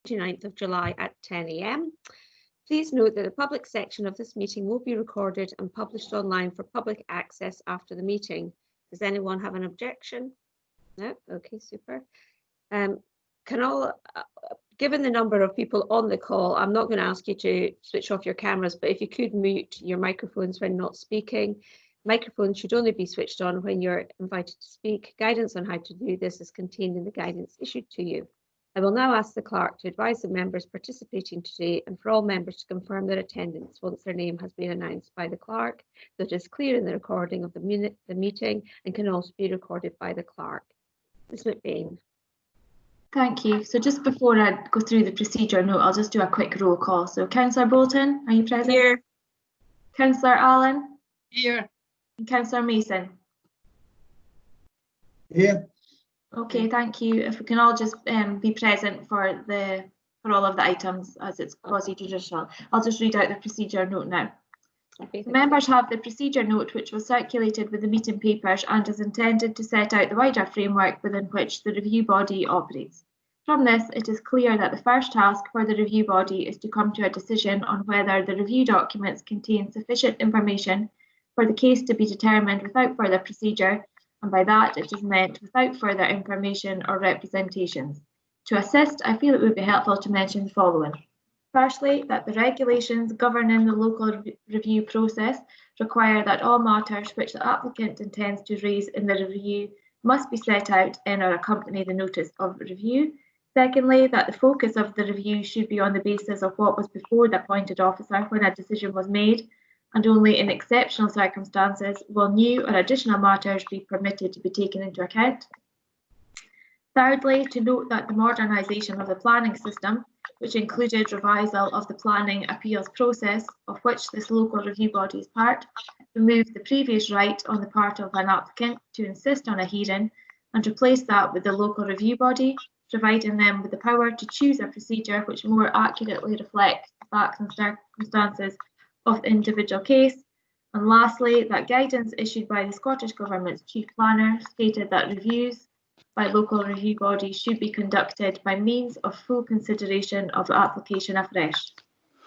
29th of July at 10 AM. Please note that the public section of this meeting will be recorded and published online for public access after the meeting. Does anyone have an objection? No? Okay, super. Given the number of people on the call, I'm not going to ask you to switch off your cameras, but if you could mute your microphones when not speaking. Microphones should only be switched on when you're invited to speak. Guidance on how to do this is contained in the guidance issued to you. I will now ask the clerk to advise the members participating today and for all members to confirm their attendance once their name has been announced by the clerk, so it is clear in the recording of the meeting and can also be recorded by the clerk. Ms. McBain. Thank you. So just before I go through the procedure note, I'll just do a quick roll call. So Councillor Bolton, are you present? Here. Councillor Allen? Here. And Councillor Mason? Here. Okay, thank you. If we can all just be present for all of the items as it's quasi-judicial. I'll just read out the procedure note now. Okay, members have the procedure note which was circulated with the meeting papers and is intended to set out the wider framework within which the review body operates. From this, it is clear that the first task for the review body is to come to a decision on whether the review documents contain sufficient information for the case to be determined without further procedure, and by that it is meant without further information or representations. To assist, I feel it would be helpful to mention the following. Firstly, that the regulations governing the local review process require that all matters which the applicant intends to raise in the review must be set out in or accompany the notice of review. Secondly, that the focus of the review should be on the basis of what was before the appointed officer when a decision was made, and only in exceptional circumstances will new or additional matters be permitted to be taken into account. Thirdly, to note that the modernisation of the planning system, which included revisal of the planning appeals process, of which this local review body is part, removed the previous right on the part of an applicant to insist on a hearing and replaced that with the local review body, providing them with the power to choose a procedure which more accurately reflects the facts and circumstances of the individual case. And lastly, that guidance issued by the Scottish Government's Chief Planner stated that reviews by local review bodies should be conducted by means of full consideration of the application afresh.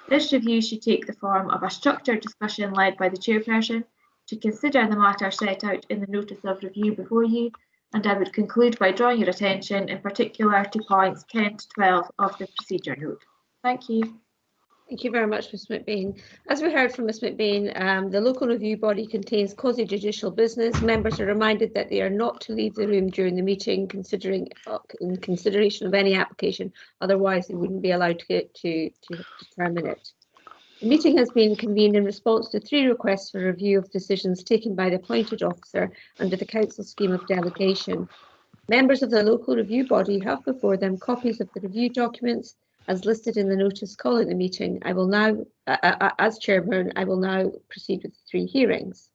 This review should take the form of a structured discussion led by the chairperson to consider the matter set out in the notice of review before you, and I would conclude by drawing your attention in particular to points 10 to 12 of the procedure note. Thank you. Thank you very much, Ms McBain. As we heard from Ms McBain, the local review body contains quasi-judicial business. Members are reminded that they are not to leave the room during the meeting in consideration of any application, otherwise they wouldn't be allowed to determine it. The meeting has been convened in response to 3 requests for review of decisions taken by the appointed officer under the Council scheme of delegation. Members of the local review body have before them copies of the review documents as listed in the notice calling the meeting. I will now, as chairman, I will now proceed with the 3 hearings.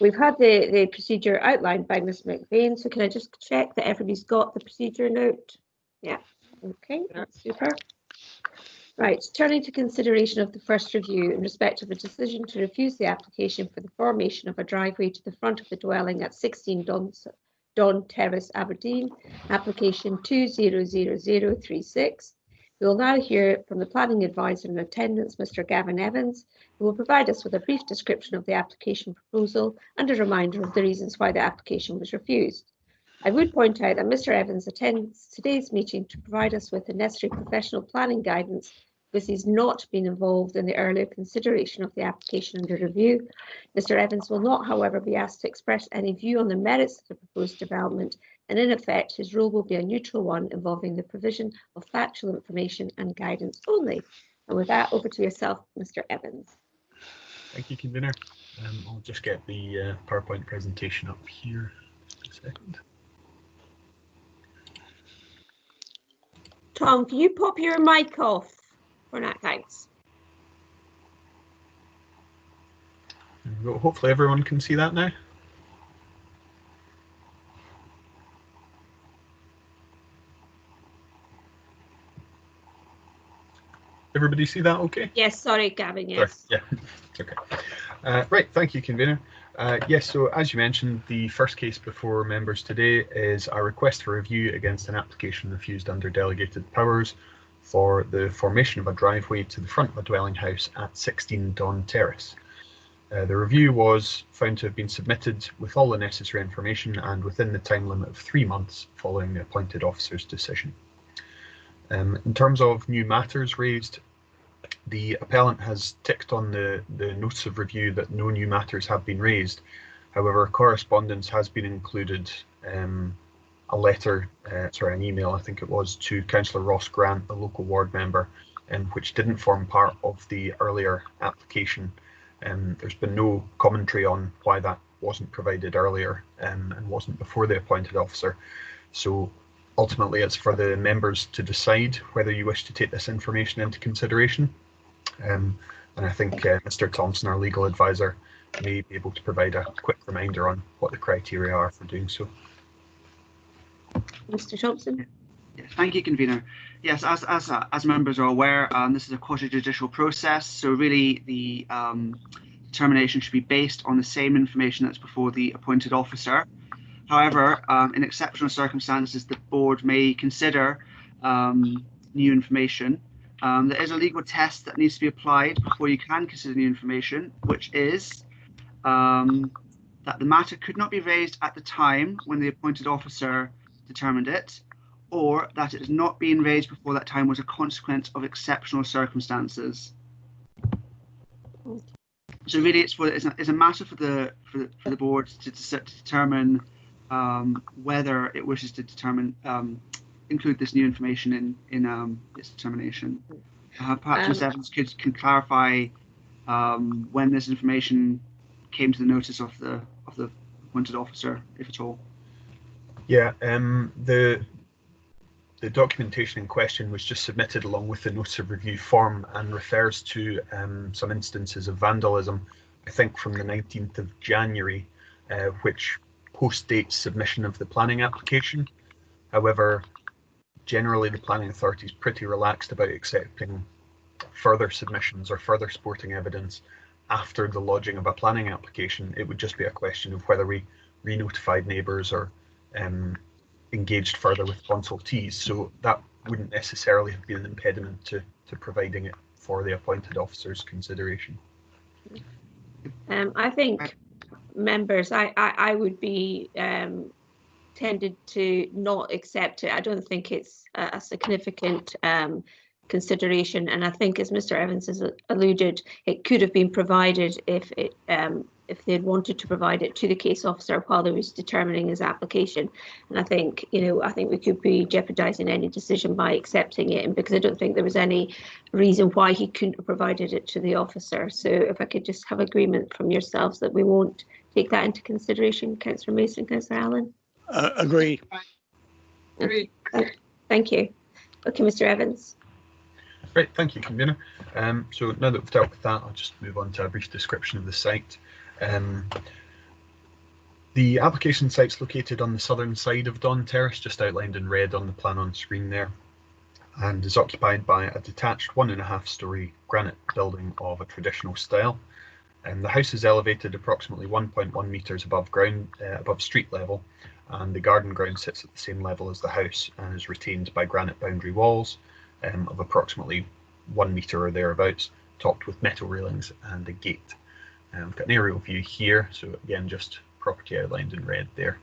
We've had the procedure outlined by Ms McBain, so can I just check that everybody's got the procedure note? Yeah, okay, that's super. Right, turning to consideration of the first review in respect of a decision to refuse the application for the formation of a driveway to the front of the dwelling at 16 Don Terrace, Aberdeen, application 200036. We will now hear from the planning advisor in attendance, Mr. Gavin Evans, who will provide us with a brief description of the application proposal and a reminder of the reasons why the application was refused. I would point out that Mr. Evans attends today's meeting to provide us with the necessary professional planning guidance because he's not been involved in the earlier consideration of the application under review. Mr. Evans will not, however, be asked to express any view on the merits of the proposed development, and in effect, his role will be a neutral one involving the provision of factual information and guidance only. And with that, over to yourself, Mr. Evans. Thank you, Convener. I'll just get the PowerPoint presentation up here. Just a second. Tom, can you pop your mic off for that? Thanks. Hopefully everyone can see that now. Everybody see that okay? Yes, sorry, Gavin, yes. Sorry. Yeah, it's okay. Right, thank you, Convener. Yes, so as you mentioned, the first case before members today is a request for review against an application refused under delegated powers for the formation of a driveway to the front of a dwelling house at 16 Don Terrace. The review was found to have been submitted with all the necessary information and within the time limit of 3 months following the appointed officer's decision. In terms of new matters raised, the appellant has ticked on the notice of review that no new matters have been raised. However, correspondence has been included, a letter, an email I think it was, to Councillor Ross Grant, the local ward member, which didn't form part of the earlier application. There's been no commentary on why that wasn't provided earlier and wasn't before the appointed officer. So ultimately it's for the members to decide whether you wish to take this information into consideration. And I think Mr. Thompson, our legal advisor, may be able to provide a quick reminder on what the criteria are for doing so. Mr. Thompson. Yes, thank you, convener. Yes, as members are aware, this is a quasi-judicial process, so really the determination should be based on the same information that's before the appointed officer. However, in exceptional circumstances, the board may consider new information. There is a legal test that needs to be applied before you can consider new information, which is that the matter could not be raised at the time when the appointed officer determined it, or that it has not been raised before that time was a consequence of exceptional circumstances. So really, it's a matter for the board to determine whether it wishes to include this new information in its determination. Perhaps Ms. Evans can clarify when this information came to the notice of the appointed officer, if at all. Yeah, the documentation in question was just submitted along with the notice of review form and refers to some instances of vandalism, I think from the 19th of January, which postdates submission of the planning application. However, generally the planning authority is pretty relaxed about accepting further submissions or further supporting evidence after the lodging of a planning application. It would just be a question of whether we re-notified neighbours or engaged further with consultees, so that wouldn't necessarily have been an impediment to providing it for the appointed officer's consideration. I think members, I would be tended to not accept it. I don't think it's a significant consideration, and I think, as Mr. Evans has alluded, it could have been provided if they'd wanted to provide it to the case officer while they was determining his application. And I think we could be jeopardising any decision by accepting it, and because I don't think there was any reason why he couldn't have provided it to the officer. So if I could just have agreement from yourselves that we won't take that into consideration. Councillor Mason, Councillor Allen. Agree. Agreed. Thank you. Okay, Mr. Evans. Great, thank you, convener. So now that we've dealt with that, I'll just move on to a brief description of the site. The application site's located on the southern side of Don Terrace, just outlined in red on the plan on screen there, and is occupied by a detached 1.5-storey granite building of a traditional style. The house is elevated approximately 1.1 metres above street level, and the garden ground sits at the same level as the house and is retained by granite boundary walls of approximately 1 metre or thereabouts, topped with metal railings and a gate. We've got an aerial view here, so again just property outlined in red there,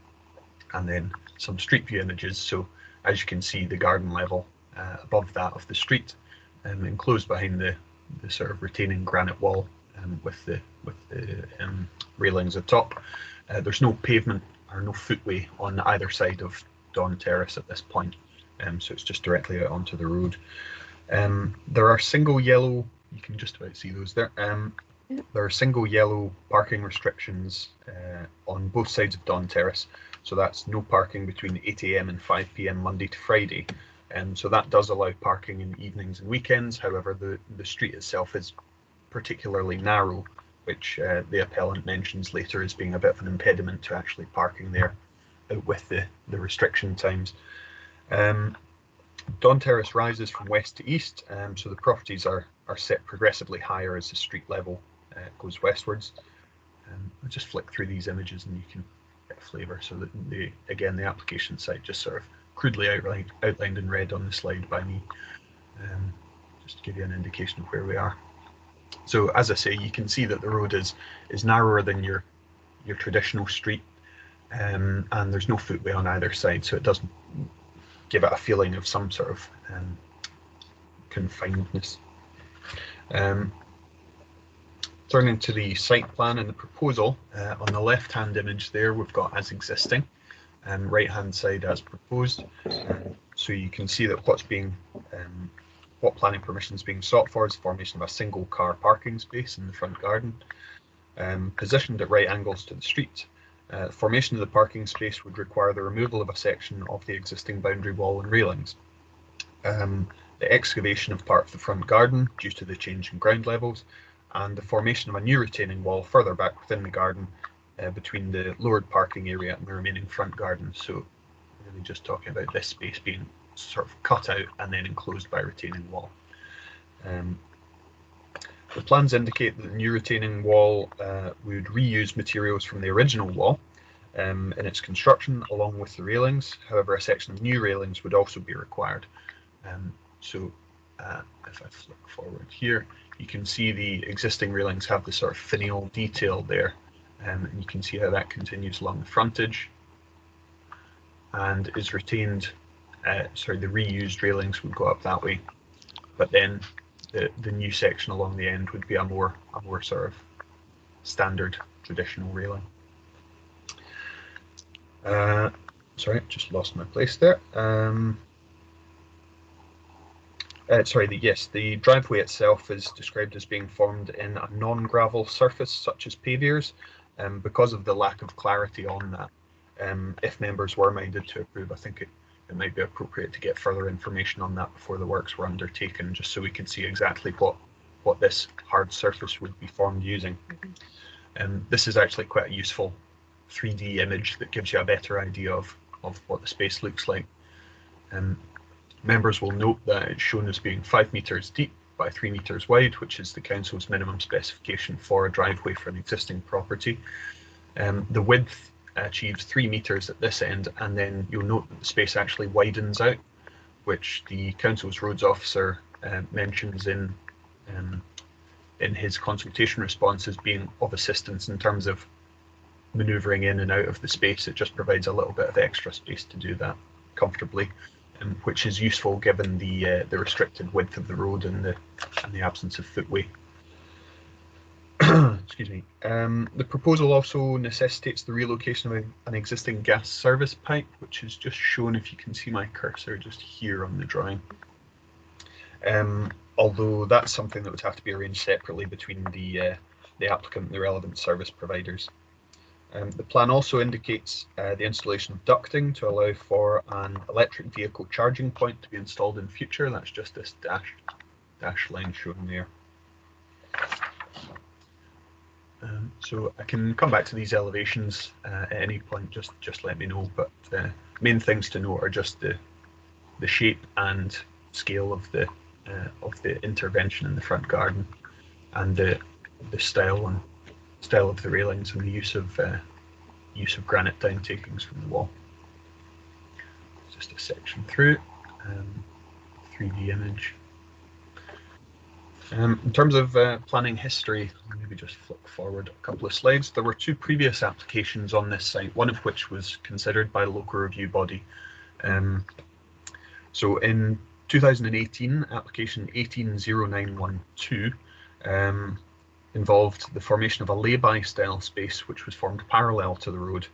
and then some street view images. So as you can see, the garden level above that of the street, enclosed behind the sort of retaining granite wall with the railings atop. There's no pavement or no footway on either side of Don Terrace at this point, so it's just directly out onto the road. There are single yellow, you can just about see those there. There are single yellow parking restrictions on both sides of Don Terrace, so that's no parking between 8 AM and 5 PM Monday to Friday. So that does allow parking in evenings and weekends. However, the street itself is particularly narrow, which the appellant mentions later as being a bit of an impediment to actually parking there with the restriction times. Don Terrace rises from west to east, so the properties are set progressively higher as the street level goes westwards. I'll just flick through these images and you can get a flavour. So that the application site just sort of crudely outlined in red on the slide by me. just to give you an indication of where we are. So as I say, you can see that the road is narrower than your traditional street, and there's no footway on either side, so it doesn't give it a feeling of some sort of confinedness. Turning to the site plan and the proposal, on the left-hand image there we've got as existing, and right-hand side as proposed. So you can see that what planning permission is being sought for is the formation of a single car parking space in the front garden, positioned at right angles to the street. Formation of the parking space would require the removal of a section of the existing boundary wall and railings. The excavation of part of the front garden due to the change in ground levels, and the formation of a new retaining wall further back within the garden between the lowered parking area and the remaining front garden. So really just talking about this space being sort of cut out and then enclosed by a retaining wall. The plans indicate that the new retaining wall would reuse materials from the original wall in its construction along with the railings. However, a section of new railings would also be required. So if I flip forward here, you can see the existing railings have the sort of finial detail there, and you can see how that continues along the frontage and is retained. The reused railings would go up that way, but then the new section along the end would be a more sort of standard traditional railing. Sorry, just lost my place there. The driveway itself is described as being formed in a non-gravel surface such as pavers, because of the lack of clarity on that. If members were minded to approve, I think it might be appropriate to get further information on that before the works were undertaken, just so we can see exactly what this hard surface would be formed using. This is actually quite a useful 3D image that gives you a better idea of what the space looks like. Members will note that it's shown as being 5 metres deep by 3 metres wide, which is the council's minimum specification for a driveway for an existing property. The width achieves 3 metres at this end, and then you'll note that the space actually widens out, which the council's roads officer mentions in his consultation response as being of assistance in terms of manoeuvring in and out of the space. It just provides a little bit of extra space to do that comfortably, which is useful given the restricted width of the road and the absence of footway. Excuse me. The proposal also necessitates the relocation of an existing gas service pipe, which is just shown, if you can see my cursor, just here on the drawing. Although that's something that would have to be arranged separately between the applicant and the relevant service providers. The plan also indicates the installation of ducting to allow for an electric vehicle charging point to be installed in future. That's just this dash line shown there. So I can come back to these elevations at any point, just let me know, but main things to note are just the shape and scale of the intervention in the front garden, and the style of the railings, and the use of granite down takings from the wall. It's just a section through, 3D image. In terms of planning history, maybe just flip forward a couple of slides. There were 2 previous applications on this site, one of which was considered by the local review body. So in 2018, application 180912 involved the formation of a lay-by style space which was formed parallel to the road.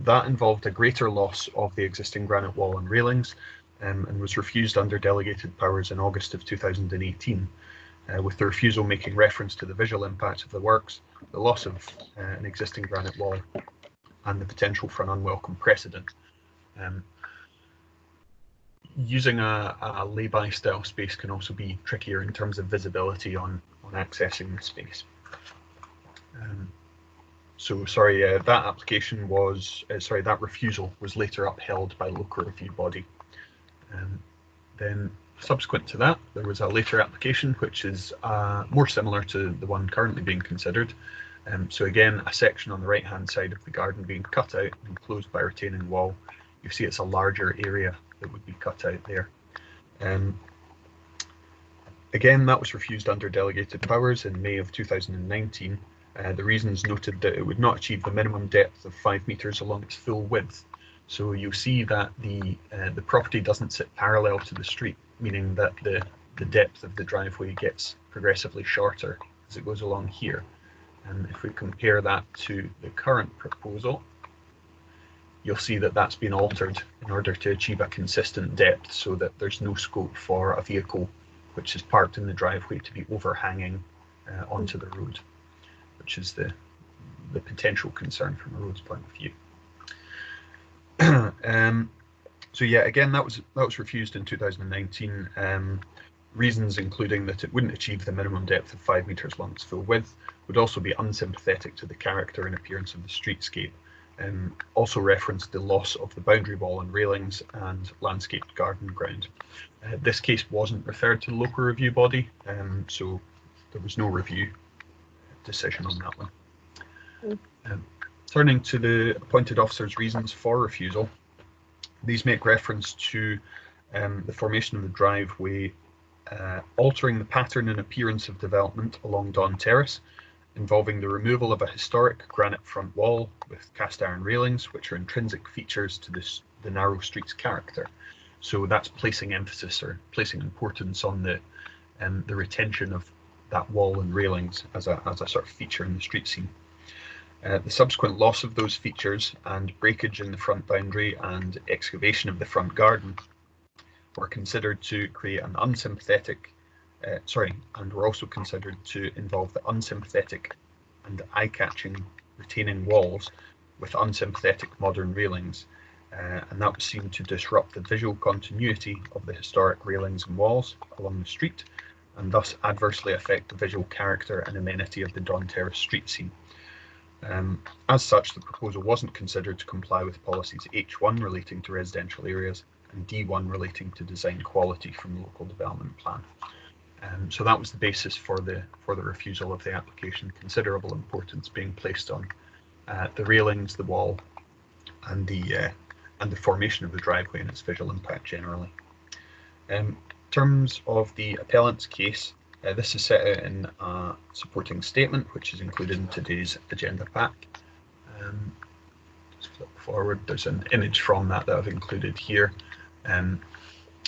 That involved a greater loss of the existing granite wall and railings, and was refused under delegated powers in August of 2018. With the refusal making reference to the visual impact of the works, the loss of an existing granite wall, and the potential for an unwelcome precedent. Using a lay-by style space can also be trickier in terms of visibility on accessing the space. That application was, that refusal was later upheld by local review body. Then subsequent to that, there was a later application which is more similar to the one currently being considered. So again, a section on the right hand side of the garden being cut out and enclosed by a retaining wall. You see it's a larger area that would be cut out there. Again, that was refused under delegated powers in May of 2019. The reasons noted that it would not achieve the minimum depth of 5 metres along its full width. So you'll see that the property doesn't sit parallel to the street, meaning that the depth of the driveway gets progressively shorter as it goes along here. And if we compare that to the current proposal, you'll see that that's been altered in order to achieve a consistent depth so that there's no scope for a vehicle which is parked in the driveway to be overhanging onto the road, which is the potential concern from a road's point of view. So yeah, again, that was refused in 2019. Reasons including that it wouldn't achieve the minimum depth of 5 metres along its full width, would also be unsympathetic to the character and appearance of the streetscape. Also referenced the loss of the boundary wall and railings and landscaped garden ground. This case wasn't referred to the local review body, so there was no review decision on that one. Turning to the appointed officer's reasons for refusal, these make reference to the formation of the driveway altering the pattern and appearance of development along Don Terrace, involving the removal of a historic granite front wall with cast iron railings, which are intrinsic features to the narrow street's character. So that's placing emphasis or placing importance on the retention of that wall and railings as a sort of feature in the street scene. The subsequent loss of those features and breakage in the front boundary and excavation of the front garden were considered to create an unsympathetic, and were also considered to involve the unsympathetic and eye-catching retaining walls with unsympathetic modern railings, and that was seen to disrupt the visual continuity of the historic railings and walls along the street, and thus adversely affect the visual character and amenity of the Don Terrace street scene. As such, the proposal wasn't considered to comply with policies H1 relating to residential areas and D1 relating to design quality from the local development plan. So that was the basis for the refusal of the application. Considerable importance being placed on the railings, the wall, and the formation of the driveway and its visual impact generally. In terms of the appellant's case, this is set out in a supporting statement, which is included in today's agenda pack. Just flip forward. There's an image from that I've included here.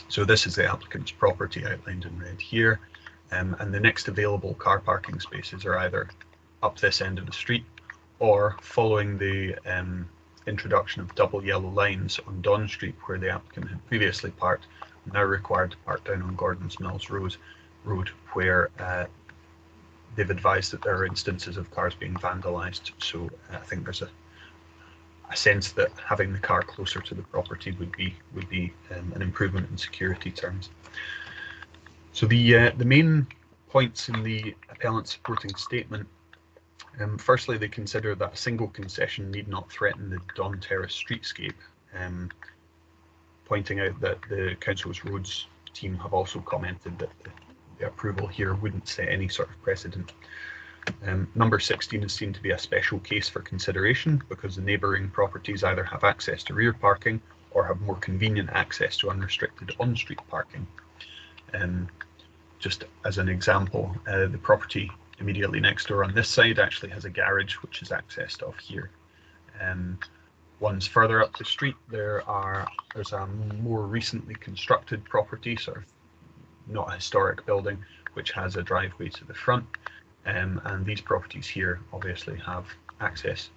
So this is the applicant's property outlined in red here, and the next available car parking spaces are either up this end of the street or following the introduction of double yellow lines on Don Street, where the applicant had previously parked, now required to park down on Gordon's Mills Road, where they've advised that there are instances of cars being vandalised. So I think there's a sense that having the car closer to the property would be an improvement in security terms. So the main points in the appellant's supporting statement, firstly, they consider that a single concession need not threaten the Don Terrace streetscape, pointing out that the council's roads team have also commented that the approval here wouldn't set any sort of precedent. Number 16 is seen to be a special case for consideration because the neighbouring properties either have access to rear parking or have more convenient access to unrestricted on-street parking. Just as an example, the property immediately next door on this side actually has a garage which is accessed off here. Ones further up the street, there's a more recently constructed property, sort of not a historic building, which has a driveway to the front. And these properties here obviously have access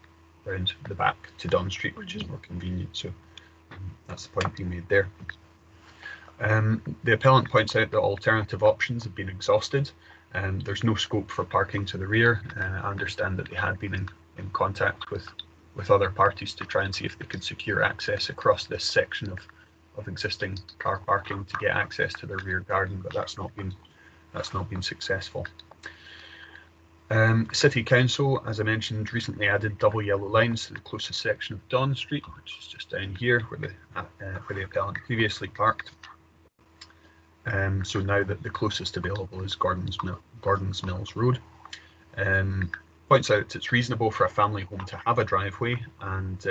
around the back to Don Street, which is more convenient. So that's the point being made there. The appellant points out that alternative options have been exhausted. There's no scope for parking to the rear. I understand that they had been in contact with other parties to try and see if they could secure access across this section of existing car parking to get access to their rear garden, but that's not been successful. City Council, as I mentioned, recently added double yellow lines to the closest section of Don Street, which is just down here where the appellant previously parked. So now that the closest available is Gordon's Mills Road. Points out it's reasonable for a family home to have a driveway and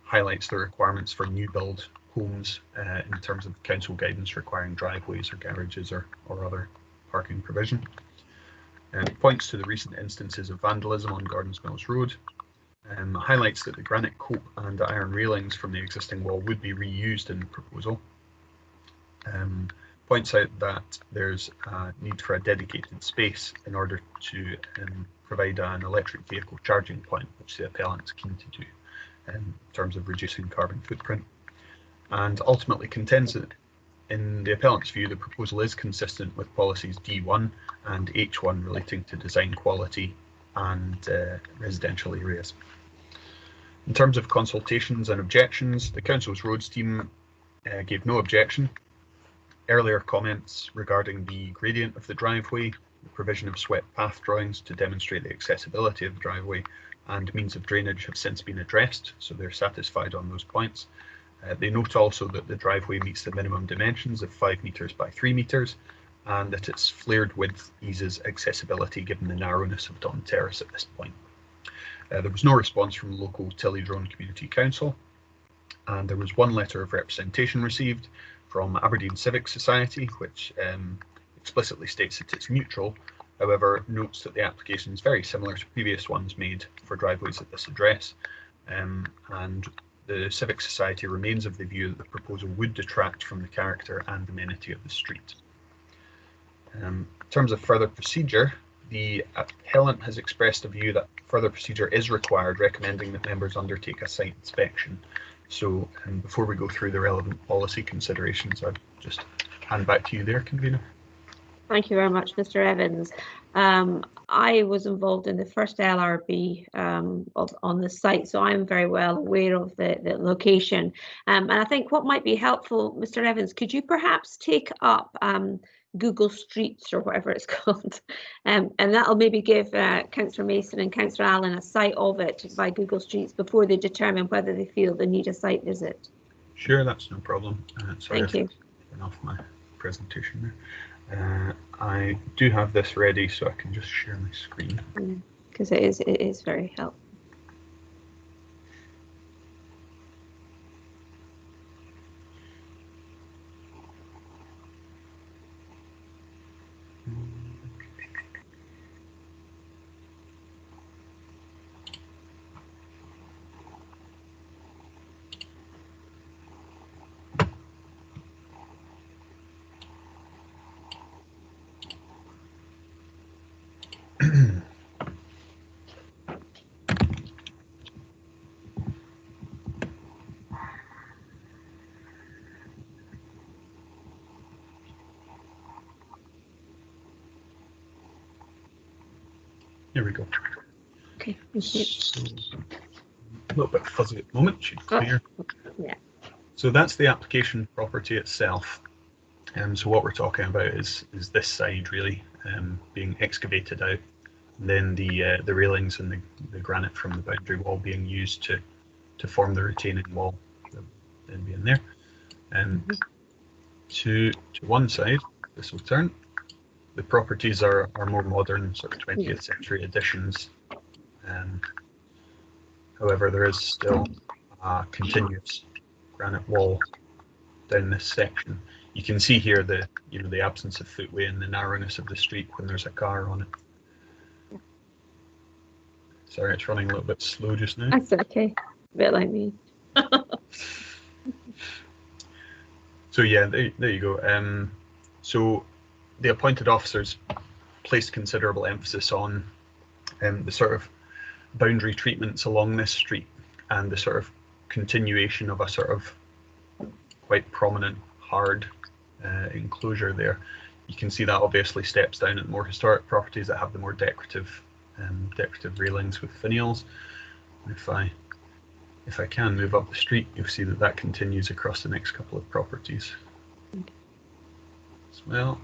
highlights the requirements for new build homes in terms of council guidance requiring driveways or garages or other parking provision. It points to the recent instances of vandalism on Gardens Mills Road, highlights that the granite cope and the iron railings from the existing wall would be reused in the proposal, points out that there's a need for a dedicated space in order to provide an electric vehicle charging point, which the appellant is keen to do in terms of reducing carbon footprint, and ultimately contends that in the appellant's view, the proposal is consistent with policies D1 and H1 relating to design quality and residential areas. In terms of consultations and objections, the Council's roads team gave no objection. Earlier comments regarding the gradient of the driveway, the provision of swept path drawings to demonstrate the accessibility of the driveway, and means of drainage have since been addressed, so they're satisfied on those points. They note also that the driveway meets the minimum dimensions of 5 metres by 3 metres, and that its flared width eases accessibility given the narrowness of Don Terrace at this point. There was no response from local Tillydrone Community Council, and there was one letter of representation received from Aberdeen Civic Society, which explicitly states that it's neutral, however notes that the application is very similar to previous ones made for driveways at this address, and the Civic Society remains of the view that the proposal would detract from the character and amenity of the street. In terms of further procedure, the appellant has expressed a view that further procedure is required, recommending that members undertake a site inspection. So before we go through the relevant policy considerations, I'd just hand back to you there, Convener. Thank you very much, Mr. Evans. I was involved in the first LRB on the site, so I'm very well aware of the location. And I think what might be helpful, Mr. Evans, could you perhaps take up Google Streets or whatever it's called, and that'll maybe give Councillor Mason and Councillor Allen a site of it by Google Streets before they determine whether they feel they need a site visit. Sure, that's no problem. Sorry, thank you. Turn off my presentation there. I do have this ready, so I can just share my screen. Because it is very helpful. Here we go. Okay, thank you. So, a little bit fuzzy at the moment, should clear. Yeah. So that's the application property itself. So what we're talking about is this side really being excavated out, and then the railings and the granite from the boundary wall being used to form the retaining wall, then being there. To one side, this will turn. The properties are more modern, sort of 20th century additions. However, there is still a continuous granite wall down this section. You can see here the absence of footway and the narrowness of the street when there's a car on it. Sorry, it's running a little bit slow just now. That's okay. A bit like me. So yeah, there you go. So the appointed officers placed considerable emphasis on the sort of boundary treatments along this street and the sort of continuation of a sort of quite prominent hard enclosure there. You can see that obviously steps down at more historic properties that have the more decorative railings with finials. If I can move up the street, you'll see that continues across the next couple of properties as well.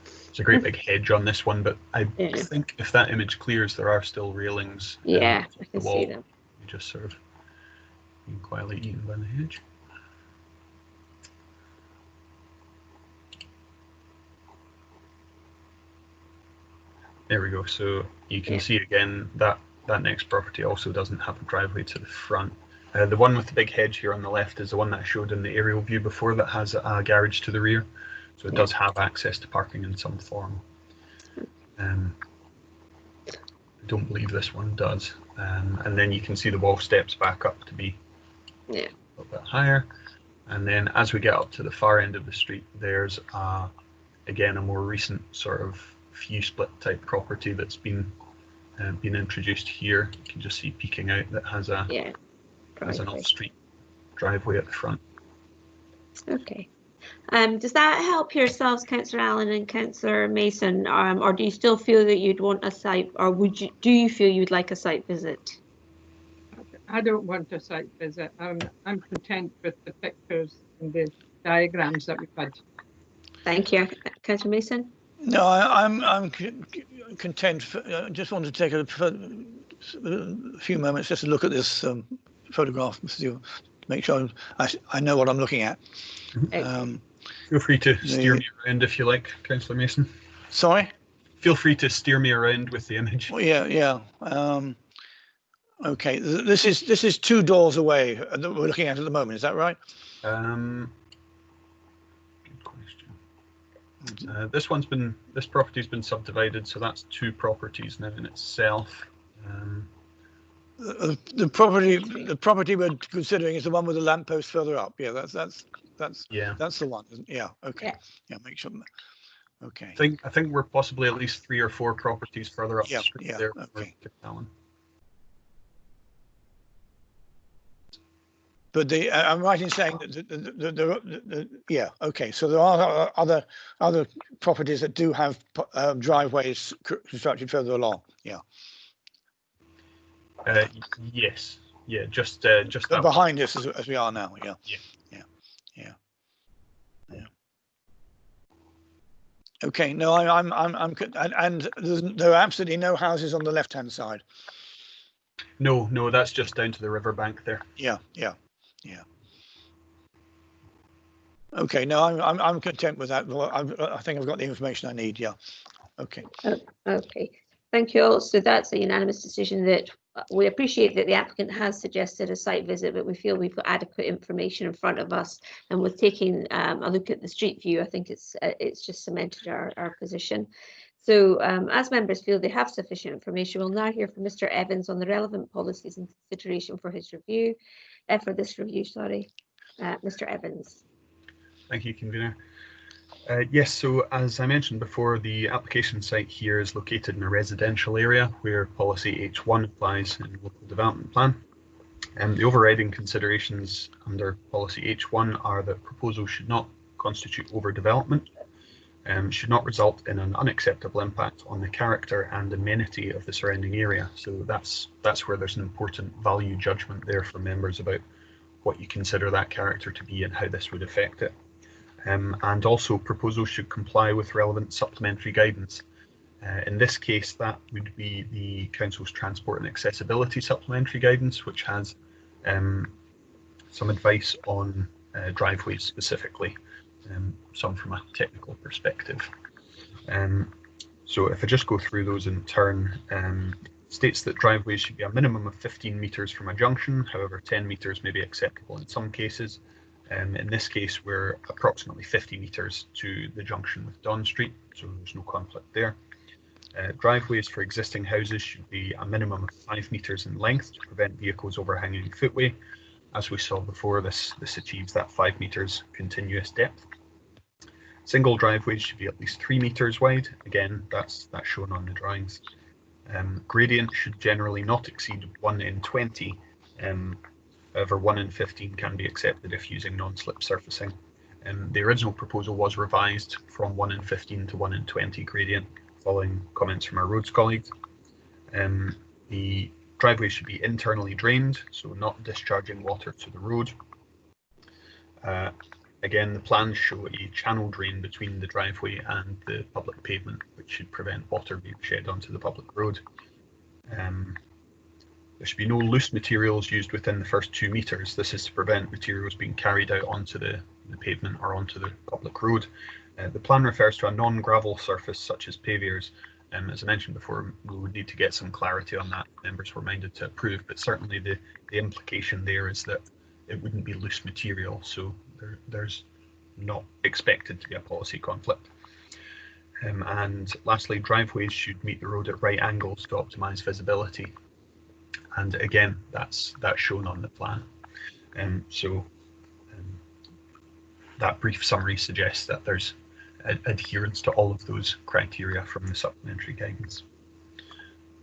There's a great big hedge on this one, but I think if that image clears, there are still railings. Yeah, I can see them. You just sort of being quietly eaten by the hedge. There we go. So you can see again that that next property also doesn't have a driveway to the front. The one with the big hedge here on the left is the one that I showed in the aerial view before, that has a garage to the rear. So it does have access to parking in some form. I don't believe this one does. And then you can see the wall steps back up to be a little bit higher. And then as we get up to the far end of the street, there's again a more recent sort of few split type property that's been introduced here. You can just see peeking out that has an off-street driveway at the front. Okay. Does that help yourselves, Councillor Allen and Councillor Mason, or do you still feel that you'd want a site, or do you feel you'd like a site visit? I don't want a site visit. I'm content with the pictures and the diagrams that we've had. Thank you, Councillor Mason. No, I'm content. Just want to take a few moments just to look at this photograph, to make sure I know what I'm looking at. Feel free to steer me around if you like, Councillor Mason. Sorry? Feel free to steer me around with the image. Well, yeah. Okay, this is 2 doors away that we're looking at the moment. Is that right? Good question. This property's been subdivided, so that's 2 properties now in itself. The property we're considering is the one with the lamppost further up. Yeah, that's the one. Yeah. Okay. Yeah. Make sure. Okay. I think we're possibly at least 3 or 4 properties further up the street there. Okay. Alan. But I'm right in saying that yeah. Okay. So there are other properties that do have driveways constructed further along. Yeah. Yes. Yeah. Just behind us as we are now. Yeah. Okay. No, I'm and there are absolutely no houses on the left-hand side. No, that's just down to the riverbank there. Yeah. Okay. No, I'm content with that. I think I've got the information I need. Yeah. Okay. Okay. Thank you all. So that's a unanimous decision that we appreciate that the applicant has suggested a site visit, but we feel we've got adequate information in front of us. And with taking a look at the street view, I think it's just cemented our position. So as members feel they have sufficient information, we'll now hear from Mr. Evans on the relevant policies and consideration for his review. Mr. Evans. Thank you, Convener. Yes, so as I mentioned before, the application site here is located in a residential area where policy H1 applies in the local development plan. And the overriding considerations under policy H1 are that proposals should not constitute overdevelopment, should not result in an unacceptable impact on the character and amenity of the surrounding area. So that's where there's an important value judgment there for members about what you consider that character to be and how this would affect it. And also proposals should comply with relevant supplementary guidance. In this case, that would be the Council's Transport and Accessibility Supplementary Guidance, which has some advice on driveways specifically, some from a technical perspective. So if I just go through those in turn, states that driveways should be a minimum of 15 metres from a junction, however 10 metres may be acceptable in some cases. In this case, we're approximately 50 metres to the junction with Don Street, so there's no conflict there. Driveways for existing houses should be a minimum of 5 metres in length to prevent vehicles overhanging footway. As we saw before, this achieves that 5 metres continuous depth. Single driveways should be at least 3 metres wide. Again, that's shown on the drawings. Gradient should generally not exceed 1 in 20. However, 1 in 15 can be accepted if using non-slip surfacing. The original proposal was revised from 1 in 15 to 1 in 20 gradient, following comments from our roads colleagues. The driveway should be internally drained, so not discharging water to the road. Again, the plans show a channel drain between the driveway and the public pavement, which should prevent water being shed onto the public road. There should be no loose materials used within the first 2 metres. This is to prevent materials being carried out onto the pavement or onto the public road. The plan refers to a non-gravel surface such as pavers, As I mentioned before, we would need to get some clarity on that. Members were minded to approve, but certainly the implication there is that it wouldn't be loose material, so there's not expected to be a policy conflict. And lastly, driveways should meet the road at right angles to optimise visibility. And again, that's shown on the plan. That brief summary suggests that there's adherence to all of those criteria from the supplementary guidance.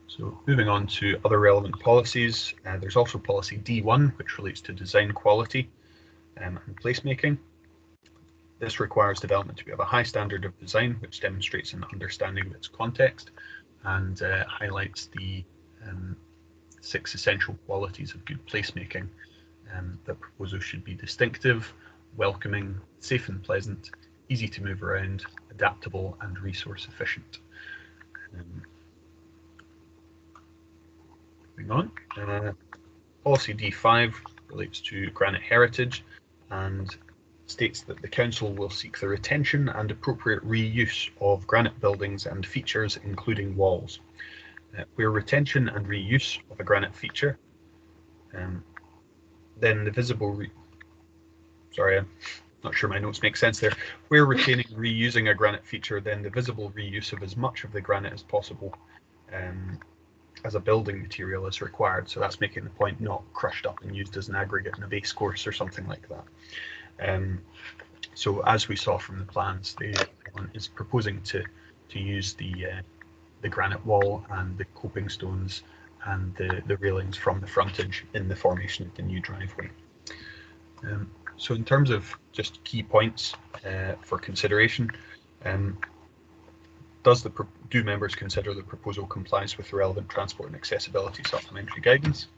So moving on to other relevant policies, there's also policy D1, which relates to design quality and placemaking. This requires development to be of a high standard of design, which demonstrates an understanding of its context and highlights the 6 essential qualities of good placemaking. The proposal should be distinctive, welcoming, safe and pleasant, easy to move around, adaptable and resource efficient. Moving on, policy D5 relates to granite heritage and states that the council will seek the retention and appropriate reuse of granite buildings and features, including walls. Where retention and reuse of a granite feature, then the visible sorry, I'm not sure my notes make sense there. Where retaining and reusing a granite feature, then the visible reuse of as much of the granite as possible as a building material is required. So that's making the point, not crushed up and used as an aggregate in a base course or something like that. So as we saw from the plans, the one is proposing to use the granite wall and the coping stones and the railings from the frontage in the formation of the new driveway. So in terms of just key points for consideration, do members consider the proposal complies with the relevant transport and accessibility supplementary guidance?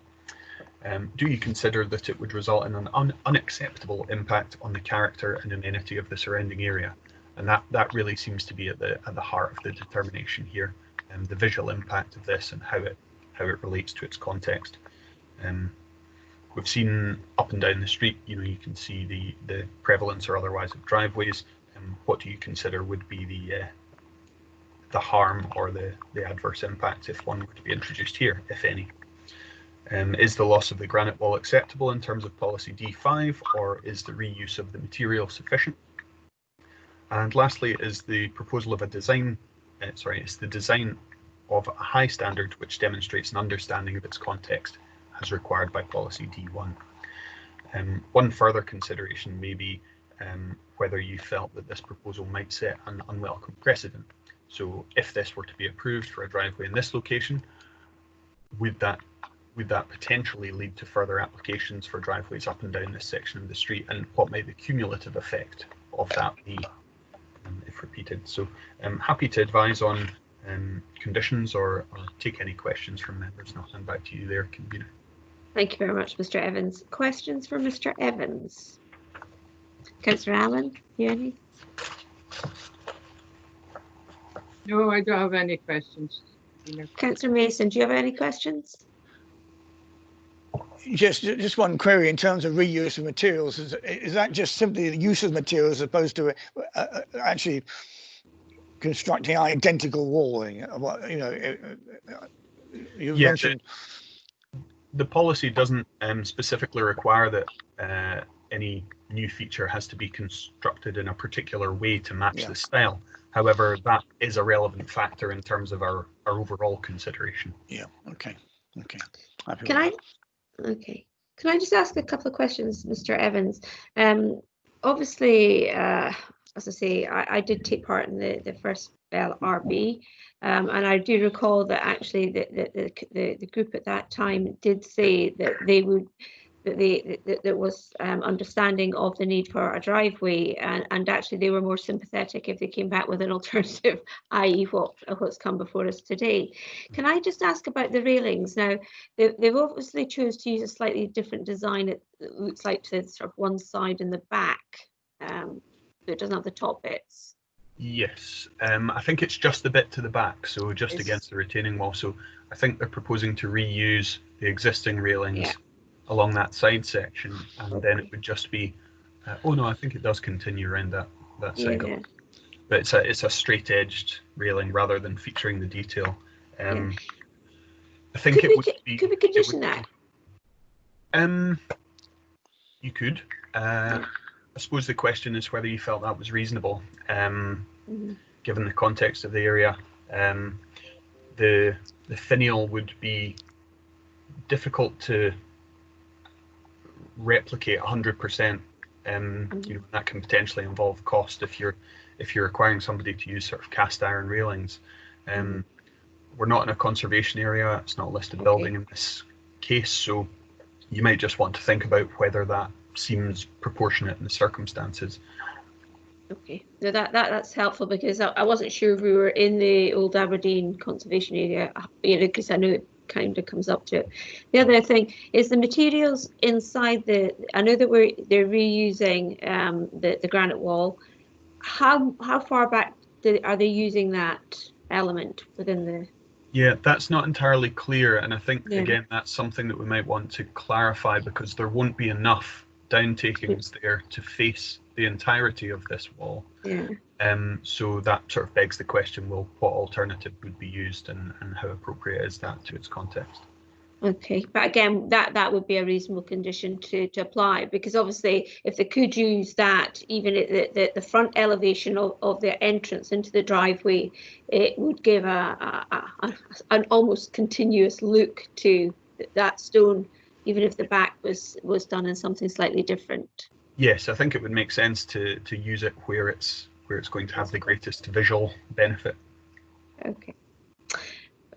Do you consider that it would result in an unacceptable impact on the character and amenity of the surrounding area? And that really seems to be at the heart of the determination here, the visual impact of this and how it relates to its context. We've seen up and down the street, you can see the prevalence or otherwise of driveways. What do you consider would be the harm or the adverse impact if one were to be introduced here, if any? Is the loss of the granite wall acceptable in terms of policy D5, or is the reuse of the material sufficient? And lastly, is the proposal of is the design of a high standard which demonstrates an understanding of its context as required by policy D1. One further consideration may be whether you felt that this proposal might set an unwelcome precedent. So if this were to be approved for a driveway in this location, would that potentially lead to further applications for driveways up and down this section of the street, and what might the cumulative effect of that be if repeated? So I'm happy to advise on conditions or take any questions from members, and I'll hand back to you there, convener. Thank you very much, Mr. Evans. Questions for Mr. Evans? Councillor Allen, you any? No, I don't have any questions. Councillor Mason, do you have any questions? Just one query in terms of reuse of materials. Is that just simply the use of materials as opposed to actually constructing identical walling? You mentioned the policy doesn't specifically require that any new feature has to be constructed in a particular way to match the style. However, that is a relevant factor in terms of our overall consideration. Yeah. Okay. Can I just ask a couple of questions, Mr. Evans? Obviously, as I say, I did take part in the first RB, and I do recall that actually the group at that time did say that there was understanding of the need for a driveway, and actually they were more sympathetic if they came back with an alternative, i.e. what's come before us today. Can I just ask about the railings? Now, they've obviously chose to use a slightly different design. It looks like to sort of one side and the back, so it doesn't have the top bits. Yes, I think it's just the bit to the back, so just against the retaining wall. So I think they're proposing to reuse the existing railings along that side section, and then it would just be, oh no, I think it does continue around that side. but it's a straight-edged railing rather than featuring the detail. I think could we condition that? You could. I suppose the question is whether you felt that was reasonable, given the context of the area. The finial would be difficult to replicate 100%. That can potentially involve cost if you're requiring somebody to use sort of cast iron railings. We're not in a conservation area. It's not a listed building in this case, so you might just want to think about whether that seems proportionate in the circumstances. Okay, no, that's helpful, because I wasn't sure if we were in the old Aberdeen conservation area, because I know it kind of comes up to it. The other thing is the materials inside I know that they're reusing the granite wall. How far back are they using that element within the? Yeah, that's not entirely clear, and I think again that's something that we might want to clarify, because there won't be enough downtakings there to face the entirety of this wall. So that sort of begs the question, well, what alternative would be used, and how appropriate is that to its context? Okay, but again, that would be a reasonable condition to apply, because obviously if they could use that, even at the front elevation of the entrance into the driveway, it would give an almost continuous look to that stone, even if the back was done in something slightly different. Yes, I think it would make sense to use it where it's going to have the greatest visual benefit. Okay.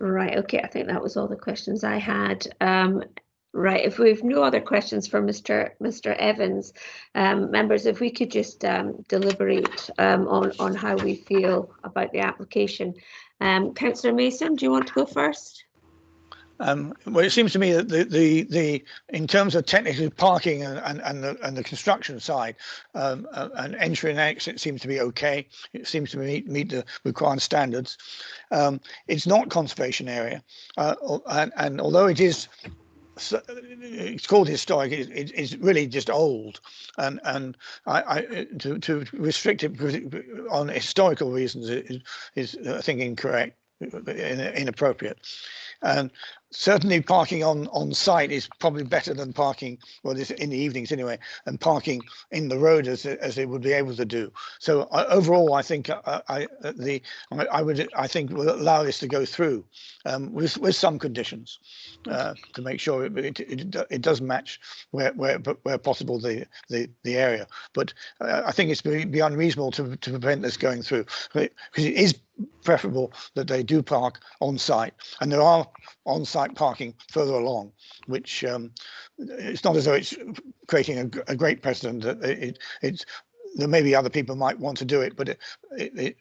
Right, okay, I think that was all the questions I had. Right, if we have no other questions for Mr. Evans, members, if we could just deliberate on how we feel about the application. Councillor Mason, do you want to go first? Well, it seems to me that the in terms of technically parking and the construction side, and entry and exit seems to be okay. It seems to meet the required standards. It's not conservation area, and although it's called historic, it's really just old, and to restrict it on historical reasons is I think incorrect, inappropriate. And certainly parking on site is probably better than parking, well, in the evenings anyway, and parking in the road as they would be able to do. So overall, I think I think will allow this to go through with some conditions to make sure it does match where possible the area. But I think it's be unreasonable to prevent this going through, because it is preferable that they do park on site, and there are on-site parking further along, which it's not as though it's creating a great precedent. There may be other people might want to do it, but it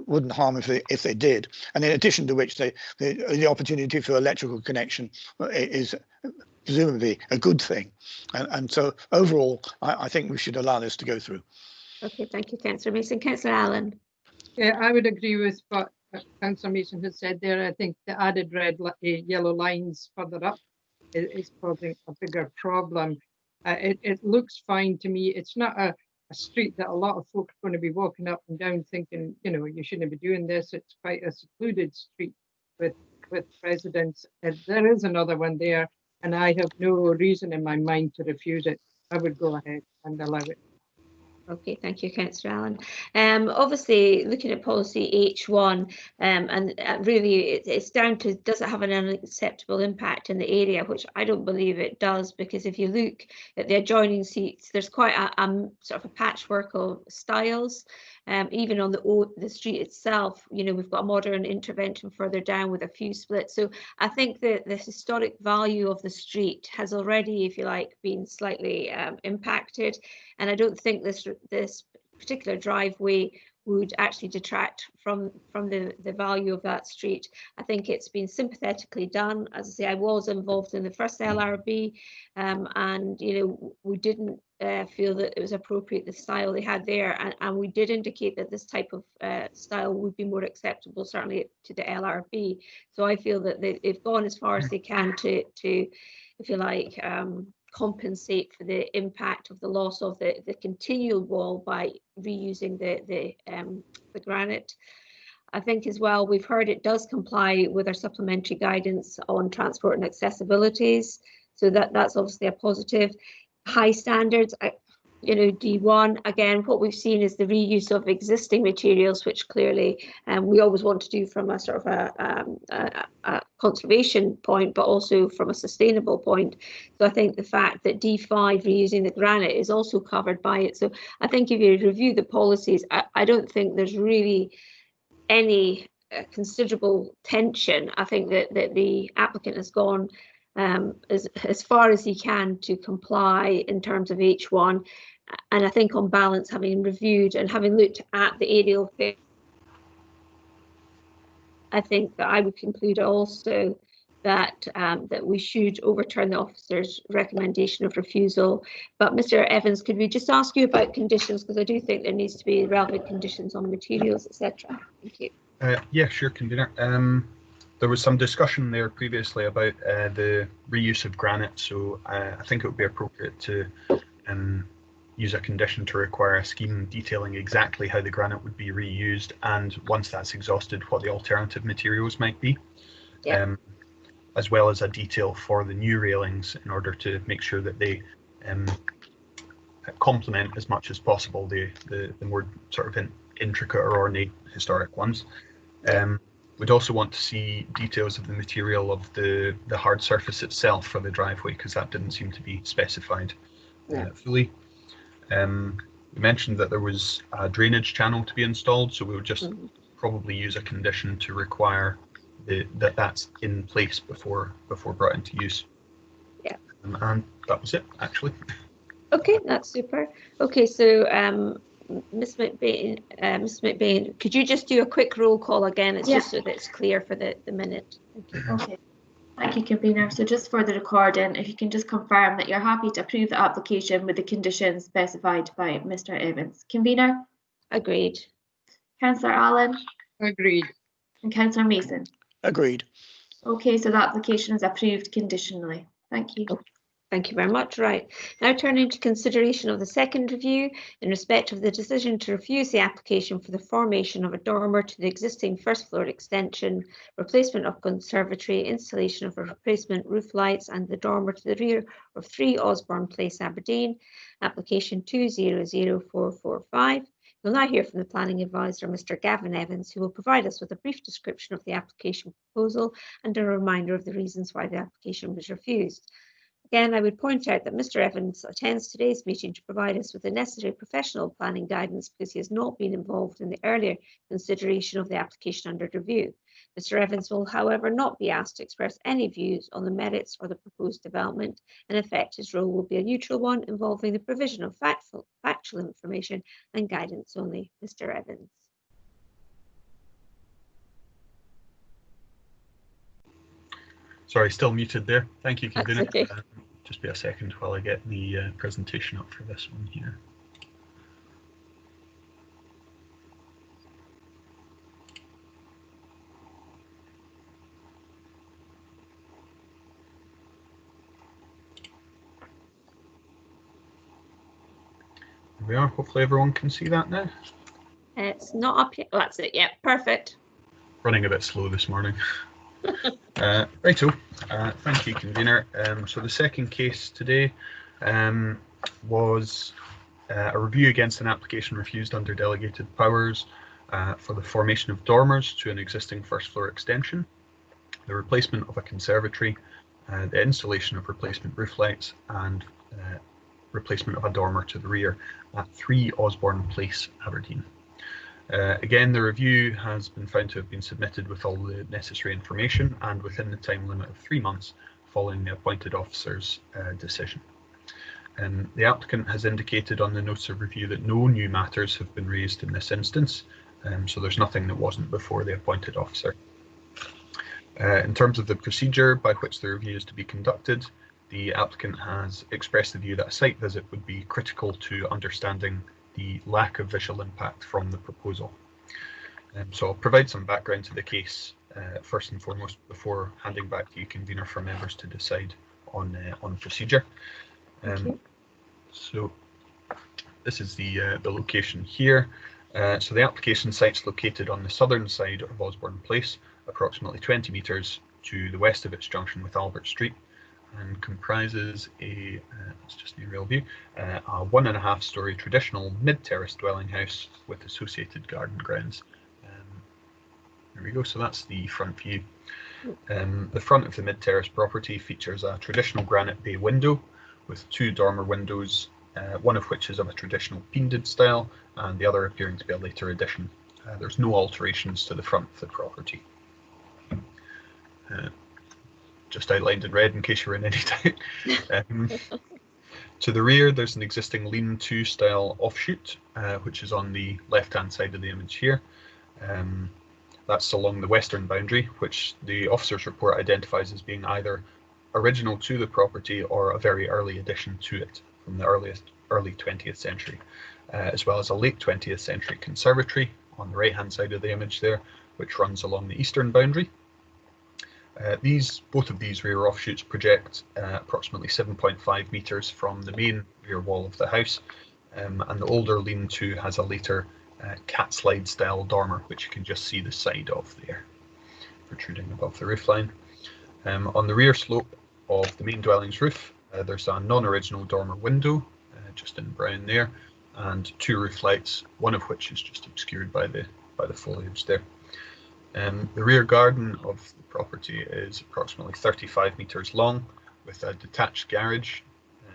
wouldn't harm if they did. And in addition to which, the opportunity for electrical connection is presumably a good thing. And so overall, I think we should allow this to go through. Okay, thank you, Councillor Mason. Councillor Allen. Yeah, I would agree with what Councillor Mason has said there. I think the added yellow lines further up is causing a bigger problem. It looks fine to me. It's not a street that a lot of folk are going to be walking up and down thinking, you shouldn't be doing this. It's quite a secluded street with residents. There is another one there, and I have no reason in my mind to refuse it. I would go ahead and allow it. Okay, thank you, Councillor Allen. Obviously, looking at policy H1, and really it's down to, does it have an unacceptable impact in the area, which I don't believe it does, because if you look at the adjoining seats, there's quite a sort of a patchwork of styles. Even on the street itself, we've got a modern intervention further down with a few splits. So I think that the historic value of the street has already, if you like, been slightly impacted. And I don't think this particular driveway would actually detract from the value of that street. I think it's been sympathetically done. As I say, I was involved in the first LRB, and we didn't feel that it was appropriate, the style they had there, and we did indicate that this type of style would be more acceptable, certainly to the LRB. So I feel that they've gone as far as they can to if you like, compensate for the impact of the loss of the continual wall by reusing the granite. I think as well, we've heard it does comply with our supplementary guidance on transport and accessibilities. So that's obviously a positive. High standards, you know, D1, again, what we've seen is the reuse of existing materials, which clearly we always want to do from a sort of a conservation point, but also from a sustainable point. So I think the fact that D5, reusing the granite, is also covered by it. So I think if you review the policies, I don't think there's really any considerable tension. I think that the applicant has gone as far as he can to comply in terms of H1. And I think on balance, having reviewed and having looked at the aerial, I think that I would conclude also that that we should overturn the officer's recommendation of refusal. But Mr. Evans, could we just ask you about conditions, because I do think there needs to be relevant conditions on materials, etc. Thank you. Yeah, sure, convener. There was some discussion there previously about the reuse of granite, so I think it would be appropriate to use a condition to require a scheme detailing exactly how the granite would be reused, and once that's exhausted, what the alternative materials might be, as well as a detail for the new railings in order to make sure that they complement as much as possible the more sort of intricate or ornate historic ones. We'd also want to see details of the material of the hard surface itself for the driveway, because that didn't seem to be specified fully. We mentioned that there was a drainage channel to be installed, so we would just probably use a condition to require that's in place before brought into use. Yeah. And that was it, actually. Okay, that's super. Okay, so Ms. McBain, could you just do a quick roll call again? It's just so that it's clear for the minute. Thank you. Okay. Thank you, convener. So just for the recording, if you can just confirm that you're happy to approve the application with the conditions specified by Mr. Evans. Convener? Agreed. Councillor Allen? Agreed. And Councillor Mason? Agreed. Okay, so the application is approved conditionally. Thank you. Thank you very much. Right, now turning to consideration of the second review in respect of the decision to refuse the application for the formation of a dormer to the existing first floor extension, replacement of conservatory, installation of a replacement roof lights and the dormer to the rear of 3 Osborne Place, Aberdeen, application 200445. We'll now hear from the planning advisor, Mr. Gavin Evans, who will provide us with a brief description of the application proposal and a reminder of the reasons why the application was refused. Again, I would point out that Mr. Evans attends today's meeting to provide us with the necessary professional planning guidance because he has not been involved in the earlier consideration of the application under review. Mr. Evans will, however, not be asked to express any views on the merits or the proposed development. In effect, his role will be a neutral one involving the provision of factual information and guidance only. Mr. Evans. Sorry, still muted there. Thank you, convener. Okay. Just be a second while I get the presentation up for this one here. Here we are. Hopefully everyone can see that now. It's not up yet. Oh, that's it. Yeah, perfect. Running a bit slow this morning. Righto, thank you, convener. So the second case today was a review against an application refused under delegated powers for the formation of dormers to an existing first floor extension, the replacement of a conservatory, the installation of replacement roof lights, and replacement of a dormer to the rear at 3 Osborne Place, Aberdeen. Again, the review has been found to have been submitted with all the necessary information and within the time limit of 3 months following the appointed officer's decision. The applicant has indicated on the notice of review that no new matters have been raised in this instance, so there's nothing that wasn't before the appointed officer. In terms of the procedure by which the review is to be conducted, the applicant has expressed the view that a site visit would be critical to understanding the lack of visual impact from the proposal. So I'll provide some background to the case first and foremost before handing back to you, convener, for members to decide on procedure. Thank you. So this is the location here. So the application site's located on the southern side of Osborne Place, approximately 20 metres to the west of its junction with Albert Street, and comprises a, that's just an aerial view, a 1.5 storey traditional mid-terrace dwelling house with associated garden grounds. There we go, so that's the front view. The front of the mid-terrace property features a traditional granite bay window with 2 dormer windows, one of which is of a traditional painted style and the other appearing to be a later addition. There's no alterations to the front of the property. Just outlined in red in case you were in any doubt. To the rear, there's an existing lean-to style offshoot, which is on the left-hand side of the image here. That's along the western boundary, which the officer's report identifies as being either original to the property or a very early addition to it from the early 20th century, as well as a late 20th century conservatory on the right-hand side of the image there, which runs along the eastern boundary. Both of these rear offshoots project approximately 7.5 metres from the main rear wall of the house, and the older lean-to has a later cat slide style dormer, which you can just see the side of there, protruding above the roofline. On the rear slope of the main dwelling's roof, there's a non-original dormer window, just in brown there, and 2 roof lights, one of which is just obscured by the foliage there. The rear garden of the property is approximately 35 metres long, with a detached garage,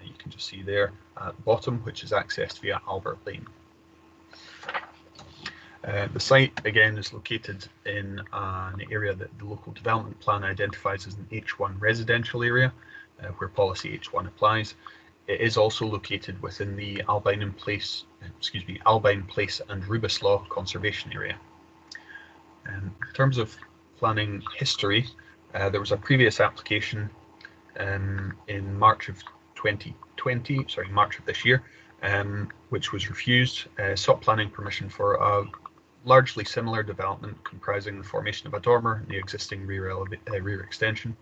you can just see there at the bottom, which is accessed via Albert Lane. The site again is located in an area that the local development plan identifies as an H1 residential area, where policy H1 applies. It is also located within the Albine Place and Rubislaw conservation area. In terms of planning history, there was a previous application in March of this year, which was refused. Sought planning permission for a largely similar development comprising the formation of a dormer in the existing rear extension,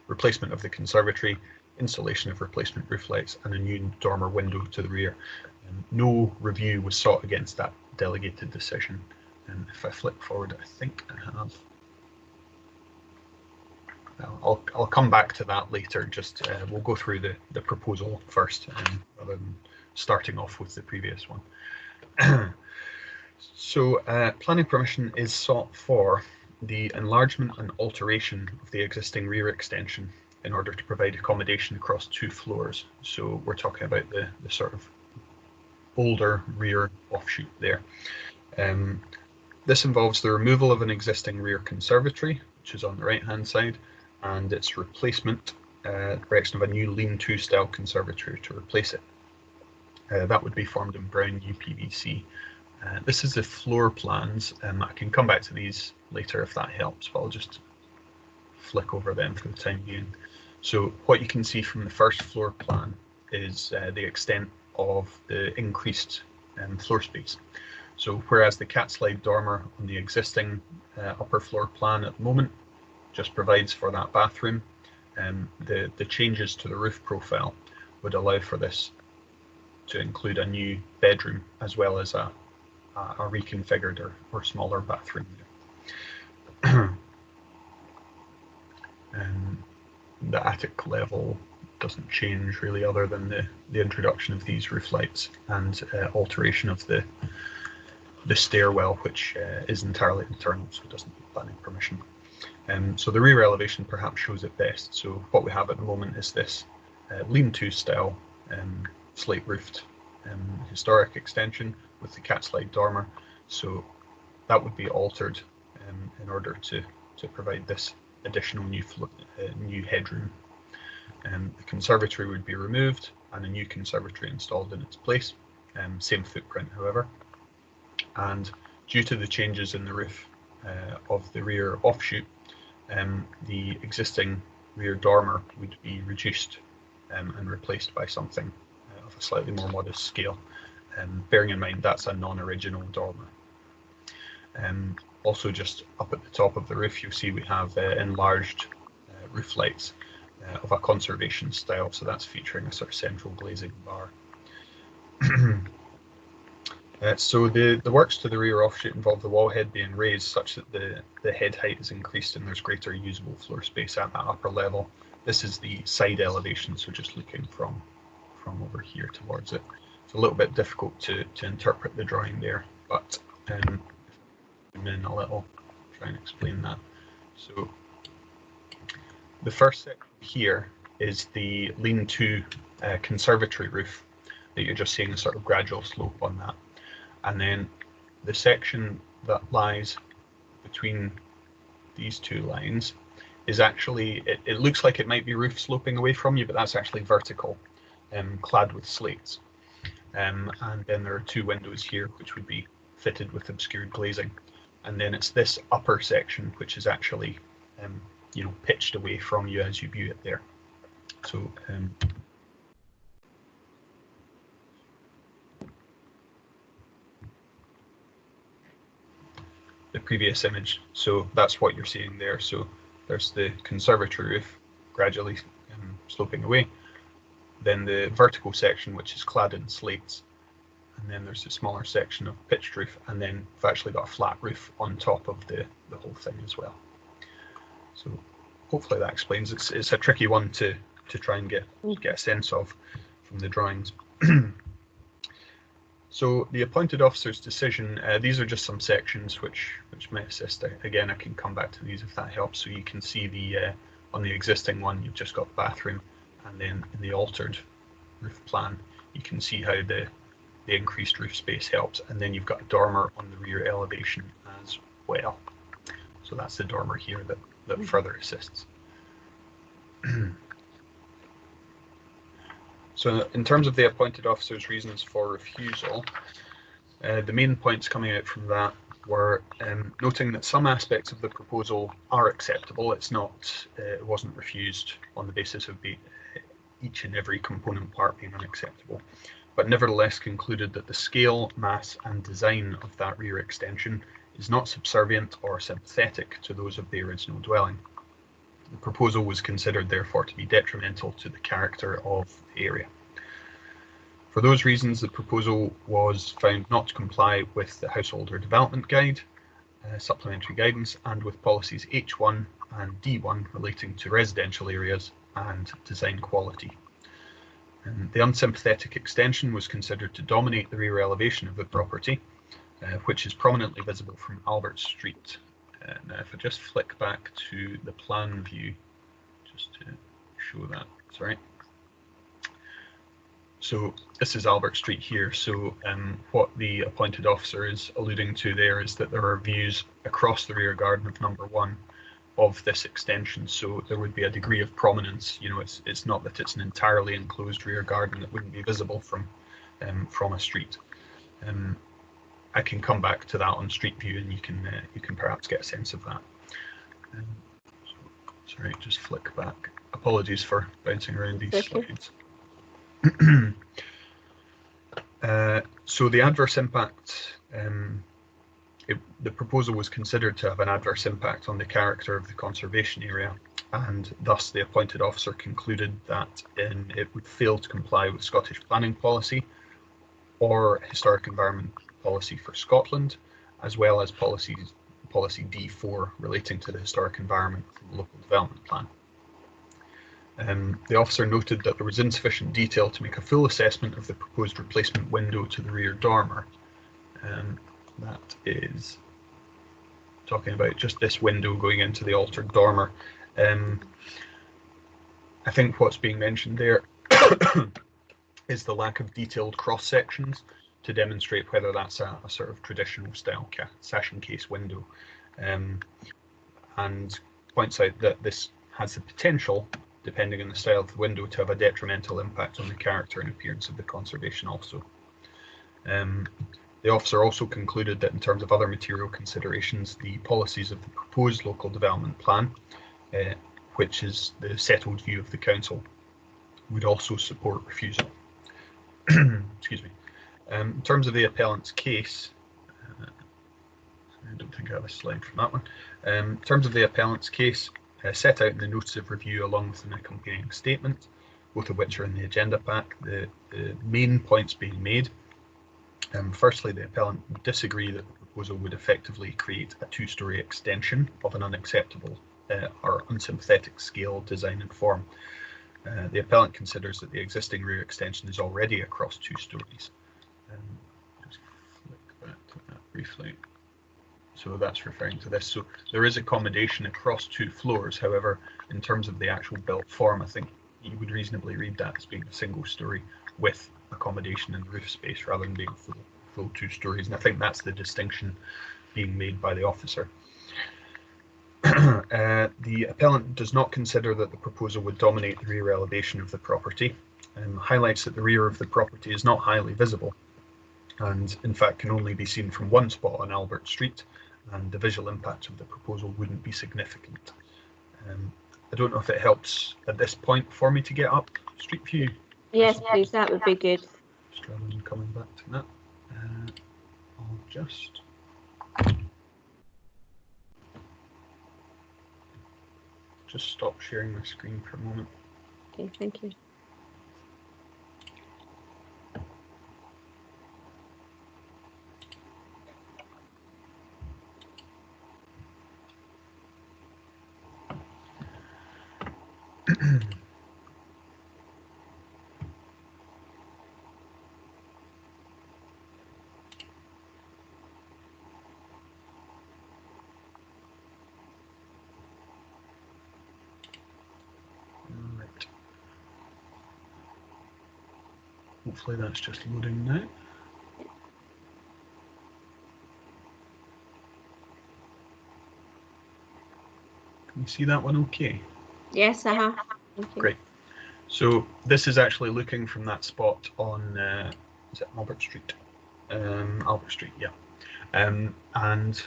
replacement of the conservatory, installation of replacement roof lights, and a new dormer window to the rear. No review was sought against that delegated decision. And if I flick forward, I think I have. I'll come back to that later. Just we'll go through the proposal first, rather than starting off with the previous one. So planning permission is sought for the enlargement and alteration of the existing rear extension in order to provide accommodation across 2 floors. So we're talking about the sort of older rear offshoot there. This involves the removal of an existing rear conservatory, which is on the right-hand side, and its replacement, erection of a new lean-to style conservatory to replace it. That would be formed in brown UPVC. This is the floor plans, and I can come back to these later if that helps, but I'll just flick over them for the time being. So what you can see from the first floor plan is the extent of the increased floor space. So whereas the cat slide dormer on the existing upper floor plan at the moment just provides for that bathroom, the changes to the roof profile would allow for this to include a new bedroom as well as a reconfigured or smaller bathroom. The attic level doesn't change really, other than the introduction of these roof lights and alteration of the stairwell, which is entirely internal, so it doesn't need planning permission. So the rear elevation perhaps shows it best. So what we have at the moment is this lean-to style slate roofed historic extension with the cat slide dormer. So that would be altered in order to provide this additional new headroom. The conservatory would be removed and a new conservatory installed in its place. Same footprint, however. And due to the changes in the roof of the rear offshoot, the existing rear dormer would be reduced and replaced by something of a slightly more modest scale, bearing in mind that's a non-original dormer. Also, just up at the top of the roof, you'll see we have enlarged roof lights, of a conservation style, so that's featuring a sort of central glazing bar. So the works to the rear offshoot involve the wall head being raised such that the head height is increased and there's greater usable floor space at that upper level. This is the side elevation, so just looking from over here towards it. It's a little bit difficult to interpret the drawing there, but zoom in a little, try and explain that. So the first section here is the lean-to conservatory roof that you're just seeing a sort of gradual slope on that. And then the section that lies between these two lines is actually, it looks like it might be roof sloping away from you, but that's actually vertical, clad with slates. And then there are two windows here which would be fitted with obscured glazing. And then it's this upper section which is actually you know, pitched away from you as you view it there. So the previous image, so that's what you're seeing there. So there's the conservatory roof gradually sloping away, then the vertical section which is clad in slates, and then there's a smaller section of pitched roof, and then we've actually got a flat roof on top of the whole thing as well. So hopefully that explains. It's a tricky one to try and get a sense of from the drawings. So the appointed officer's decision, these are just some sections which may assist. Again, I can come back to these if that helps. So you can see the on the existing one, you've just got bathroom, and then in the altered roof plan, you can see how the increased roof space helps, and then you've got a dormer on the rear elevation as well. So that's the dormer here that further assists. So in terms of the appointed officer's reasons for refusal, the main points coming out from that were noting that some aspects of the proposal are acceptable. It's not, it wasn't refused on the basis of each and every component part being unacceptable, but nevertheless concluded that the scale, mass and design of that rear extension is not subservient or sympathetic to those of the original dwelling. The proposal was considered therefore to be detrimental to the character of the area. For those reasons, the proposal was found not to comply with the Householder Development Guide, Supplementary Guidance, and with policies H1 and D1 relating to residential areas and design quality. The unsympathetic extension was considered to dominate the rear elevation of the property, which is prominently visible from Albert Street. Now, if I just flick back to the plan view, just to show that, sorry. So this is Albert Street here. So what the appointed officer is alluding to there is that there are views across the rear garden of number 1 of this extension. So there would be a degree of prominence. You know, it's not that it's an entirely enclosed rear garden that wouldn't be visible from a street. I can come back to that on Street View, and you can perhaps get a sense of that. Sorry, just flick back. Apologies for bouncing around these slides. So the adverse impact, the proposal was considered to have an adverse impact on the character of the conservation area, and thus the appointed officer concluded that it would fail to comply with Scottish planning policy or historic environment policy for Scotland, as well as policy D4 relating to the historic environment from the local development plan. The officer noted that there was insufficient detail to make a full assessment of the proposed replacement window to the rear dormer. That is talking about just this window going into the altered dormer. I think what's being mentioned there is the lack of detailed cross sections to demonstrate whether that's a sort of traditional style sash and case window, and points out that this has the potential, depending on the style of the window, to have a detrimental impact on the character and appearance of the conservation also. The officer also concluded that in terms of other material considerations, the policies of the proposed local development plan, which is the settled view of the council, would also support refusal. Excuse me. In terms of the appellant's case, I don't think I have a slide from that one. In terms of the appellant's case, set out in the notice of review along with an accompanying statement, both of which are in the agenda pack. The main points being made. Firstly, the appellant would disagree that the proposal would effectively create a two-storey extension of an unacceptable or unsympathetic scale, design and form. The appellant considers that the existing rear extension is already across 2 storeys. Just flick back to that briefly. So that's referring to this. So there is accommodation across 2 floors. However, in terms of the actual built form, I think you would reasonably read that as being a single story with accommodation and roof space rather than being full 2 stories. And I think that's the distinction being made by the officer. The appellant does not consider that the proposal would dominate the rear elevation of the property, and highlights that the rear of the property is not highly visible and in fact can only be seen from one spot on Albert Street, and the visual impact of the proposal wouldn't be significant. I don't know if it helps at this point for me to get up Street View. Yes, please, that would be good. Just rather than coming back to that. I'll just stop sharing my screen for a moment. Okay, thank you. Right. Hopefully that's just loading now. Can you see that one okay? Yes, thank you. Great. So this is actually looking from that spot on, is it Albert Street? Albert Street, yeah. And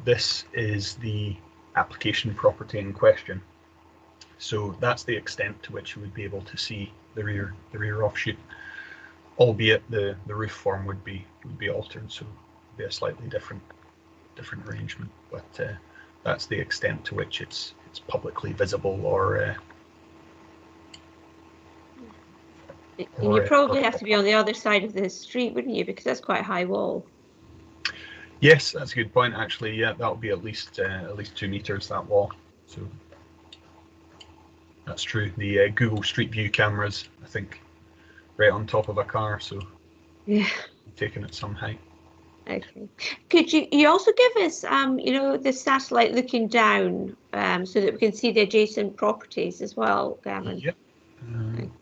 this is the application property in question. So that's the extent to which you would be able to see the rear offshoot, albeit the roof form would be altered, so it would be a slightly different arrangement. But that's the extent to which it's publicly visible, or and you probably have to be on the other side of the street, wouldn't you? Because that's quite a high wall. Yes, that's a good point. Actually, yeah, that'll be at least 2 meters, that wall. So that's true. The Google Street View cameras, I think, right on top of a car, so yeah, taken at some height. Okay. Could you also give us, you know, the satellite looking down, so that we can see the adjacent properties as well, Gavin? Yep. Thanks.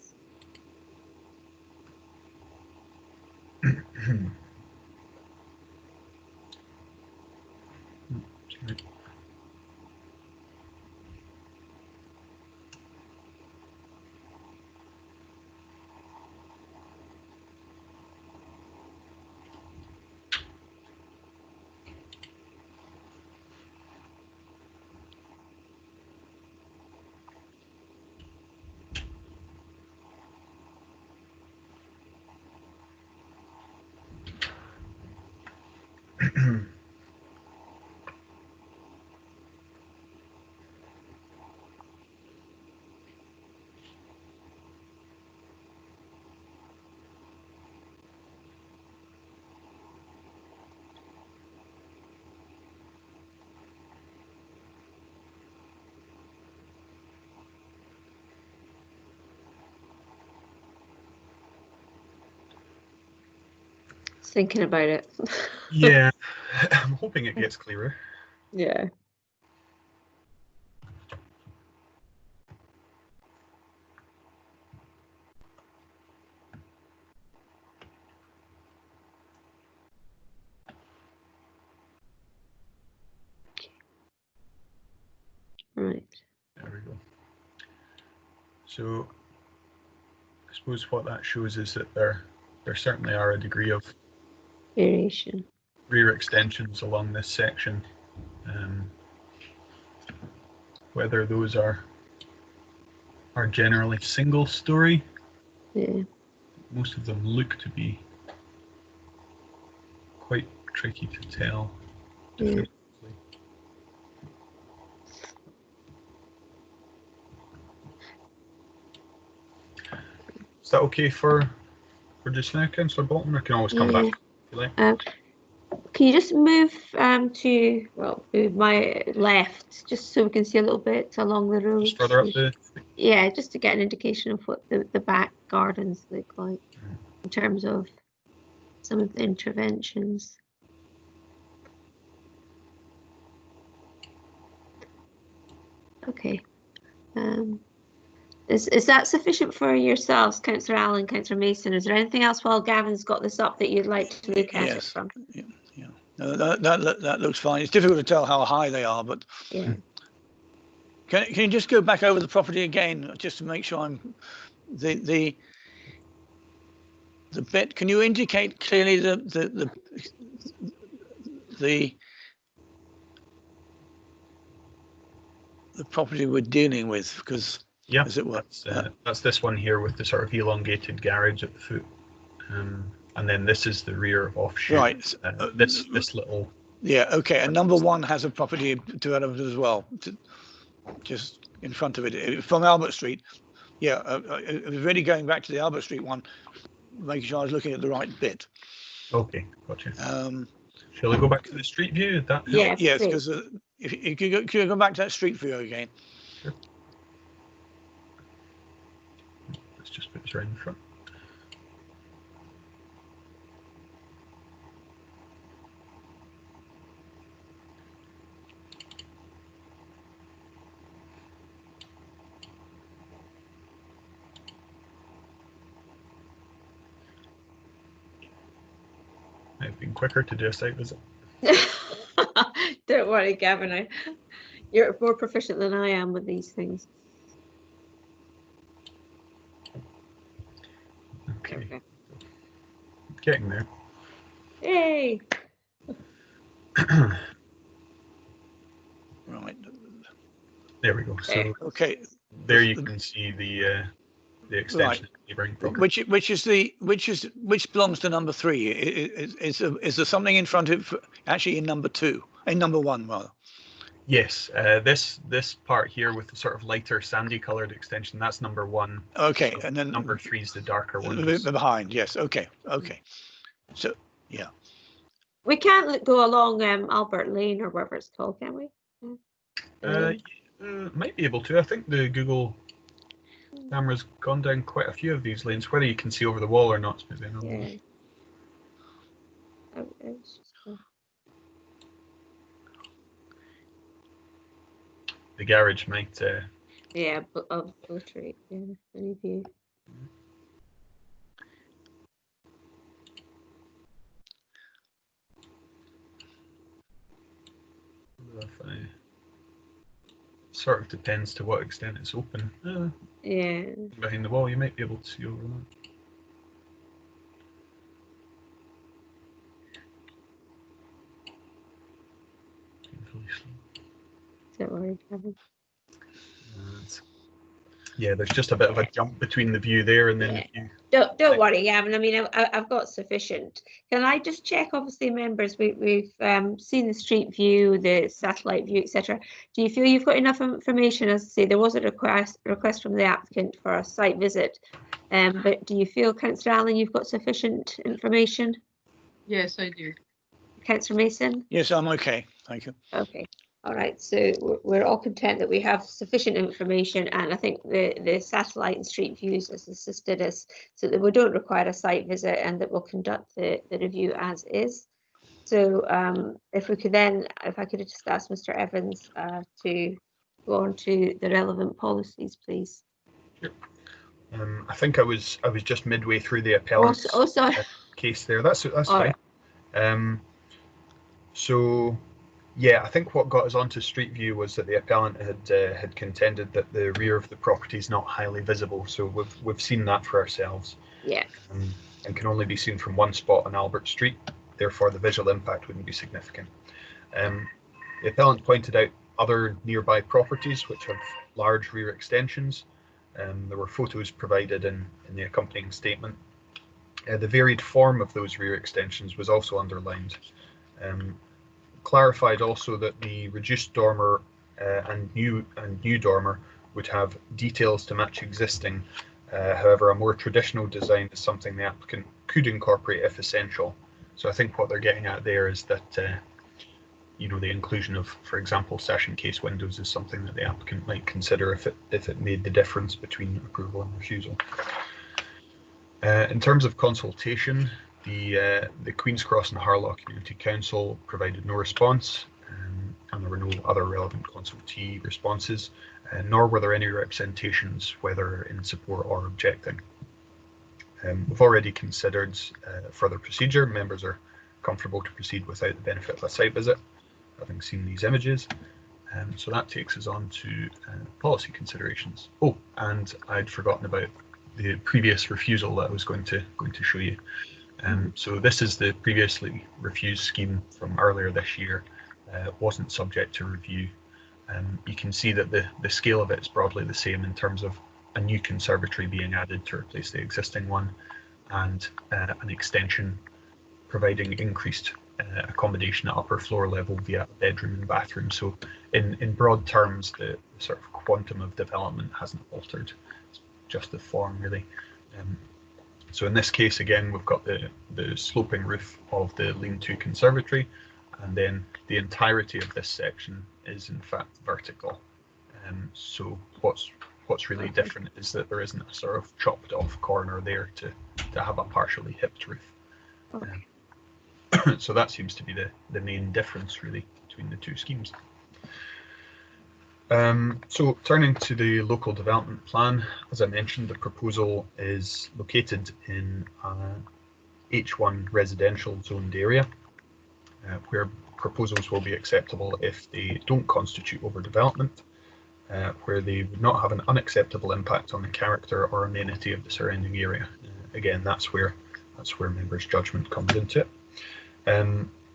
Thinking about it. Yeah, I'm hoping it gets clearer. Yeah. Right. There we go. So I suppose what that shows is that there certainly are a degree of Variation. rear extensions along this section. Whether those are generally single story, Yeah. most of them look to be quite tricky to tell definitively. Is that okay for just now, Councillor Bolton? I can always come back if you like. Can you just move to, well, move my left, just so we can see a little bit along the road? Just further up the... Yeah, just to get an indication of what the back gardens look like in terms of some of the interventions. Okay. Is that sufficient for yourselves, Councillor Allen, Councillor Mason? Is there anything else while Gavin's got this up that you'd like to look at it from? Yeah. No, that looks fine. It's difficult to tell how high they are, but yeah. Can you just go back over the property again, just to make sure I'm the bit? Can you indicate clearly the property we're dealing with? Because yeah, as it were, that's this one here with the sort of elongated garage at the foot, and then this is the rear offshoot. Right. This little. Yeah. Okay. And number one has a property development as well, just in front of it from Albert Street. Yeah. It was really going back to the Albert Street one, making sure I was looking at the right bit. Okay. Gotcha. Shall we go back to the street view? Yeah. Yes, because if you could go back to that street view again. Sure. Let's just put this right in front. Might have been quicker to do a site visit. Don't worry, Gavin. You're more proficient than I am with these things. Okay. Getting there. Yay! Right. There we go. So okay. There you can see the extension. Right. Which belongs to number 3? Is there something in front of actually in number 2? In number 1 rather? Yes, this part here with the sort of lighter sandy coloured extension, that's number 1. Okay, so and then number 3 is the darker one. The behind, yes. Okay. So yeah. We can't go along Albert Lane or whatever it's called, can we? Might be able to. I think the Google camera's gone down quite a few of these lanes. Whether you can see over the wall or not, maybe another one. The garage might. Yeah, obliterate. Yeah, any view. Sort of depends to what extent it's open. Yeah. Behind the wall, you might be able to see over that. Painfully slow. Don't worry, Kevin. Yeah, there's just a bit of a jump between the view there and then the view. Don't worry, Gavin. I mean, I've got sufficient. Can I just check? Obviously, members, we've seen the street view, the satellite view, etc. Do you feel you've got enough information? As I say, there was a request from the applicant for a site visit, but do you feel, Councillor Allen, you've got sufficient information? Yes, I do. Councillor Mason? Yes, I'm okay. Thank you. Okay. All right, so we're all content that we have sufficient information, and I think the satellite and street views has assisted us so that we don't require a site visit and that we'll conduct the review as is. So if I could just ask Mr. Evans to go on to the relevant policies, please. Sure. I think I was just midway through the appellant's case there. That's fine. Right. So. Yeah, I think what got us onto Street View was that the appellant had contended that the rear of the property is not highly visible. So we've seen that for ourselves. Yeah. And can only be seen from one spot on Albert Street. Therefore, the visual impact wouldn't be significant. The appellant pointed out other nearby properties which have large rear extensions. There were photos provided in the accompanying statement. The varied form of those rear extensions was also underlined. Clarified also that the reduced dormer and new dormer would have details to match existing, However, a more traditional design is something the applicant could incorporate if essential. So I think what they're getting at there is that you know, the inclusion of, for example, sash and case windows is something that the applicant might consider if it made the difference between approval and refusal. In terms of consultation, the Queen's Cross and Harlaw Community Council provided no response, and there were no other relevant consultee responses, nor were there any representations whether in support or objecting. We've already considered further procedure. Members are comfortable to proceed without the benefit of a site visit, having seen these images. So that takes us on to policy considerations. Oh, and I'd forgotten about the previous refusal that I was going to show you. So this is the previously refused scheme from earlier this year. Wasn't subject to review. You can see that the scale of it is broadly the same in terms of a new conservatory being added to replace the existing one, and an extension providing increased accommodation at upper floor level via a bedroom and bathroom. So in broad terms, the sort of quantum of development hasn't altered, it's just the form really. So in this case, again, we've got the sloping roof of the lean-to conservatory, and then the entirety of this section is in fact vertical. So what's really different is that there isn't a sort of chopped off corner there to have a partially hipped roof. So that seems to be the main difference really between the two schemes. So turning to the local development plan, as I mentioned, the proposal is located in H1 residential zoned area, where proposals will be acceptable if they don't constitute overdevelopment, where they would not have an unacceptable impact on the character or amenity of the surrounding area. Again, that's where members' judgment comes into it.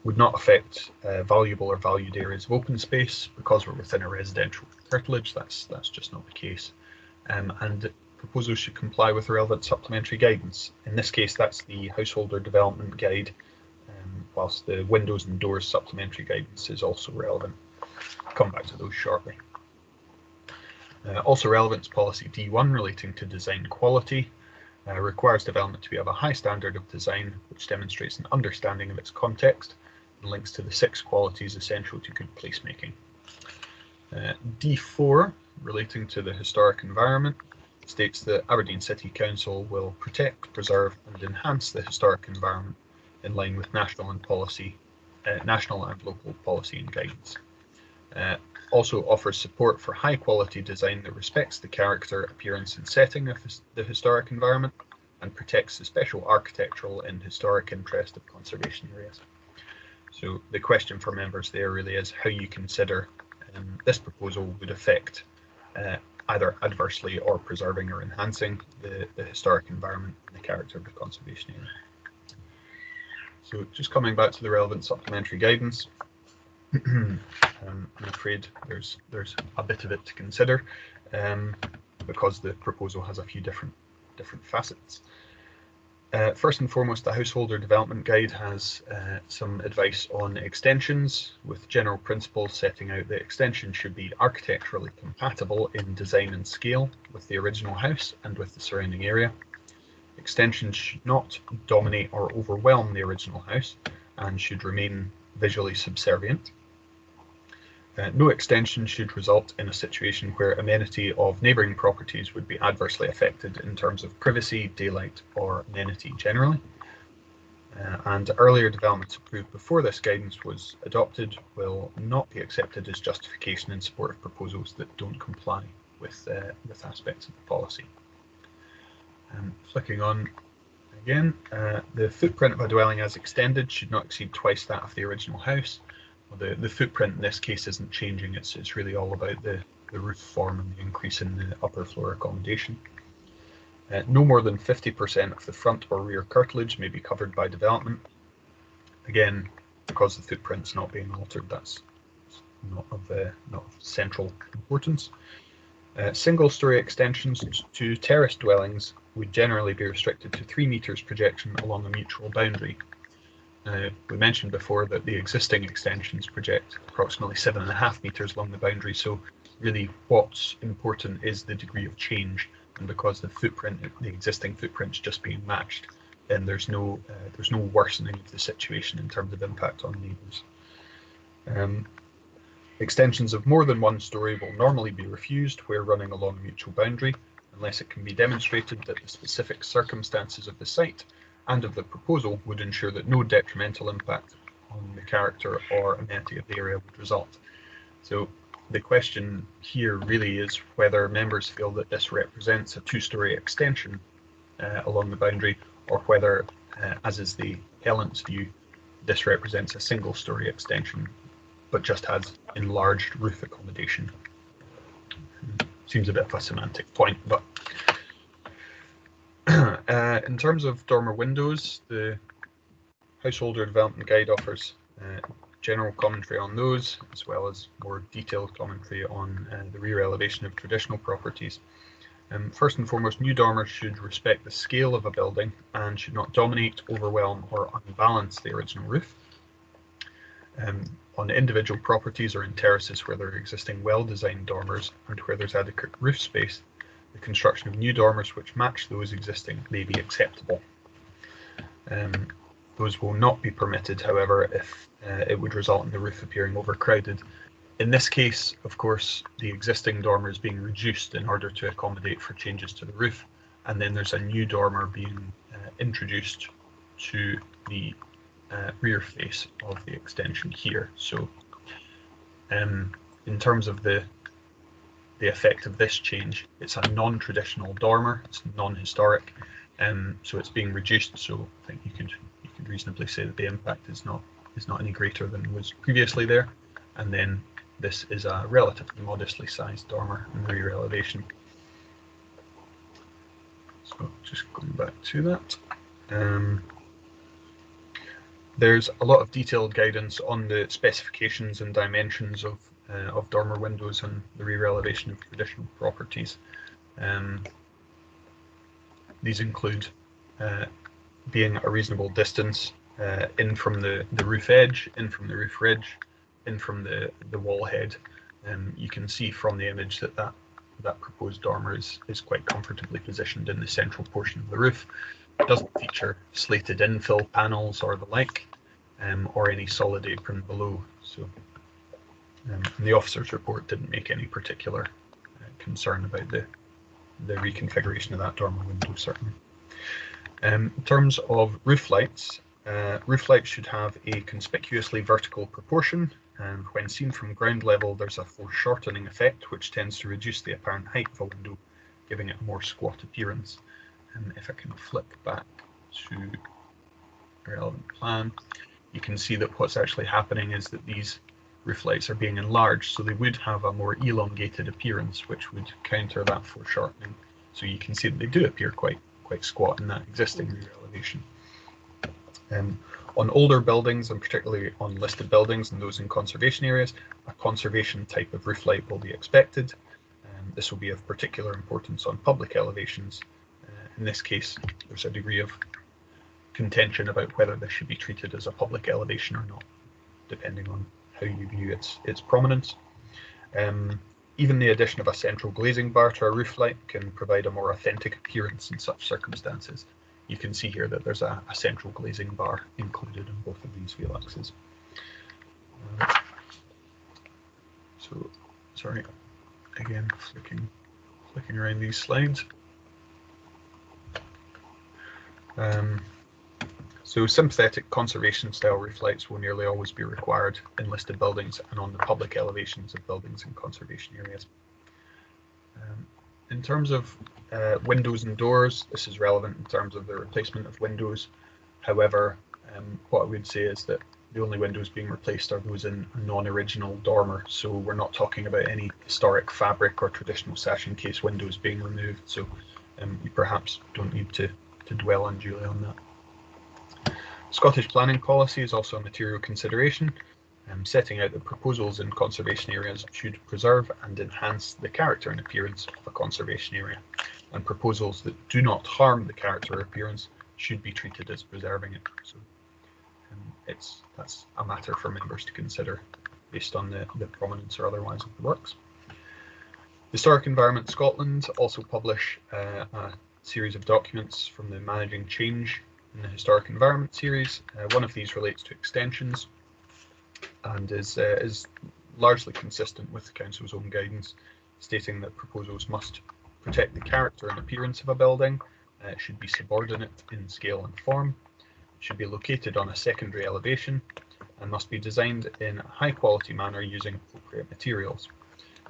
Would not affect valuable or valued areas of open space because we're within a residential curtilage. That's just not the case. And proposals should comply with relevant supplementary guidance. In this case, that's the householder development guide, whilst the windows and doors supplementary guidance is also relevant. I'll come back to those shortly. Also relevant is policy D1 relating to design quality. Requires development to be of a high standard of design, which demonstrates an understanding of its context and links to the 6 qualities essential to good placemaking. D4, relating to the historic environment, states that Aberdeen City Council will protect, preserve and enhance the historic environment in line with national and local policy and guidance. Also offers support for high quality design that respects the character, appearance and setting of the historic environment and protects the special architectural and historic interest of conservation areas. So the question for members there really is how you consider this proposal would affect either adversely or preserving or enhancing the historic environment and the character of the conservation area. So just coming back to the relevant supplementary guidance, I'm afraid there's a bit of it to consider because the proposal has a few different facets. First and foremost, the Householder Development Guide has some advice on extensions, with general principles setting out that extensions should be architecturally compatible in design and scale with the original house and with the surrounding area. Extensions should not dominate or overwhelm the original house and should remain visually subservient. No extension should result in a situation where amenity of neighbouring properties would be adversely affected in terms of privacy, daylight or amenity generally. And earlier developments approved before this guidance was adopted will not be accepted as justification in support of proposals that don't comply with aspects of the policy. Flicking on again, the footprint of a dwelling as extended should not exceed twice that of the original house. Well, the footprint in this case isn't changing, it's really all about the roof form and the increase in the upper floor accommodation. No more than 50% of the front or rear curtilage may be covered by development. Again, because the footprint's not being altered, that's not of central importance. Single-storey extensions to terraced dwellings would generally be restricted to 3 metres projection along a mutual boundary. We mentioned before that the existing extensions project approximately 7.5 metres along the boundary, so really what's important is the degree of change and because the existing footprint's just being matched, then there's no worsening of the situation in terms of impact on neighbours. Extensions of more than one story will normally be refused where running along a mutual boundary, unless it can be demonstrated that the specific circumstances of the site and of the proposal would ensure that no detrimental impact on the character or amenity of the area would result. So the question here really is whether members feel that this represents a two-story extension along the boundary, or whether, as is the appellant's view, this represents a single-story extension but just has enlarged roof accommodation. Seems a bit of a semantic point, but in terms of dormer windows, the Householder Development Guide offers general commentary on those, as well as more detailed commentary on the rear elevation of traditional properties. First and foremost, new dormers should respect the scale of a building and should not dominate, overwhelm, or unbalance the original roof. On individual properties or in terraces where there are existing well-designed dormers and where there's adequate roof space, the construction of new dormers which match those existing may be acceptable. Those will not be permitted, however, if it would result in the roof appearing overcrowded. In this case, of course, the existing dormer is being reduced in order to accommodate for changes to the roof, and then there's a new dormer being introduced to the rear face of the extension here. So in terms of the effect of this change, it's a non-traditional dormer, it's non-historic, so it's being reduced. So I think you could reasonably say that the impact is not any greater than was previously there. And then this is a relatively modestly sized dormer in the rear elevation. So just going back to that. There's a lot of detailed guidance on the specifications and dimensions of dormer windows and the rear elevation of traditional properties. These include being a reasonable distance in from the roof edge, in from the roof ridge, in from the wall head. You can see from the image that proposed dormer is quite comfortably positioned in the central portion of the roof. It doesn't feature slated infill panels or the like, or any solid apron below. So the officer's report didn't make any particular concern about the reconfiguration of that dormer window, certainly. In terms of roof lights should have a conspicuously vertical proportion, and when seen from ground level there's a foreshortening effect which tends to reduce the apparent height of a window, giving it a more squat appearance. And if I can flick back to the relevant plan, you can see that what's actually happening is that these roof lights are being enlarged, so they would have a more elongated appearance, which would counter that foreshortening. So you can see that they do appear quite squat in that existing rear elevation. On older buildings, and particularly on listed buildings and those in conservation areas, a conservation type of roof light will be expected. This will be of particular importance on public elevations. In this case, there's a degree of contention about whether this should be treated as a public elevation or not, depending on how you view its prominence. Even the addition of a central glazing bar to a roof light can provide a more authentic appearance in such circumstances. You can see here that there's a central glazing bar included in both of these wheel axes. So, sorry, again, flicking around these slides. So sympathetic conservation style roof lights will nearly always be required in listed buildings and on the public elevations of buildings in conservation areas. In terms of windows and doors, this is relevant in terms of the replacement of windows. However, what I would say is that the only windows being replaced are those in a non-original dormer, so we're not talking about any historic fabric or traditional sash and case windows being removed, so you perhaps don't need to dwell unduly on that. Scottish planning policy is also a material consideration, setting out that proposals in conservation areas should preserve and enhance the character and appearance of a conservation area, and proposals that do not harm the character or appearance should be treated as preserving it. So that's a matter for members to consider based on the prominence or otherwise of the works. Historic Environment Scotland also publish a series of documents from the Managing Change in the Historic Environment series. One of these relates to extensions and is largely consistent with the Council's own guidance, stating that proposals must protect the character and appearance of a building, should be subordinate in scale and form, should be located on a secondary elevation, and must be designed in a high quality manner using appropriate materials.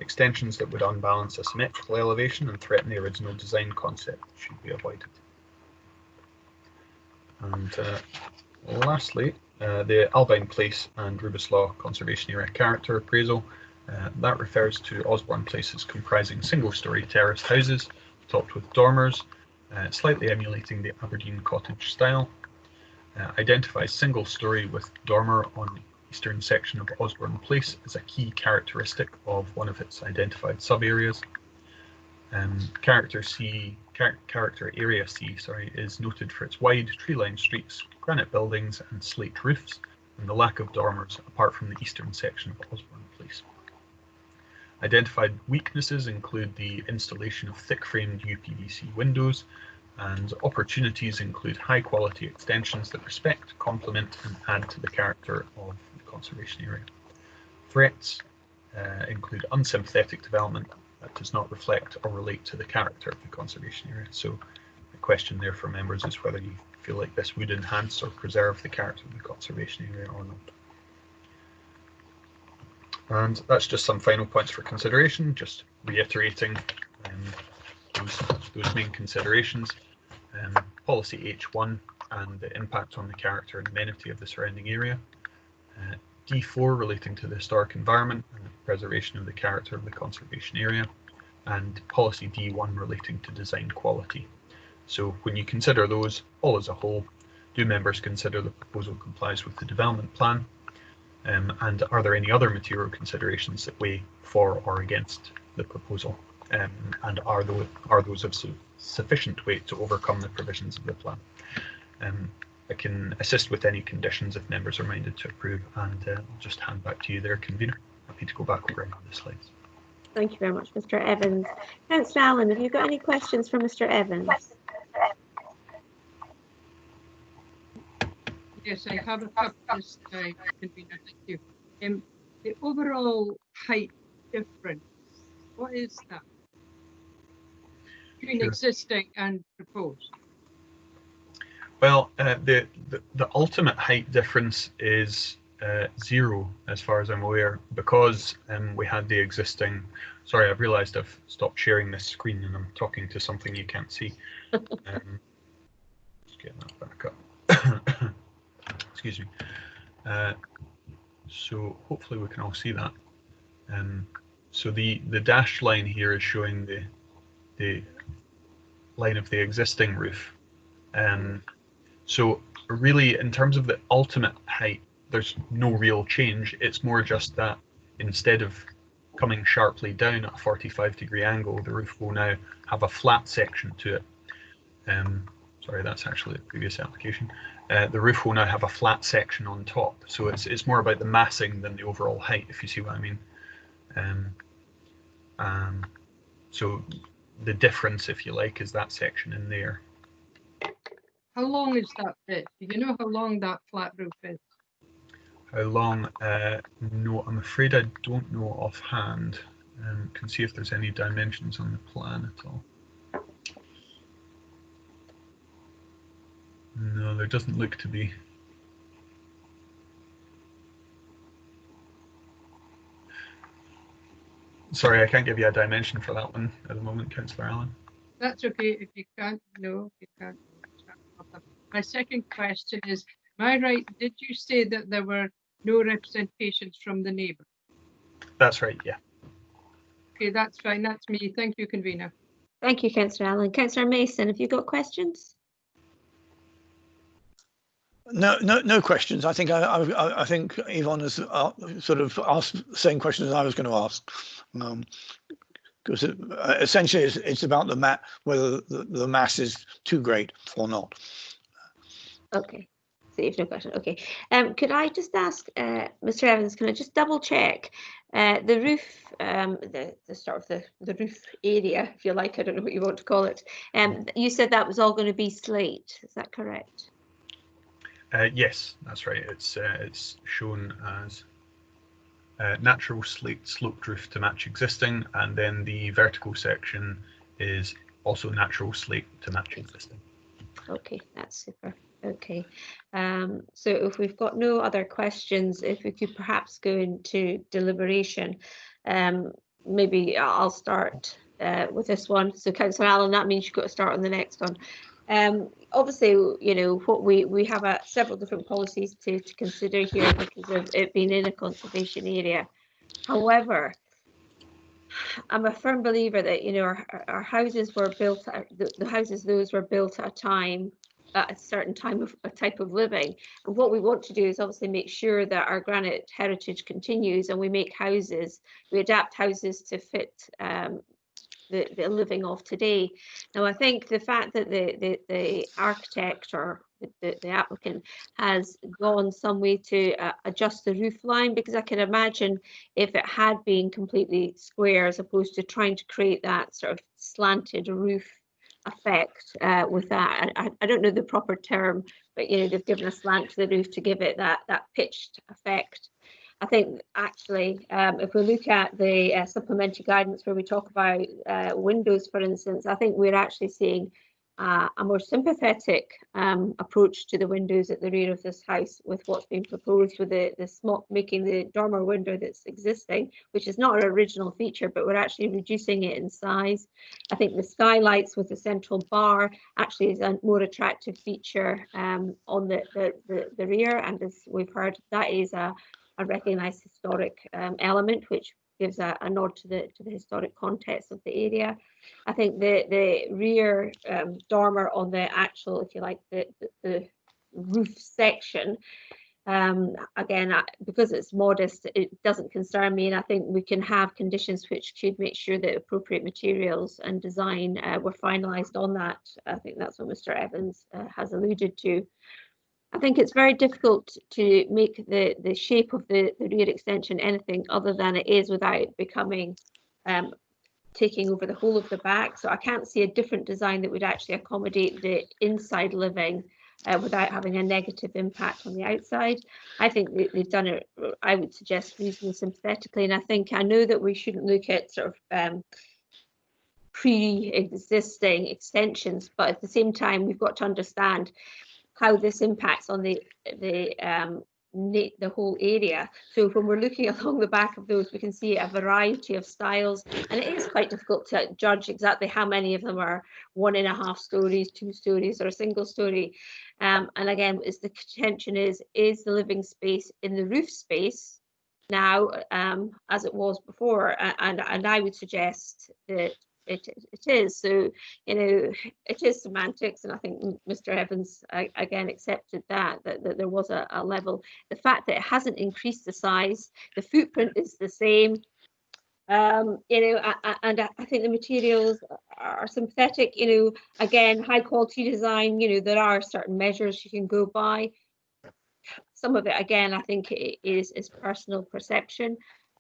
Extensions that would unbalance a symmetrical elevation and threaten the original design concept should be avoided. And lastly, the Albine Place and Rubislaw Conservation Area Character Appraisal. That refers to Osborne Places comprising single-storey terraced houses topped with dormers, slightly emulating the Aberdeen cottage style. Identifies single-storey with dormer on eastern section of Osborne Place as a key characteristic of one of its identified sub-areas. Character Area C, is noted for its wide tree-lined streets, granite buildings and slate roofs, and the lack of dormers apart from the eastern section of Osborne Place. Identified weaknesses include the installation of thick-framed UPVC windows, and opportunities include high-quality extensions that respect, complement and add to the character of the conservation area. Threats include unsympathetic development that does not reflect or relate to the character of the conservation area. So the question there for members is whether you feel like this would enhance or preserve the character of the conservation area or not. And that's just some final points for consideration, just reiterating those main considerations. Policy H1 and the impact on the character and amenity of the surrounding area. D4 relating to the historic environment and the preservation of the character of the conservation area. And policy D1 relating to design quality. So when you consider those all as a whole, do members consider the proposal complies with the development plan? And are there any other material considerations that weigh for or against the proposal? And are those of sufficient weight to overcome the provisions of the plan? I can assist with any conditions if members are minded to approve, and I'll just hand back to you there, convener. Happy to go back over any of the slides. Thank you very much, Mr. Evans. Councillor Allen, have you got any questions for Mr. Evans? Yes, I have a couple of convener, thank you. The overall height difference, what is that between existing and proposed? Well, the ultimate height difference is 0 as far as I'm aware, because we had the existing. Sorry, I've realised I've stopped sharing this screen and I'm talking to something you can't see. Just get that back up. Excuse me. So hopefully we can all see that. So the dashed line here is showing the line of the existing roof. So really, in terms of the ultimate height, there's no real change. It's more just that instead of coming sharply down at a 45-degree angle, the roof will now have a flat section to it. Sorry, that's actually the previous application. The roof will now have a flat section on top. So it's more about the massing than the overall height, if you see what I mean. So the difference, if you like, is that section in there. How long is that bit? Do you know how long that flat roof is? How long? No, I'm afraid I don't know offhand. Can see if there's any dimensions on the plan at all. No, there doesn't look to be. Sorry, I can't give you a dimension for that one at the moment, Councillor Allen. That's okay. If you can't know, you can't know. My second question is, am I right? Did you say that there were no representations from the neighbour? That's right, yeah. Okay, that's fine. That's me. Thank you, convener. Thank you, Councillor Allen. Councillor Mason, have you got questions? No questions. I think I think Yvonne has sort of asked the same questions as I was going to ask, because essentially it's about the whether the mass is too great or not. Okay. Safe, no question. Okay. Could I just ask, Mr. Evans, can I just double check the roof, the sort of the roof area, if you like, I don't know what you want to call it. You said that was all going to be slate. Is that correct? Yes, that's right. It's shown as natural slate sloped roof to match existing, and then the vertical section is also natural slate to match existing. Okay, that's super. Okay, so if we've got no other questions, if we could perhaps go into deliberation, maybe I'll start with this one. So Councillor Allen, that means you've got to start on the next one. Obviously, you know, what we have several different policies to consider here because of it being in a conservation area. However, I'm a firm believer that, you know, our houses were built, the houses those were built at a time, at a certain time of a type of living. And what we want to do is obviously make sure that our granite heritage continues, and we make houses, we adapt houses to fit the living of today. Now, I think the fact that the architect or the applicant has gone some way to adjust the roof line, because I can imagine if it had been completely square as opposed to trying to create that sort of slanted roof effect with that. I don't know the proper term, but you know, they've given a slant to the roof to give it that pitched effect. I think actually, if we look at the supplementary guidance where we talk about windows, for instance, I think we're actually seeing a more sympathetic approach to the windows at the rear of this house with what's been proposed with the small, making the dormer window that's existing, which is not an original feature, but we're actually reducing it in size. I think the skylights with the central bar actually is a more attractive feature on the rear, and as we've heard, that is a recognised historic element, which gives a nod to the historic context of the area. I think the rear dormer on the actual, if you like, the roof section, again, because it's modest, it doesn't concern me, and I think we can have conditions which could make sure that appropriate materials and design were finalised on that. I think that's what Mr. Evans has alluded to. I think it's very difficult to make the shape of the rear extension anything other than it is without it becoming taking over the whole of the back. So I can't see a different design that would actually accommodate the inside living without having a negative impact on the outside. I think they've done it, I would suggest, reasonably sympathetically, and I know that we shouldn't look at sort of pre-existing extensions, but at the same time we've got to understand how this impacts on the whole area. So when we're looking along the back of those, we can see a variety of styles, and it is quite difficult to judge exactly how many of them are 1.5 stories, 2 stories, or a single story. And again, the contention is the living space in the roof space now as it was before? And I would suggest that it is. So, you know, it is semantics, and I think Mr. Evans again accepted that there was a level. The fact that it hasn't increased the size, the footprint is the same, you know, and I think the materials are sympathetic. You know, again, high quality design, you know, there are certain measures you can go by. Some of it, again, I think it is personal perception.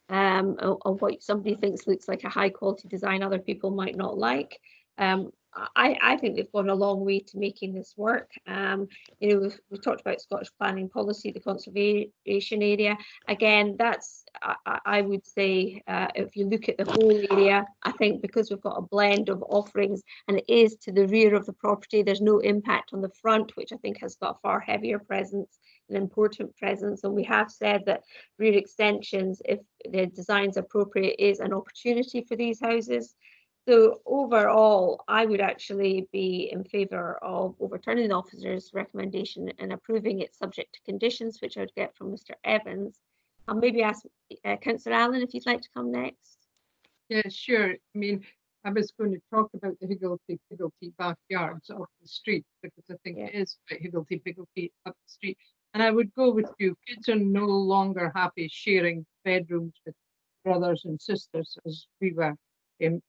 Of what somebody thinks looks like a high quality design, other people might not like. I think they've gone a long way to making this work. You know, we've talked about Scottish planning policy, the conservation area. Again, that's, I would say, if you look at the whole area, I think because we've got a blend of offerings and it is to the rear of the property, there's no impact on the front, which I think has got a far heavier presence, an important presence. And we have said that rear extensions, if the design's appropriate, is an opportunity for these houses. So overall, I would actually be in favour of overturning the officer's recommendation and approving it subject to conditions, which I would get from Mr. Evans. I'll maybe ask Councillor Allen if you'd like to come next. Yeah, sure. I mean, I was going to talk about the higgledy-piggledy backyards off the street, because I think it is higgledy-piggledy up the street. And I would go with you. Kids are no longer happy sharing bedrooms with brothers and sisters as we were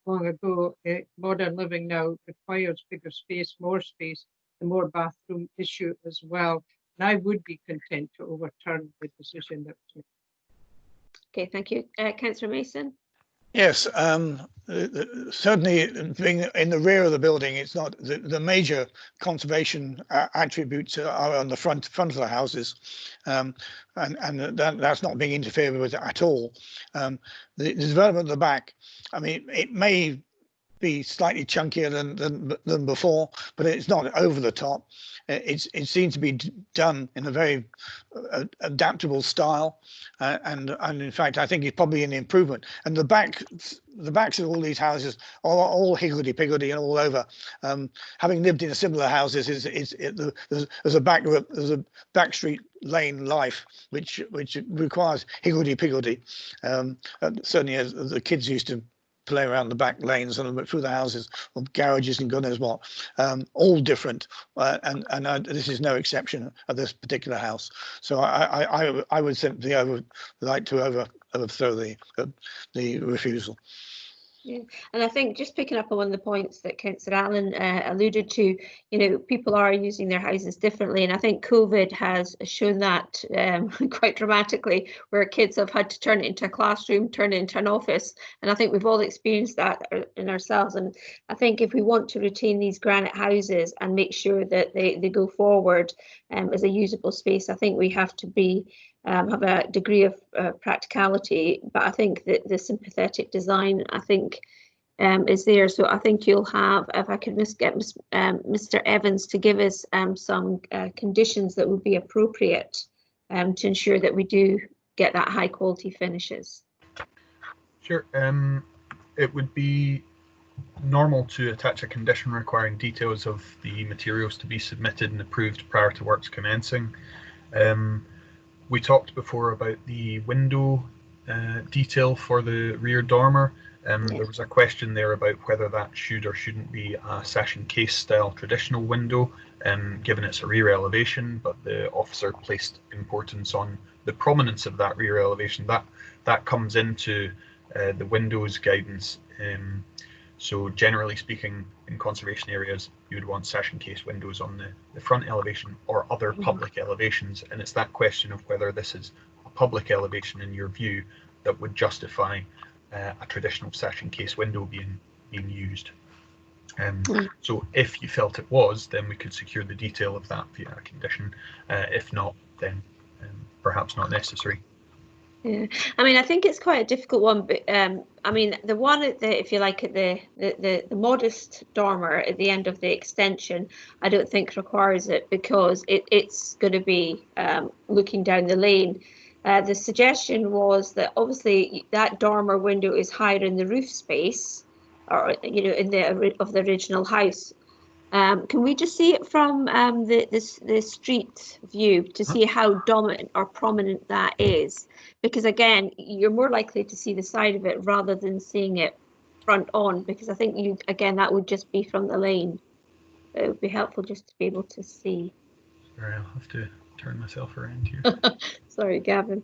long ago. Modern living now requires bigger space, more space, the more bathroom issue as well. And I would be content to overturn the decision that was made. Okay, thank you. Councillor Mason? Yes, certainly being in the rear of the building, it's not the major conservation attributes are on the front of the houses, and that's not being interfered with at all. The development at the back, I mean, it may be slightly chunkier than before, but it's not over the top. It seems to be done in a very adaptable style, and in fact I think it's probably an improvement. And the backs of all these houses are all higgledy-piggledy and all over. Having lived in similar houses, there's a back street lane life which requires higgledy-piggledy. Certainly as the kids used to play around the back lanes and through the houses of garages and God knows what, all different, and this is no exception of this particular house. So I would simply like to overthrow the refusal. Yeah, and I think just picking up on one of the points that Councillor Allen alluded to, you know, people are using their houses differently, and I think COVID has shown that quite dramatically, where kids have had to turn it into a classroom, turn it into an office, and I think we've all experienced that in ourselves. And I think if we want to retain these granite houses and make sure that they go forward as a usable space, I think we have to be have a degree of practicality, but I think that the sympathetic design, I think, is there. So I think you'll have, if I could get Mr. Evans to give us some conditions that would be appropriate to ensure that we do get that high quality finishes. Sure. It would be normal to attach a condition requiring details of the materials to be submitted and approved prior to works commencing. We talked before about the window detail for the rear dormer. There was a question there about whether that should or shouldn't be a sash and case style traditional window, given it's a rear elevation, but the officer placed importance on the prominence of that rear elevation. That comes into the windows guidance. So generally speaking, in conservation areas, you would want sash and case windows on the front elevation or other public elevations. And it's that question of whether this is a public elevation in your view that would justify a traditional sash and case window being used. So if you felt it was, then we could secure the detail of that via a condition. If not, then perhaps not necessary. Yeah, I mean, I think it's quite a difficult one, but I mean, the one at the, if you like, at the modest dormer at the end of the extension, I don't think requires it because it's going to be looking down the lane. The suggestion was that obviously that dormer window is higher in the roof space, or you know, in the of the original house. Can we just see it from the street view to see how dominant or prominent that is? Because again, you're more likely to see the side of it rather than seeing it front on, because I think that would just be from the lane. It would be helpful just to be able to see. Sorry, I'll have to turn myself around here. Sorry, Gavin.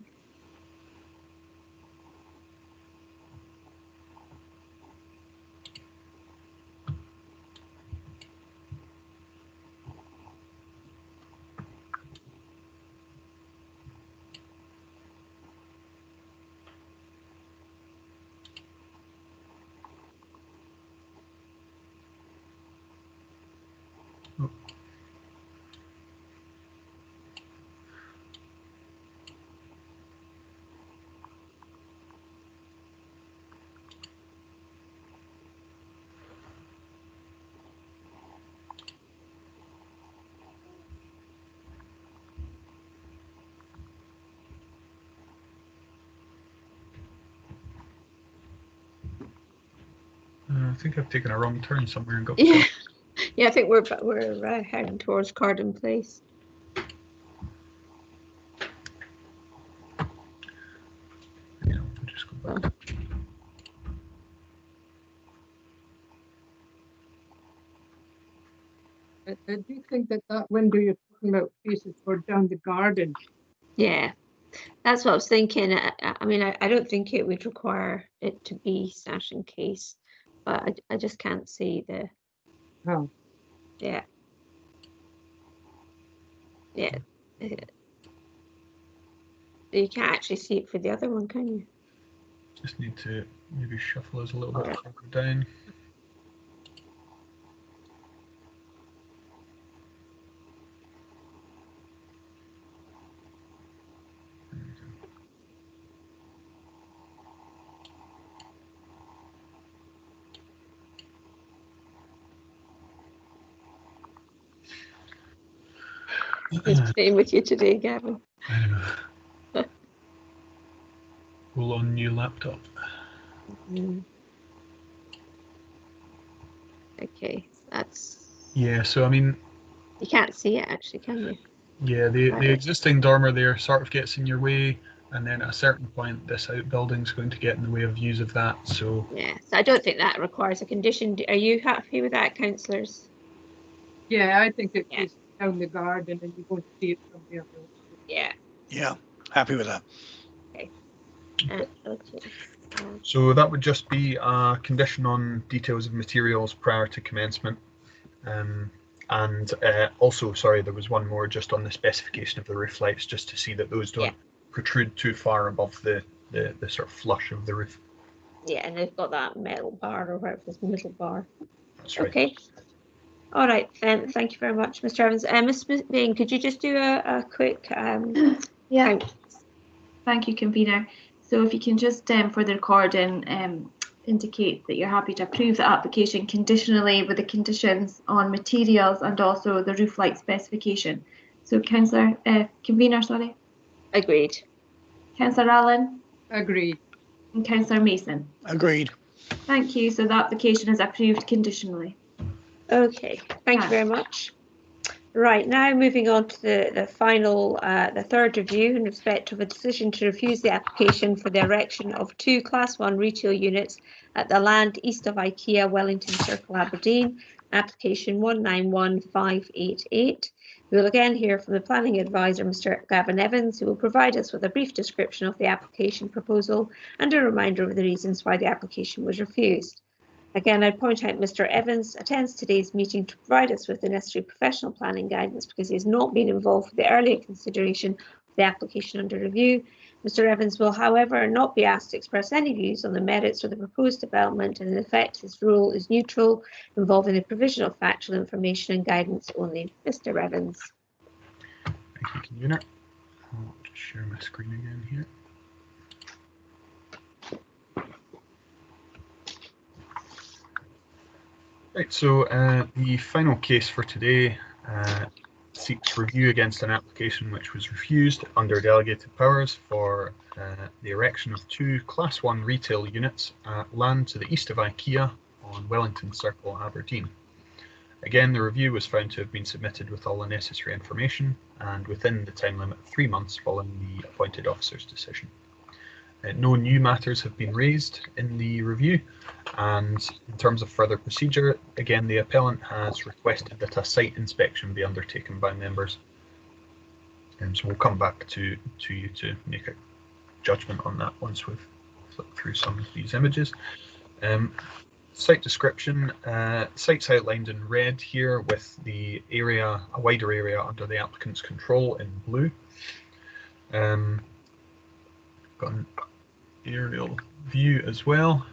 I think I've taken a wrong turn somewhere and got. Yeah, yeah. I think we're heading towards Carden Place. Yeah, I'll just go back. I do think that window you're talking about faces toward down the garden. Yeah, that's what I was thinking. I mean, I don't think it would require it to be sash and case, but I just can't see the. Oh. Yeah. Yeah, you can't actually see it for the other one, can you? Just need to maybe shuffle us a little All bit right. further down. Who's playing with you today, Gavin? I don't know. Roll on new laptop. Mm. Okay, that's. Yeah, so I mean, You can't see it actually, can you? yeah, the Right. existing dormer there sort of gets in your way, and then at a certain point, this outbuilding's going to get in the way of views of that. So Yeah, so I don't think that requires a condition. Are you happy with that, councillors? Yeah, I think it Yeah. goes down the garden and you won't see it from the other. Yeah. Yeah, happy with that. Okay. So that would just be a condition on details of materials prior to commencement. And also, sorry, there was one more just on the specification of the roof lights, just to see that those don't protrude too far above the sort of flush of the roof. Yeah, and they've got that metal bar or whatever this middle bar. That's right. Okay. All right. Thank you very much, Mr. Evans. Ms. Bain, could you just do a quick Yeah, count? thank you, convener. So if you can just for the recording indicate that you're happy to approve the application conditionally with the conditions on materials and also the roof light specification. So councillor convener, sorry, Agreed. councillor Allen Agreed. and councillor Mason. Agreed. Thank you. So the application is approved conditionally. Okay. Thank you very much. Right, now moving on to the final, the third review in respect of a decision to refuse the application for the erection of 2 Class 1 retail units at the land east of Ikea, Wellington Circle, Aberdeen, application 191588. We will again hear from the planning advisor, Mr. Gavin Evans, who will provide us with a brief description of the application proposal and a reminder of the reasons why the application was refused. Again, I point out Mr. Evans attends today's meeting to provide us with the necessary professional planning guidance because he has not been involved with the earlier consideration of the application under review. Mr. Evans will, however, not be asked to express any views on the merits of the proposed development, and in effect his role is neutral, involving the provision of factual information and guidance only. Mr. Evans. Thank you, convener. I'll just share my screen again here. Right, so the final case for today seeks review against an application which was refused under delegated powers for the erection of 2 Class 1 retail units at land to the east of Ikea on Wellington Circle, Aberdeen. Again, the review was found to have been submitted with all the necessary information and within the time limit of 3 months following the appointed officer's decision. No new matters have been raised in the review, and in terms of further procedure, again, the appellant has requested that a site inspection be undertaken by members. And so we'll come back to you to make a judgment on that once we've flipped through some of these images. Site description, site's outlined in red here with the area, a wider area under the applicant's control in blue. Got an aerial view as well.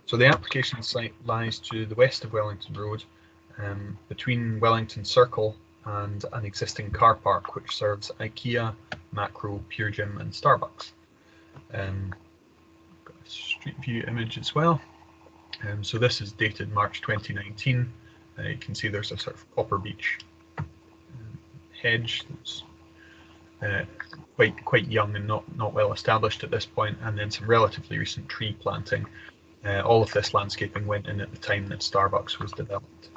So the application site lies to the west of Wellington Road, between Wellington Circle and an existing car park which serves Ikea, Macro, Pure Gym and Starbucks. Got a street view image as well. So this is dated March 2019. You can see there's a sort of copper beech hedge that's quite young and not well established at this point, and then some relatively recent tree planting. All of this landscaping went in at the time that Starbucks was developed.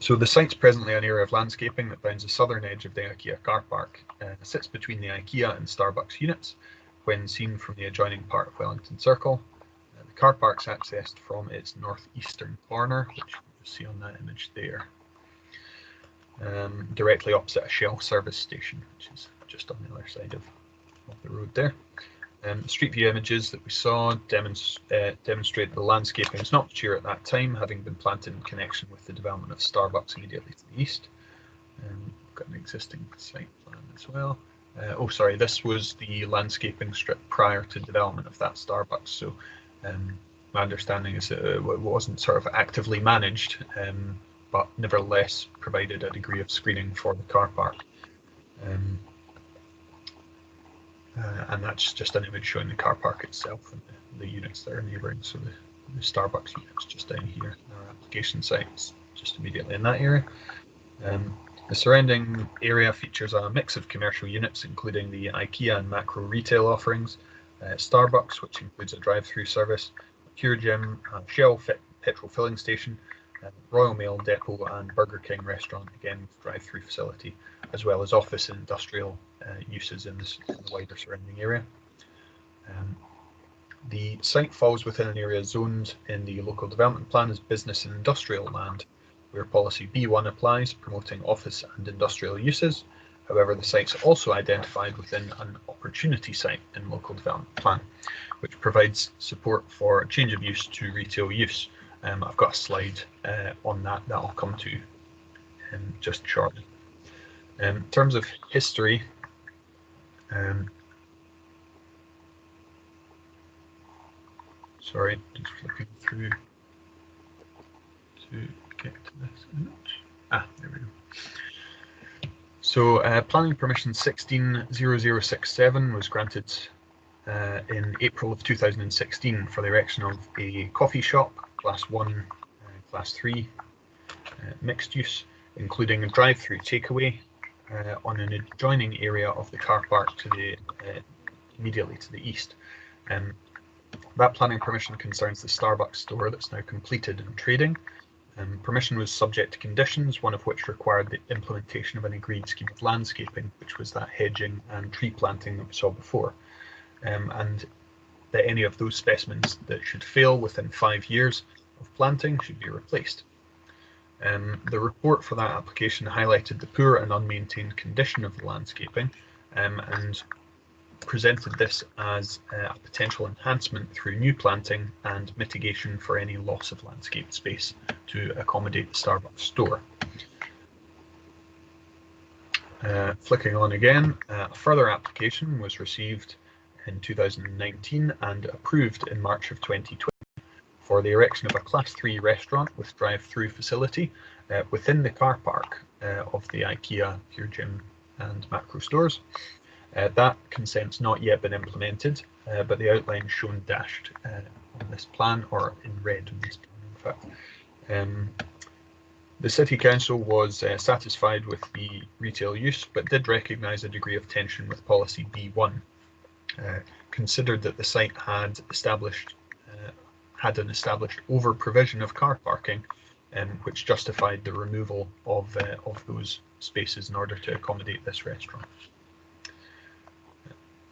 So the site's presently an area of landscaping that bounds the southern edge of the Ikea car park, sits between the Ikea and Starbucks units when seen from the adjoining part of Wellington Circle. The car park's accessed from its northeastern corner, which you can see on that image there. Directly opposite a Shell service station, which is just on the other side of the road there. Street view images that we saw demonstrate the landscaping is not mature at that time, having been planted in connection with the development of Starbucks immediately to the east. got an existing site plan as well. Oh, sorry, this was the landscaping strip prior to development of that Starbucks. So my understanding is that it wasn't sort of actively managed, but nevertheless provided a degree of screening for the car park. And that's just an image showing the car park itself and the units that are neighbouring. So the Starbucks units just down here, our application sites just immediately in that area. The surrounding area features a mix of commercial units, including the Ikea and macro retail offerings, Starbucks, which includes a drive-through service, a Pure Gym, a Shell petrol filling station, Royal Mail depot, and Burger King restaurant, again with drive-through facility, as well as office and industrial uses in the wider surrounding area. The site falls within an area zoned in the local development plan as business and industrial land, where policy B1 applies, promoting office and industrial uses. However, the site's also identified within an opportunity site in local development plan, which provides support for change of use to retail use. I've got a slide on that I'll come to just shortly. In terms of history, sorry, just flipping through to get to this image. There we go. So planning permission 160067 was granted in April of 2016 for the erection of a coffee shop, class 1, class 3 mixed use, including a drive-through takeaway on an adjoining area of the car park to the immediately to the east. That planning permission concerns the Starbucks store that's now completed and trading. Permission was subject to conditions, one of which required the implementation of an agreed scheme of landscaping, which was that hedging and tree planting that we saw before, and that any of those specimens that should fail within 5 years of planting should be replaced. The report for that application highlighted the poor and unmaintained condition of the landscaping and presented this as a potential enhancement through new planting and mitigation for any loss of landscape space to accommodate the Starbucks store. Flicking on again, a further application was received in 2019 and approved in March of 2020 for the erection of a class 3 restaurant with drive-through facility within the car park of the Ikea, Pure Gym and macro stores. That consent's not yet been implemented, but the outline shown dashed on this plan, or in red on this plan, in fact. The City Council was satisfied with the retail use, but did recognise a degree of tension with policy B1. Considered that the site had an established over-provision of car parking, which justified the removal of those spaces in order to accommodate this restaurant.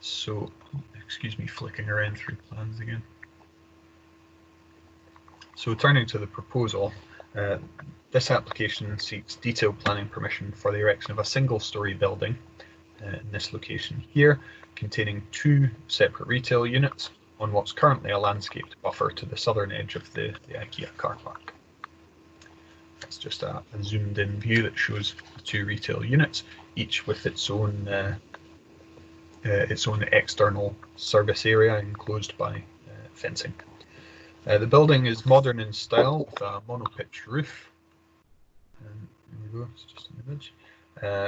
So, excuse me, flicking around through plans again. So turning to the proposal, this application seeks detailed planning permission for the erection of a single-storey building in this location here, containing 2 separate retail units on what's currently a landscaped buffer to the southern edge of the Ikea car park. It's just a zoomed-in view that shows the 2 retail units, each with its own external service area enclosed by fencing. The building is modern in style with a monopitch roof. There we go, it's just an image.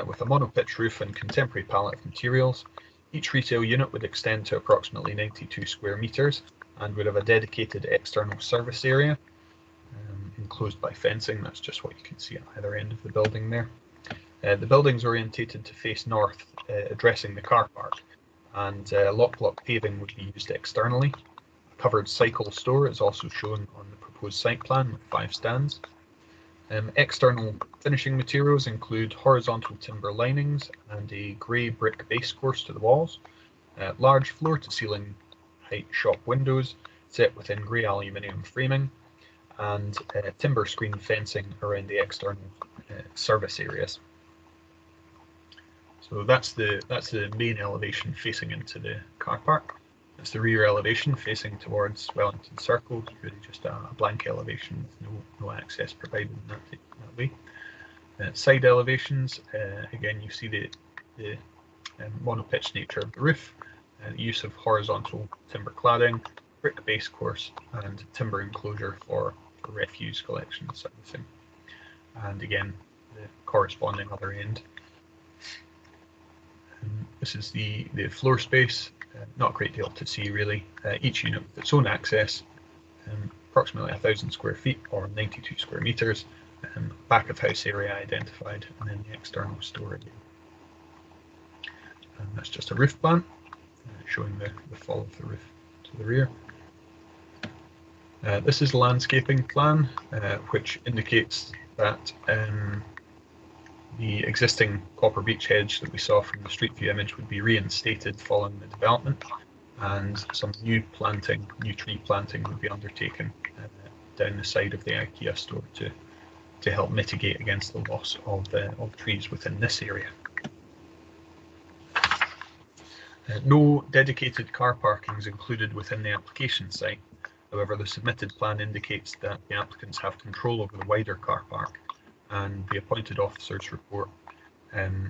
With a monopitch roof and contemporary palette of materials. Each retail unit would extend to approximately 92 square metres and would have a dedicated external service area enclosed by fencing. That's just what you can see at either end of the building there. The building's orientated to face north, addressing the car park, and lock block paving would be used externally. A covered cycle store is also shown on the proposed site plan with 5 stands. External finishing materials include horizontal timber linings and a grey brick base course to the walls, large floor-to-ceiling height shop windows set within grey aluminium framing, and timber screen fencing around the external service areas. So that's the main elevation facing into the car park. That's the rear elevation facing towards Wellington Circle, really just a blank elevation with no access provided in that way. Side elevations, again, you see the monopitch nature of the roof, the use of horizontal timber cladding, brick base course, and timber enclosure for refuse collection sort of thing. And again, the corresponding other end. This is the floor space, not a great deal to see really. Each unit with its own access, approximately 1,000 square feet or 92 square meters, back of house area identified, and then the external storage. And that's just a roof plan showing the fall of the roof to the rear. This is the landscaping plan, which indicates that the existing copper beech hedge that we saw from the street view image would be reinstated following the development, and some new tree planting would be undertaken down the side of the Ikea store to help mitigate against the loss of trees within this area. No dedicated car parking is included within the application site. However, the submitted plan indicates that the applicants have control over the wider car park, and the appointed officer's report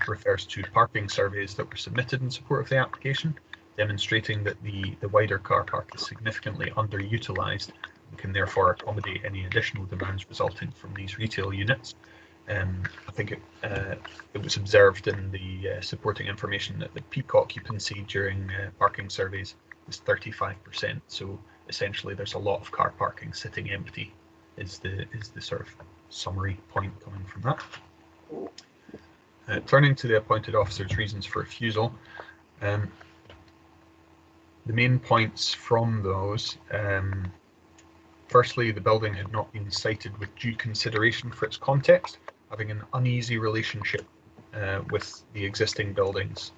refers to parking surveys that were submitted in support of the application, demonstrating that the wider car park is significantly underutilised and can therefore accommodate any additional demands resulting from these retail units. I think it was observed in the supporting information that the peak occupancy during parking surveys is 35%. So essentially, there's a lot of car parking sitting empty. Is the sort of summary point coming from that. Turning to the appointed officer's reasons for refusal, the main points from those. Firstly, the building had not been cited with due consideration for its context, having an uneasy relationship with the existing buildings.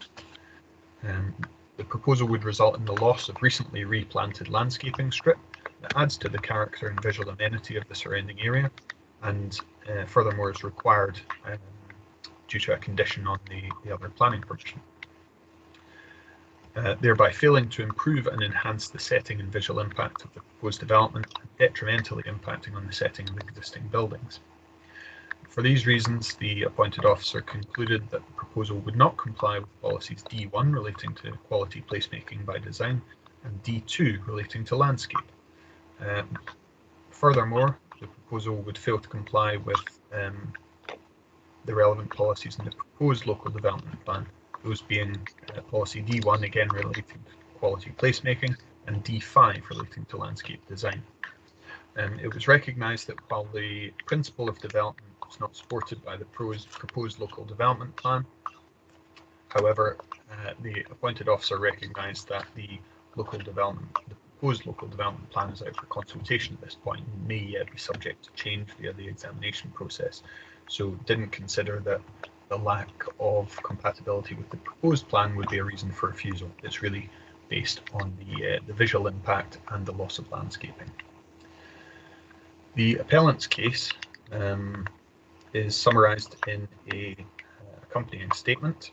The proposal would result in the loss of recently replanted landscaping strip that adds to the character and visual amenity of the surrounding area, and furthermore is required due to a condition on the other planning permission. Thereby failing to improve and enhance the setting and visual impact of the proposed development, and detrimentally impacting on the setting of existing buildings. For these reasons, the appointed officer concluded that the proposal would not comply with policies D1 relating to quality placemaking by design and D2 relating to landscape. Furthermore, the proposal would fail to comply with the relevant policies in the proposed local development plan, those being policy D1 again relating to quality placemaking and D5 relating to landscape design. It was recognised that while the principle of development was not supported by the proposed local development plan, however, the appointed officer recognised that the proposed local development plan is out for consultation at this point and may yet be subject to change via the examination process. So didn't consider that the lack of compatibility with the proposed plan would be a reason for refusal. It's really based on the visual impact and the loss of landscaping. The appellant's case is summarised in a accompanying statement.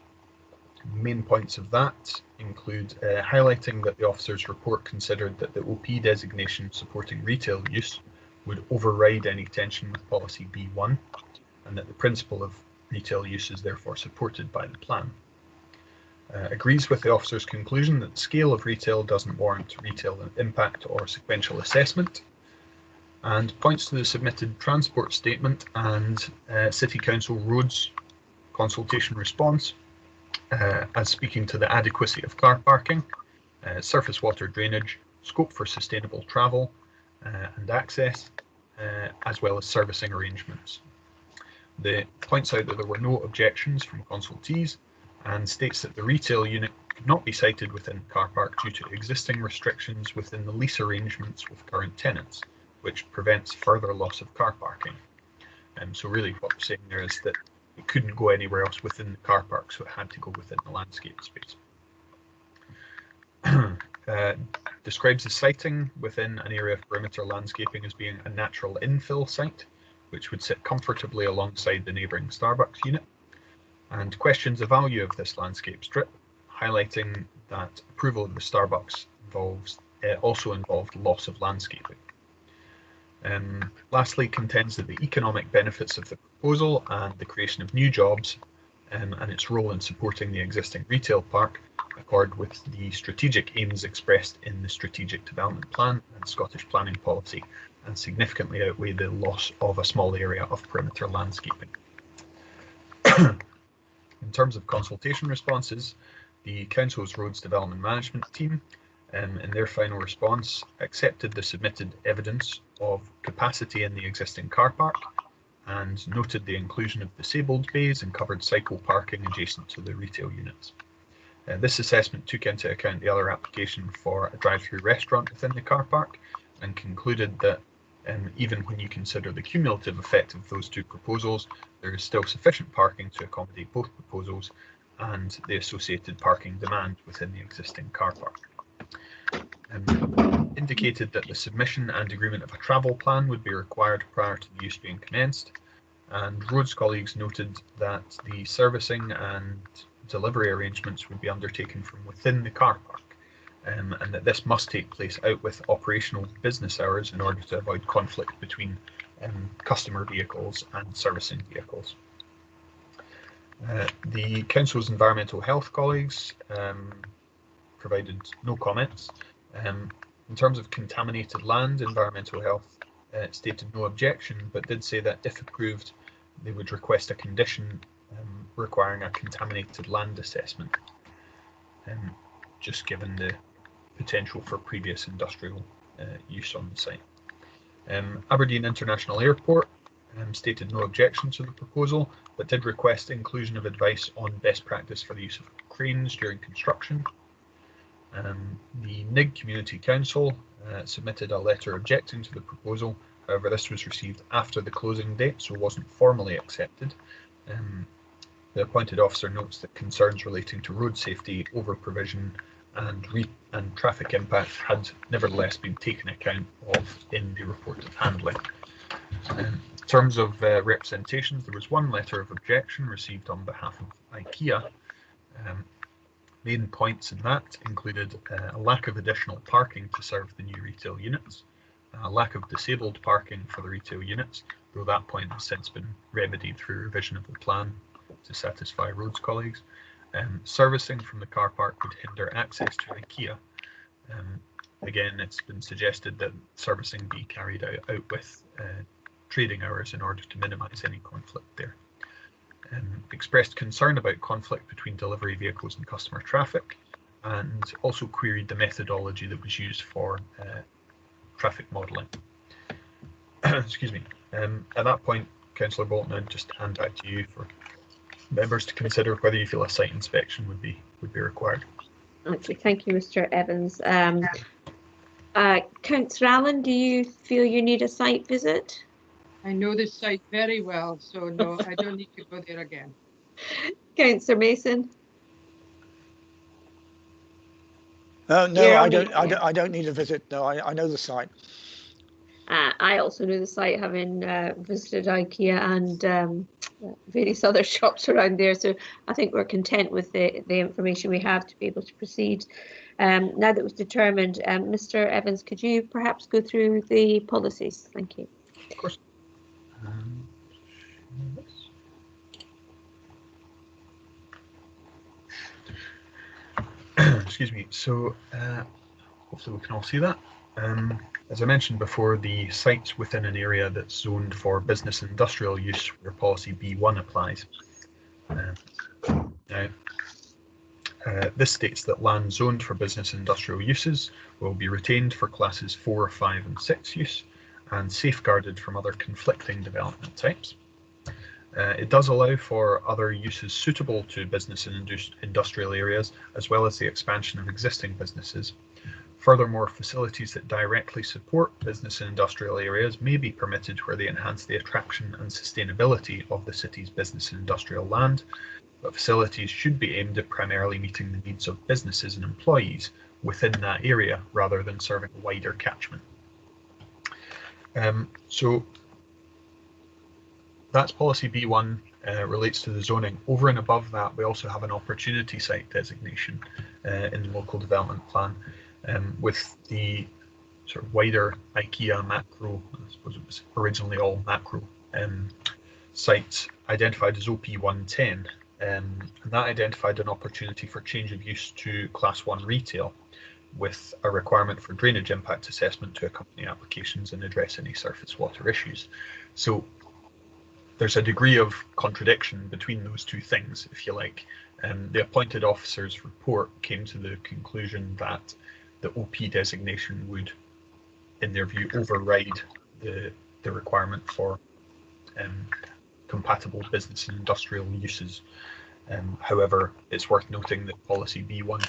Main points of that include highlighting that the officer's report considered that the OP designation supporting retail use would override any tension with policy B1, and that the principle of retail use is therefore supported by the plan. Agrees with the officer's conclusion that the scale of retail doesn't warrant retail impact or sequential assessment, and points to the submitted transport statement and City Council roads consultation response as speaking to the adequacy of car parking, surface water drainage, scope for sustainable travel and access, as well as servicing arrangements. It points out that there were no objections from consultees and states that the retail unit could not be sited within the car park due to existing restrictions within the lease arrangements with current tenants, which prevents further loss of car parking. So really what we're saying there is that it couldn't go anywhere else within the car park, so it had to go within the landscape space. Describes the siting within an area of perimeter landscaping as being a natural infill site, which would sit comfortably alongside the neighbouring Starbucks unit, and questions the value of this landscape strip, highlighting that approval of the Starbucks also involved loss of landscaping. Lastly, contends that the economic benefits of the proposal and the creation of new jobs and its role in supporting the existing retail park accord with the strategic aims expressed in the Strategic Development Plan and Scottish planning policy, and significantly outweigh the loss of a small area of perimeter landscaping. In terms of consultation responses, the Council's Roads Development Management team, in their final response, accepted the submitted evidence of capacity in the existing car park and noted the inclusion of disabled bays and covered cycle parking adjacent to the retail units. This assessment took into account the other application for a drive-through restaurant within the car park and concluded that even when you consider the cumulative effect of those two proposals, there is still sufficient parking to accommodate both proposals and the associated parking demand within the existing car park. Indicated that the submission and agreement of a travel plan would be required prior to the use being commenced, and Roads colleagues noted that the servicing and delivery arrangements would be undertaken from within the car park, and that this must take place out with operational business hours in order to avoid conflict between customer vehicles and servicing vehicles. The Council's environmental health colleagues provided no comments. In terms of contaminated land, environmental health stated no objection, but did say that if approved, they would request a condition requiring a contaminated land assessment, just given the potential for previous industrial use on the site. Aberdeen International Airport stated no objection to the proposal, but did request inclusion of advice on best practice for the use of cranes during construction. The NIG Community Council submitted a letter objecting to the proposal. However, this was received after the closing date, so wasn't formally accepted. The appointed officer notes that concerns relating to road safety, over-provision and traffic impact had nevertheless been taken account of in the report of handling. In terms of representations, there was one letter of objection received on behalf of Ikea. Main points in that included a lack of additional parking to serve the new retail units, a lack of disabled parking for the retail units, though that point has since been remedied through revision of the plan to satisfy Roads colleagues. Servicing from the car park would hinder access to Ikea. Again, it's been suggested that servicing be carried out with trading hours in order to minimise any conflict there. Expressed concern about conflict between delivery vehicles and customer traffic, and also queried the methodology that was used for traffic modelling. Excuse me. At that point, Councillor Bolton, I'd just hand back to you for members to consider whether you feel a site inspection would be required. Okay, thank you, Mr. Evans. Councillor Allen, do you feel you need a site visit? I know this site very well, so no, I don't need to go there again. Councillor Mason? No, I don't need a visit. No, I know the site. I also know the site, having visited Ikea and various other shops around there. So I think we're content with the information we have to be able to proceed. Now that it was determined, Mr. Evans, could you perhaps go through the policies? Thank you. Of course. Excuse me. So hopefully we can all see that. As I mentioned before, the sites within an area that's zoned for business and industrial use where policy B1 applies. This states that land zoned for business and industrial uses will be retained for classes 4, 5 and 6 use and safeguarded from other conflicting development types. It does allow for other uses suitable to business and industrial areas, as well as the expansion of existing businesses. Furthermore, facilities that directly support business and industrial areas may be permitted where they enhance the attraction and sustainability of the city's business and industrial land, but facilities should be aimed at primarily meeting the needs of businesses and employees within that area rather than serving a wider catchment. So that's policy B1, relates to the zoning. Over and above that, we also have an opportunity site designation in the local development plan, with the sort of wider Ikea macro, I suppose it was originally all macro sites, identified as OP110, and that identified an opportunity for change of use to Class 1 retail, with a requirement for drainage impact assessment to accompany applications and address any surface water issues. So there's a degree of contradiction between those two things, if you like. The appointed officer's report came to the conclusion that the OP designation would, in their view, override the requirement for compatible business and industrial uses. However, it's worth noting that policy B1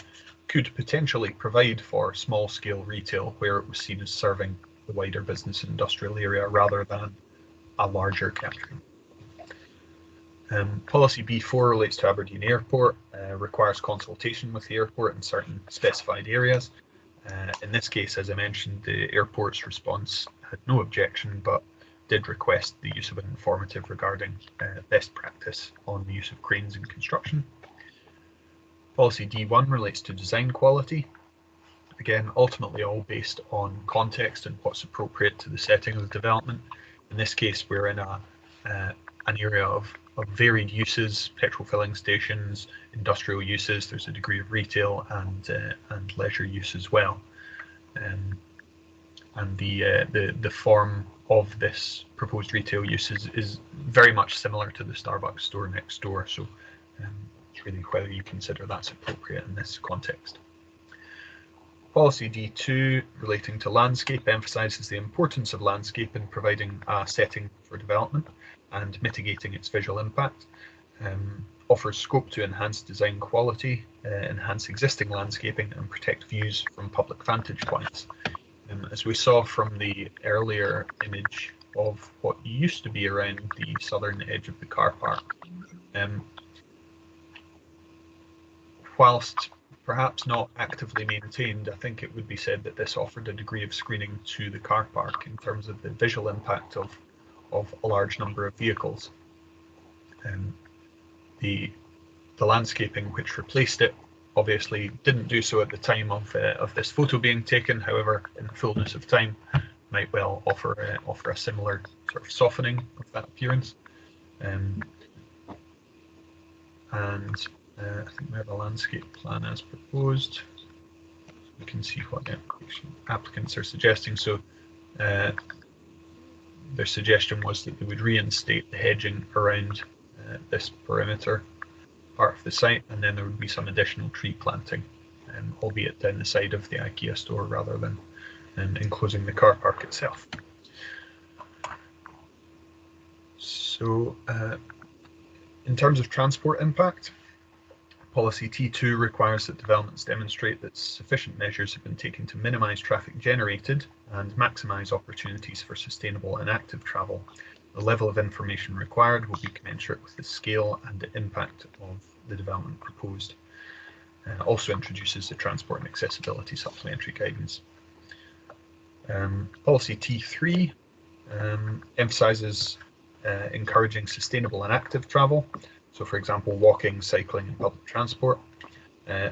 could potentially provide for small-scale retail where it was seen as serving the wider business and industrial area rather than a larger catchment. Policy B4 relates to Aberdeen Airport, requires consultation with the airport in certain specified areas. In this case, as I mentioned, the airport's response had no objection, but did request the use of an informative regarding best practice on the use of cranes in construction. Policy D1 relates to design quality. Again, ultimately all based on context and what's appropriate to the setting of the development. In this case, we're in an area of varied uses, petrol filling stations, industrial uses. There's a degree of retail and leisure use as well. And the form of this proposed retail use is very much similar to the Starbucks store next door. So it's really whether you consider that's appropriate in this context. Policy D2 relating to landscape emphasises the importance of landscape in providing a setting for development and mitigating its visual impact. Offers scope to enhance design quality, enhance existing landscaping and protect views from public vantage points. As we saw from the earlier image of what used to be around the southern edge of the car park, whilst perhaps not actively maintained, I think it would be said that this offered a degree of screening to the car park in terms of the visual impact of a large number of vehicles. The landscaping which replaced it obviously didn't do so at the time of this photo being taken. However, in the fullness of time, might well offer a similar sort of softening of that appearance. I think we have a landscape plan as proposed. We can see what the applicants are suggesting. So their suggestion was that they would reinstate the hedging around this perimeter part of the site, and then there would be some additional tree planting, albeit down the side of the Ikea store rather than enclosing the car park itself. So in terms of transport impact, Policy T2 requires that developments demonstrate that sufficient measures have been taken to minimise traffic generated and maximise opportunities for sustainable and active travel. The level of information required will be commensurate with the scale and the impact of the development proposed. Also introduces the Transport and Accessibility Supplementary Guidance. Policy T3 emphasises encouraging sustainable and active travel. So, for example, walking, cycling and public transport.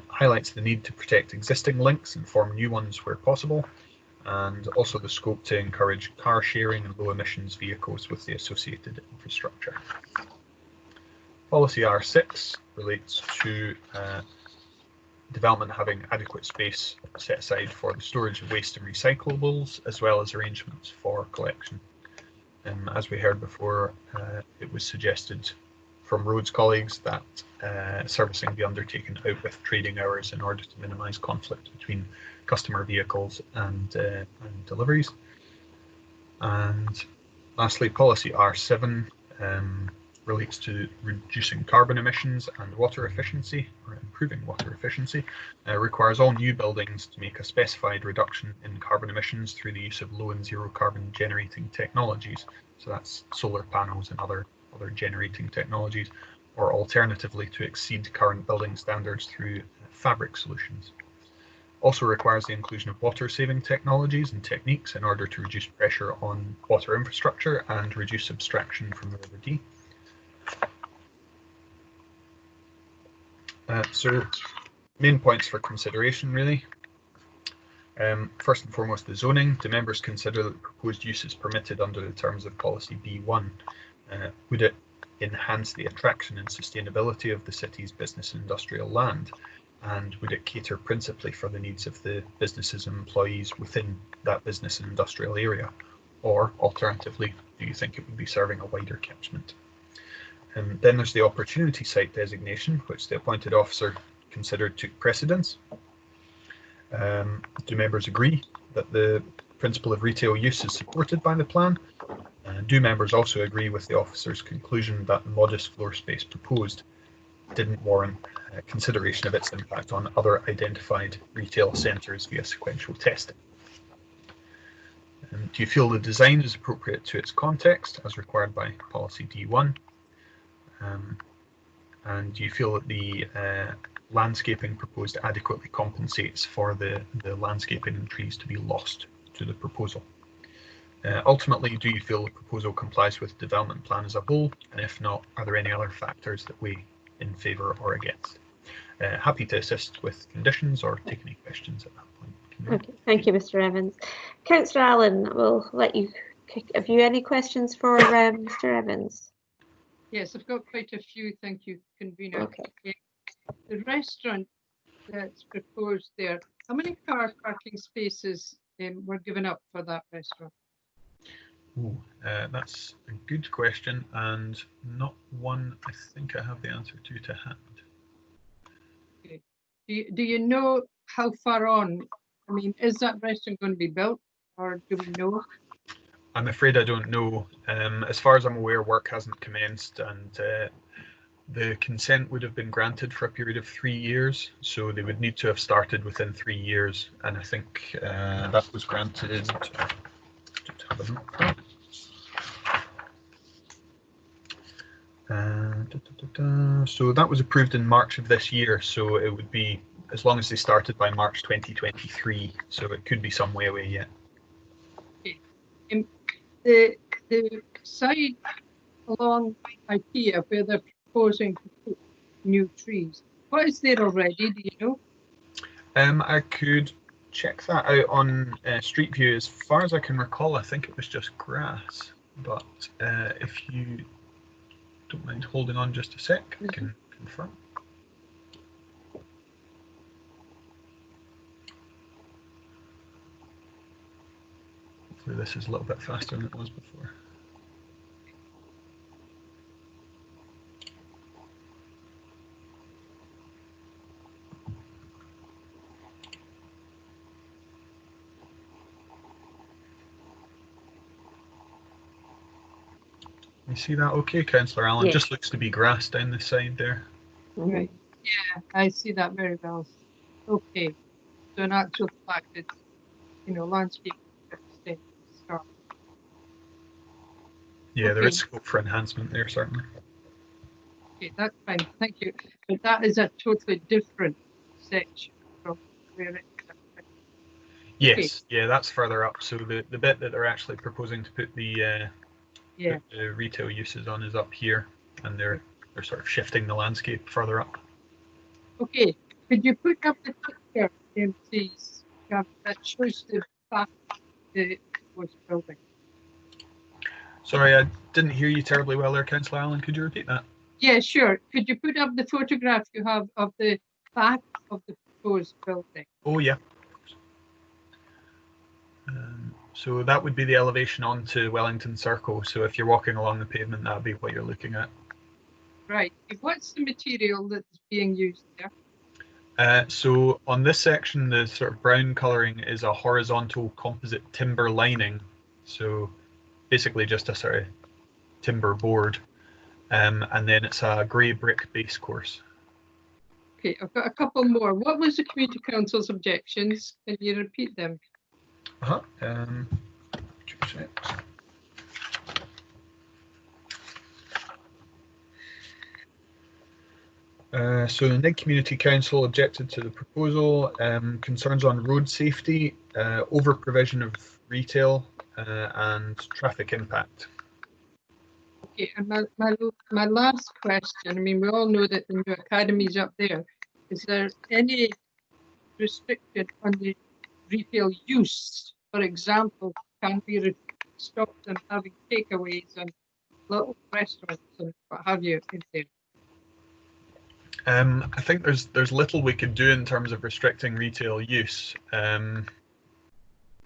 Highlights the need to protect existing links and form new ones where possible, and also the scope to encourage car sharing and low emissions vehicles with the associated infrastructure. Policy R6 relates to development having adequate space set aside for the storage of waste and recyclables, as well as arrangements for collection. As we heard before, it was suggested from Roads colleagues that servicing be undertaken out with trading hours in order to minimise conflict between customer vehicles and deliveries. And lastly, Policy R7 relates to reducing carbon emissions and water efficiency, or improving water efficiency. Requires all new buildings to make a specified reduction in carbon emissions through the use of low and zero carbon generating technologies. So that's solar panels and other generating technologies, or alternatively to exceed current building standards through fabric solutions. Also requires the inclusion of water saving technologies and techniques in order to reduce pressure on water infrastructure and reduce abstraction from the River Dee. So main points for consideration really. First and foremost, the zoning. Do members consider that the proposed use is permitted under the terms of policy B1? Would it enhance the attraction and sustainability of the city's business and industrial land? And would it cater principally for the needs of the businesses and employees within that business and industrial area? Or alternatively, do you think it would be serving a wider catchment? Then there's the opportunity site designation, which the appointed officer considered took precedence. Do members agree that the principle of retail use is supported by the plan? Do members also agree with the officer's conclusion that the modest floor space proposed didn't warrant consideration of its impact on other identified retail centres via sequential testing? Do you feel the design is appropriate to its context as required by policy D1? And do you feel that the landscaping proposed adequately compensates for the landscaping and trees to be lost to the proposal? Ultimately, do you feel the proposal complies with the development plan as a whole? And if not, are there any other factors that weigh in favour or against? Happy to assist with conditions or take any questions at that point. Okay, thank you, Mr. Evans. Councillor Allen, we'll let you have you any questions for Mr. Evans? Yes, I've got quite a few. Thank you, convener. Okay. The restaurant that's proposed there, how many car parking spaces were given up for that restaurant? That's a good question, and not one I think I have the answer to hand. Okay. Do you know how far on? I mean, is that restaurant going to be built, or do we know? I'm afraid I don't know. As far as I'm aware, work hasn't commenced, and the consent would have been granted for a period of 3 years, so they would need to have started within 3 years, and I think that was granted. So that was approved in March of this year, so it would be as long as they started by March 2023, so it could be some way away yet. Okay. The site along Ikea where they're proposing to put new trees, what is there already, do you know? I could check that out on Street View. As far as I can recall, I think it was just grass, but if you don't mind holding on just a sec, I can confirm. Hopefully this is a little bit faster than it was before. You see that okay, Councillor Allen? Yeah. Just looks to be grass down the side there. Right. Yeah, I see that very well. Okay. So in actual fact, it's, landscape start. Yeah, there Okay. is scope for enhancement there, certainly. Okay, that's fine. Thank you. But that is a totally different section from where it's. Yes, yeah, that's further up. So the bit that they're actually proposing to put the retail uses on is up here, and they're sort of shifting the landscape further up. Okay, could you put up the picture, please, that shows the back of the building? Sorry, I didn't hear you terribly well there, Councillor Allen. Could you repeat that? Yeah, sure. Could you put up the photograph you have of the back of the proposed building? Oh, yeah. So that would be the elevation onto Wellington Circle. So if you're walking along the pavement, that would be what you're looking at. Right. What's the material that's being used there? So on this section, the sort of brown colouring is a horizontal composite timber lining. So basically just a sort of timber board. And then it's a grey brick base course. Okay, I've got a couple more. What was the Community Council's objections? Can you repeat them? So the Nig Community Council objected to the proposal, concerns on road safety, over provision of retail, and traffic impact. Okay, and my last question, I mean, we all know that the new academy is up there. Is there any restriction on the retail use, for example, can be stopped and having takeaways and little restaurants and what have you in there? I think there's little we could do in terms of restricting retail use.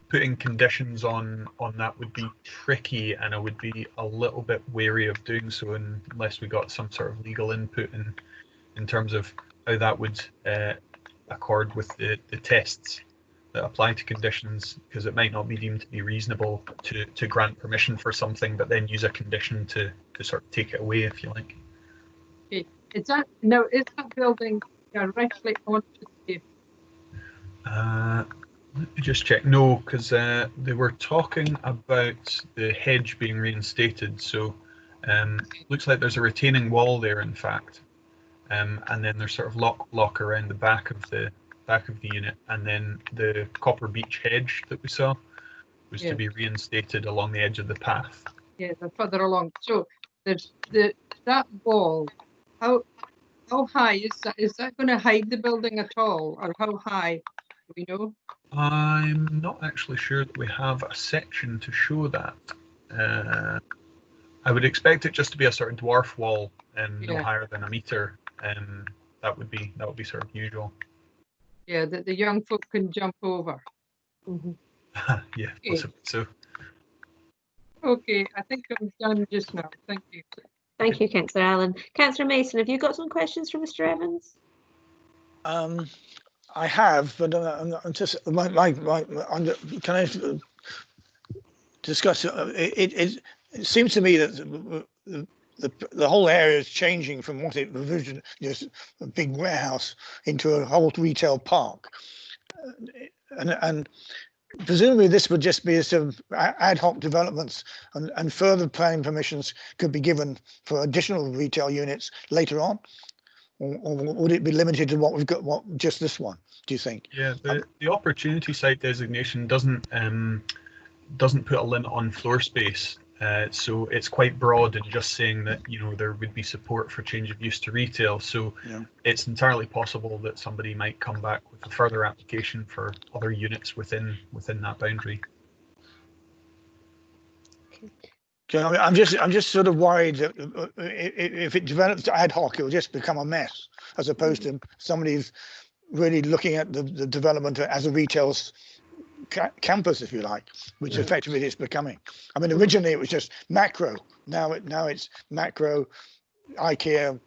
Putting conditions on that would be tricky, and I would be a little bit wary of doing so unless we got some sort of legal input in terms of how that would accord with the tests that apply to conditions, because it might not be deemed to be reasonable to grant permission for something but then use a condition to sort of take it away, if you like. Okay. Is that building directly onto the Let me just check. No, because they were talking about the hedge being reinstated, so looks like there's a retaining wall there, in fact, and then there's sort of lock around the back of the unit, and then the copper beech hedge that we saw was to be reinstated along the edge of the path. Yeah, they're further along. So there's that wall. How high is that? Is that going to hide the building at all, or how high? Do we know? I'm not actually sure that we have a section to show that. I would expect it just to be a sort of dwarf wall, no higher than a metre. That would be sort of usual. Yeah, that the young folk can jump over. Mhm. Yeah, Okay. possibly so. Okay, I think I'm done just now. Thank you. Thank you, Councillor Allen. Councillor Mason, have you got some questions for Mr. Evans? I have, but I'm just can I discuss? It seems to me that the whole area is changing from what it originally, just a big warehouse, into a whole retail park, and presumably this would just be some ad hoc developments, and further planning permissions could be given for additional retail units later on. Or would it be limited to what we've got? Just this one? Do you think? Yeah, the opportunity site designation doesn't put a limit on floor space, so it's quite broad in just saying that there would be support for change of use to retail. So it's entirely possible that somebody might come back with a further application for other units within that boundary. I'm just sort of worried that if it develops ad hoc, it will just become a mess, as opposed to somebody who's really looking at the development as a retail campus, if you like, which effectively it's becoming. I mean, originally it was just macro. Now it's macro, Ikea,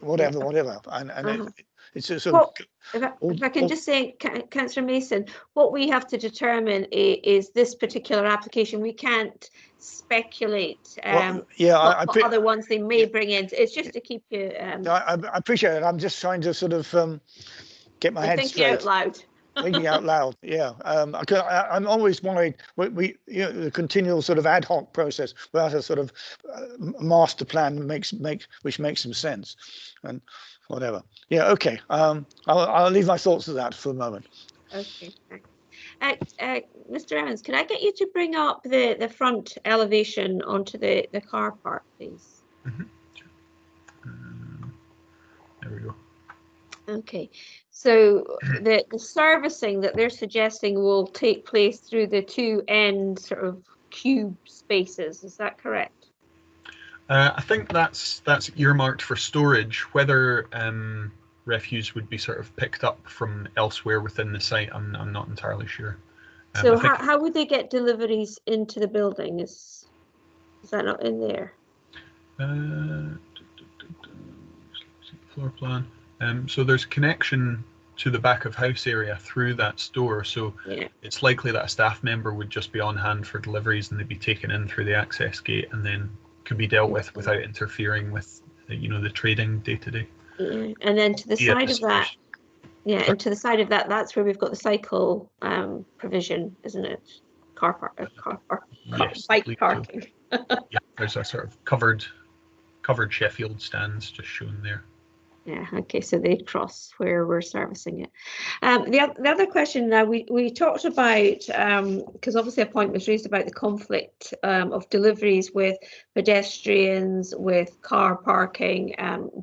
whatever, and it's a sort of. If I can just say, Councillor Mason, what we have to determine is this particular application. We can't speculate what other ones they may bring in. It's just to keep you. I appreciate it. I'm just trying to sort of get my head straight. Out loud. Thinking out loud, yeah. I'm always worried the continual sort of ad hoc process without a sort of master plan which makes some sense, and whatever. Yeah, okay. I'll leave my thoughts to that for a moment. Okay, thanks. Mr. Evans, can I get you to bring up the front elevation onto the car park, please? There we go. Okay, so the servicing that they're suggesting will take place through the two end sort of cube spaces. Is that correct? I think that's earmarked for storage. Whether refuse would be sort of picked up from elsewhere within the site, I'm not entirely sure. So how would they get deliveries into the building? Is that not in there? Floor plan. So there's connection to the back of house area through that store. So it's likely that a staff member would just be on hand for deliveries, and they'd be taken in through the access gate and then could be dealt with without interfering with the trading day to day. And then to the side of that, and to the side of that, that's where we've got the cycle provision, isn't it? Bike parking. So. Yeah, there's a sort of covered Sheffield stands just shown there. Yeah, okay, so they cross where we're servicing it. The other question now, we talked about, because obviously a point was raised about the conflict of deliveries with pedestrians, with car parking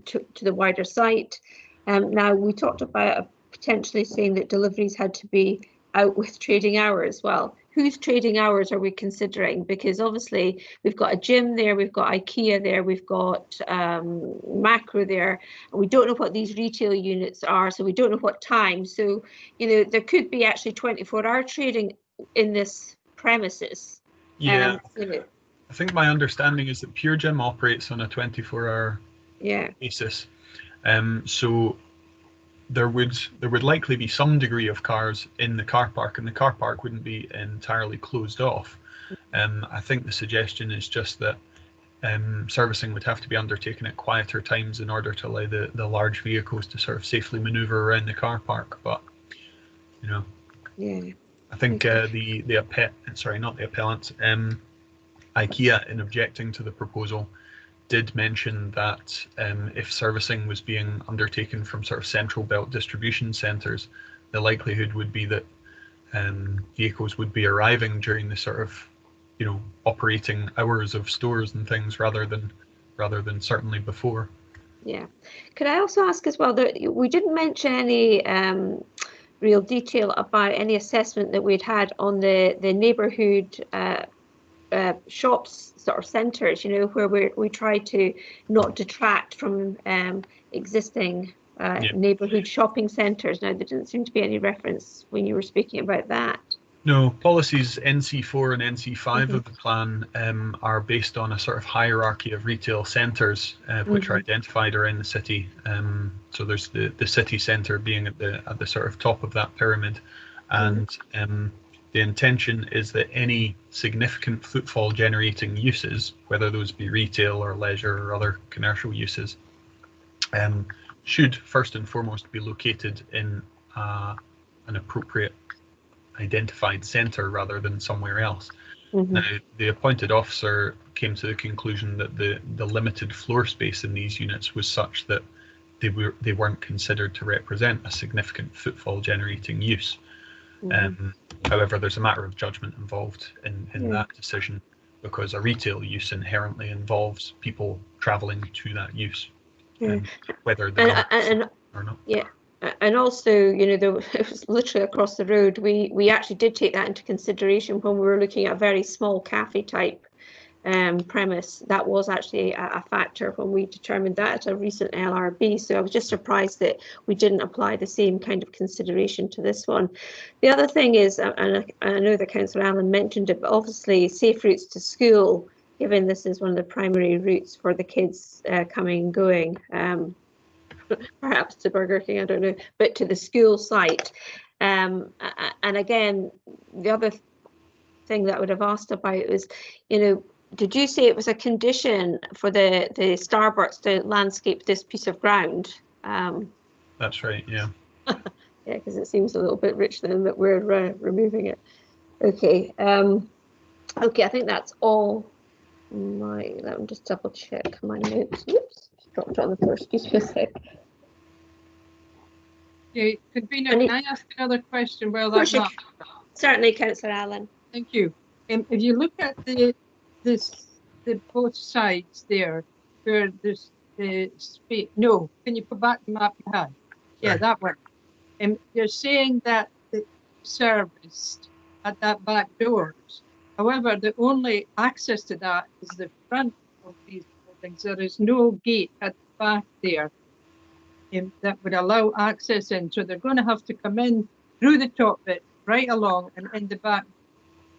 to the wider site. Now we talked about a potentially saying that deliveries had to be out with trading hours. Well, whose trading hours are we considering? Because obviously we've got a gym there, we've got Ikea there, we've got Macro there, and we don't know what these retail units are, so we don't know what time. So, you know, there could be actually 24-hour trading in this premises. Yeah, you know, I think my understanding is that Pure Gym operates on a 24-hour basis. So there would likely be some degree of cars in the car park, and the car park wouldn't be entirely closed off. I think the suggestion is just that servicing would have to be undertaken at quieter times in order to allow the large vehicles to sort of safely maneuver around the car park. But you know, I think the appellant, IKEA, in objecting to the proposal, did mention that if servicing was being undertaken from sort of central belt distribution centres, the likelihood would be that vehicles would be arriving during the sort of, you know, operating hours of stores and things rather than certainly before. Yeah. Could I also ask as well that we didn't mention any real detail about any assessment that we'd had on the neighbourhood shops sort of centres, you know, where we try to not detract from existing neighbourhood shopping centres. Now, there didn't seem to be any reference when you were speaking about that. No, policies NC4 and NC5 of the plan are based on a sort of hierarchy of retail centres which are identified around the city. So there's the city centre being at the sort of top of that pyramid, and the intention is that any significant footfall generating uses, whether those be retail or leisure or other commercial uses, should first and foremost be located in an appropriate identified centre rather than somewhere else. Now, the appointed officer came to the conclusion that the limited floor space in these units was such that they weren't considered to represent a significant footfall generating use. However, there's a matter of judgment involved in that decision, because a retail use inherently involves people travelling to that use, whether they're or not. Yeah, and also, you know, it was literally across the road. We actually did take that into consideration when we were looking at a very small cafe type premise. That was actually a factor when we determined that at a recent LRB. So I was just surprised that we didn't apply the same kind of consideration to this one. The other thing is, and I know that Councillor Allen mentioned it, but obviously safe routes to school, given this is one of the primary routes for the kids coming and going, perhaps to Burger King, I don't know, but to the school site. And again, the other thing that I would have asked about is, you know, did you say it was a condition for the Starbucks to landscape this piece of ground? That's right, yeah. Yeah, because it seems a little bit rich then that we're removing it. Okay, okay, I think that's all. Let me just double check my notes. Oops, dropped it on the floor, excuse me a sec. Okay, Convener, can I ask another question? Well, that's not. Certainly, Councillor Allen. Thank you. If you look at the both sides there, where there's the space. No, can you put back the map you had? Yeah, that one. You're saying that it's serviced at that back doors. However, the only access to that is the front of these buildings. There is no gate at the back there that would allow access in. So they're going to have to come in through the top bit, right along, and in the back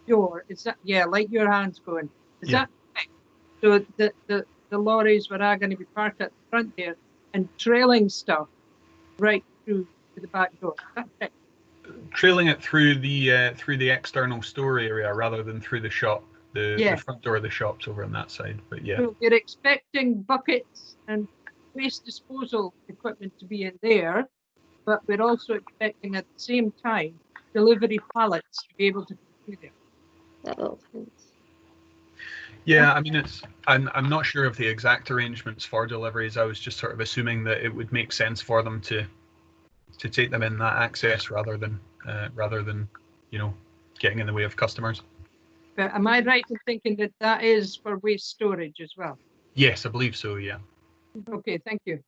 door. Is that, yeah, like your hand's going? Is that right? So the lorries were going to be parked at the front there and trailing stuff right through to the back door. Is that right? Trailing it through the external store area rather than through the shop. The front door of the shop's over on that side, but yeah. So you're expecting buckets and waste disposal equipment to be in there, but we're also expecting at the same time delivery pallets to be able to come through there. That makes sense. Yeah, I mean, I'm not sure of the exact arrangements for deliveries. I was just sort of assuming that it would make sense for them to take them in that access rather than you know, getting in the way of customers. But am I right in thinking that that is for waste storage as well? Yes, I believe so, yeah. Okay, thank you.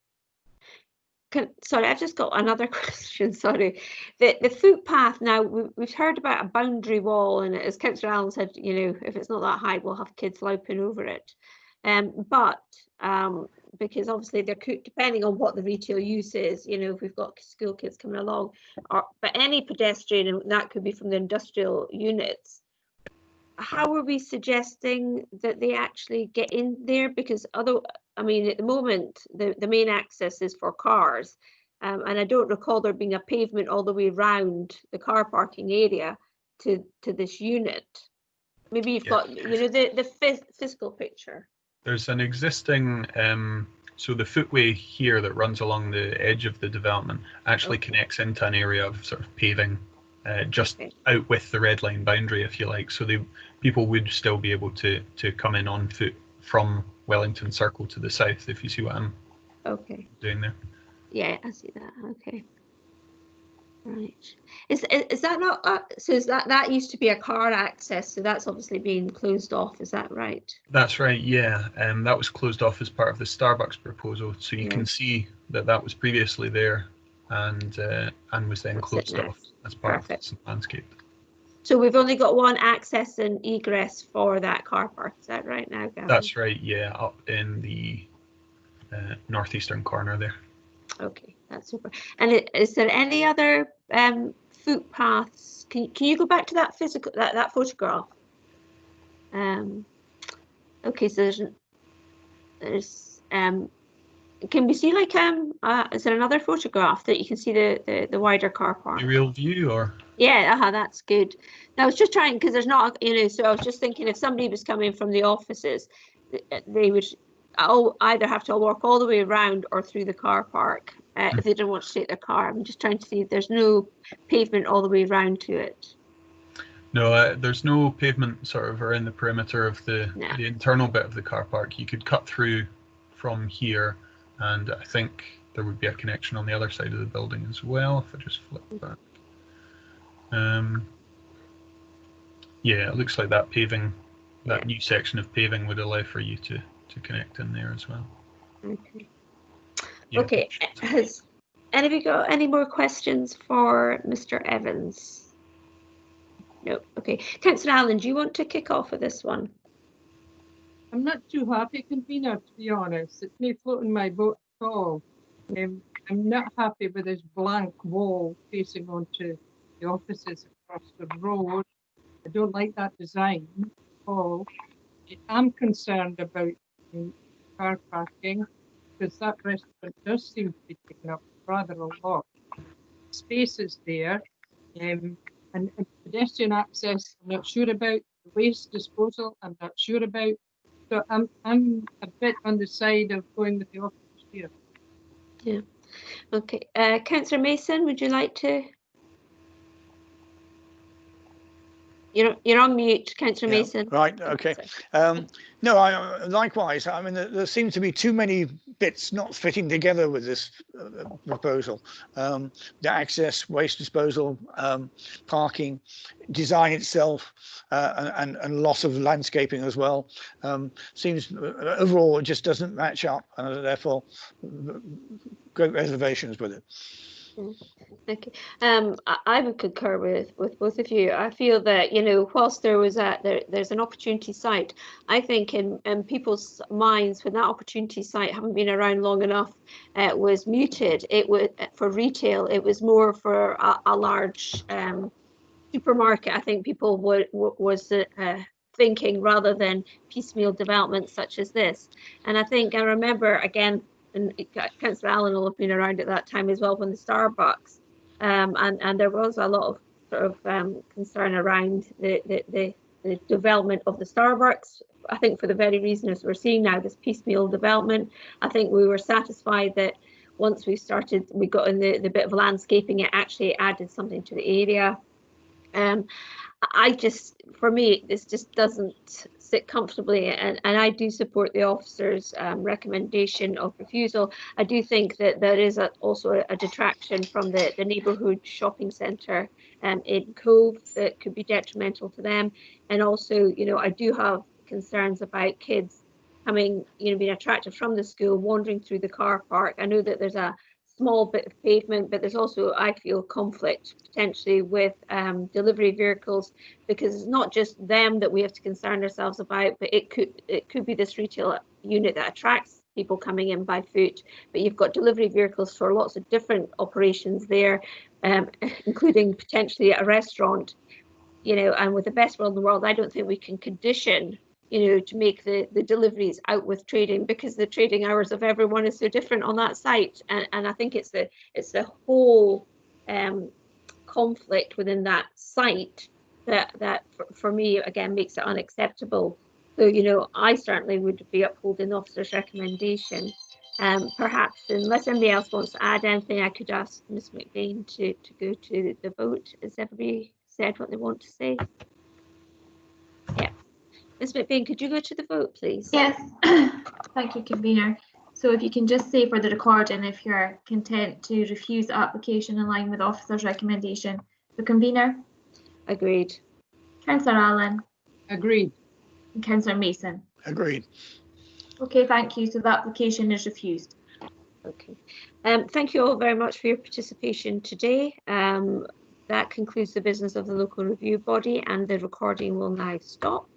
Sorry, I've just got another question. Sorry, the footpath. Now we've heard about a boundary wall, and as Councillor Allen said, you know, if it's not that high, we'll have kids louping over it. But because obviously there could, depending on what the retail use is, you know, if we've got school kids coming along, but any pedestrian, and that could be from the industrial units. How are we suggesting that they actually get in there? Because I mean, at the moment, the main access is for cars, and I don't recall there being a pavement all the way around the car parking area to this unit. Maybe you've got, you know, the physical picture. There's an existing, so the footway here that runs along the edge of the development actually connects into an area of sort of paving, just out with the red line boundary, if you like. So people would still be able to come in on foot from Wellington Circle to the south, if you see what I'm doing there. Yeah, I see that. Okay. Right. Is that not so? Is that used to be a car access? So that's obviously being closed off. Is that right? That's right. Yeah. That was closed off as part of the Starbucks proposal. So you can see that was previously there, and was then closed off as part of the landscape. So we've only got one access and egress for that car park. Is that right now, Gavin? That's right. Yeah, up in the northeastern corner there. Okay, that's super. And is there any other footpaths? Can you go back to that that photograph? Okay, so there's can we see like is there another photograph that you can see the wider car park? Aerial view, or? Yeah, that's good. Now I was just trying, because there's not, you know, so I was just thinking if somebody was coming from the offices, they would either have to walk all the way around or through the car park if they don't want to take their car. I'm just trying to see if there's no pavement all the way around to it. No, there's no pavement sort of around the perimeter of the internal bit of the car park. You could cut through from here, and I think there would be a connection on the other side of the building as well, if I just flip back. Yeah, it looks like that paving, that new section of paving would allow for you to connect in there as well. Okay. Yeah, okay. Has anybody got any more questions for Mr. Evans? No. Okay. Councillor Allen, do you want to kick off with this one? I'm not too happy, convener, to be honest. It's me floating my boat at all. I'm not happy with this blank wall facing onto the offices across the road. I don't like that design at all. I'm concerned about car parking, because that restaurant does seem to be taking up rather a lot of spaces there. And pedestrian access, I'm not sure about. Waste disposal, I'm not sure about. So I'm a bit on the side of going with the officers here. Yeah. Okay. Councillor Mason, would you like to? You're on mute, Councillor Mason. Right. Okay. No, likewise. I mean, there seems to be too many bits not fitting together with this proposal. The access, waste disposal, parking, design itself, and loss of landscaping as well. Seems overall it just doesn't match up, and therefore great reservations with it. Okay, I would concur with both of you. I feel that, you know, whilst there's an opportunity site, I think in people's minds, when that opportunity site, having been around long enough, was muted, it was for retail. It was more for a large supermarket. I think people was thinking, rather than piecemeal development such as this. And I think I remember again, and Councillor Allen will have been around at that time as well, when the Starbucks. And there was a lot of sort of concern around the development of the Starbucks. I think for the very reason as we're seeing now, this piecemeal development. I think we were satisfied that once we got in the bit of landscaping, it actually added something to the area. For me, this just doesn't sit comfortably, and I do support the officer's recommendation of refusal. I do think that there is also a detraction from the neighbourhood shopping centre in Cove that could be detrimental to them. And also, you know, I do have concerns about kids coming, you know, being attracted from the school, wandering through the car park. I know that there's a small bit of pavement, but there's also, I feel, conflict potentially with delivery vehicles, because it's not just them that we have to concern ourselves about, but it could be this retail unit that attracts people coming in by foot, but you've got delivery vehicles for lots of different operations there, including potentially a restaurant, you know. And with the best will in the world, I don't think we can condition, you know, to make the deliveries out with trading, because the trading hours of everyone is so different on that site. And I think it's the whole conflict within that site that for me, again, makes it unacceptable. So, you know, I certainly would be upholding the officer's recommendation. Perhaps, unless anybody else wants to add anything, I could ask Ms McBain to go to the vote. Has everybody said what they want to say? Yeah. Ms McBain, could you go to the vote, please? Yes. Thank you, convener. So if you can just say for the recording if you're content to refuse the application in line with the officer's recommendation. The convener? Agreed. Councillor Allen? Agreed. And Councillor Mason? Agreed. Okay, thank you. So the application is refused. Okay. Thank you all very much for your participation today. That concludes the business of the local review body, and the recording will now stop.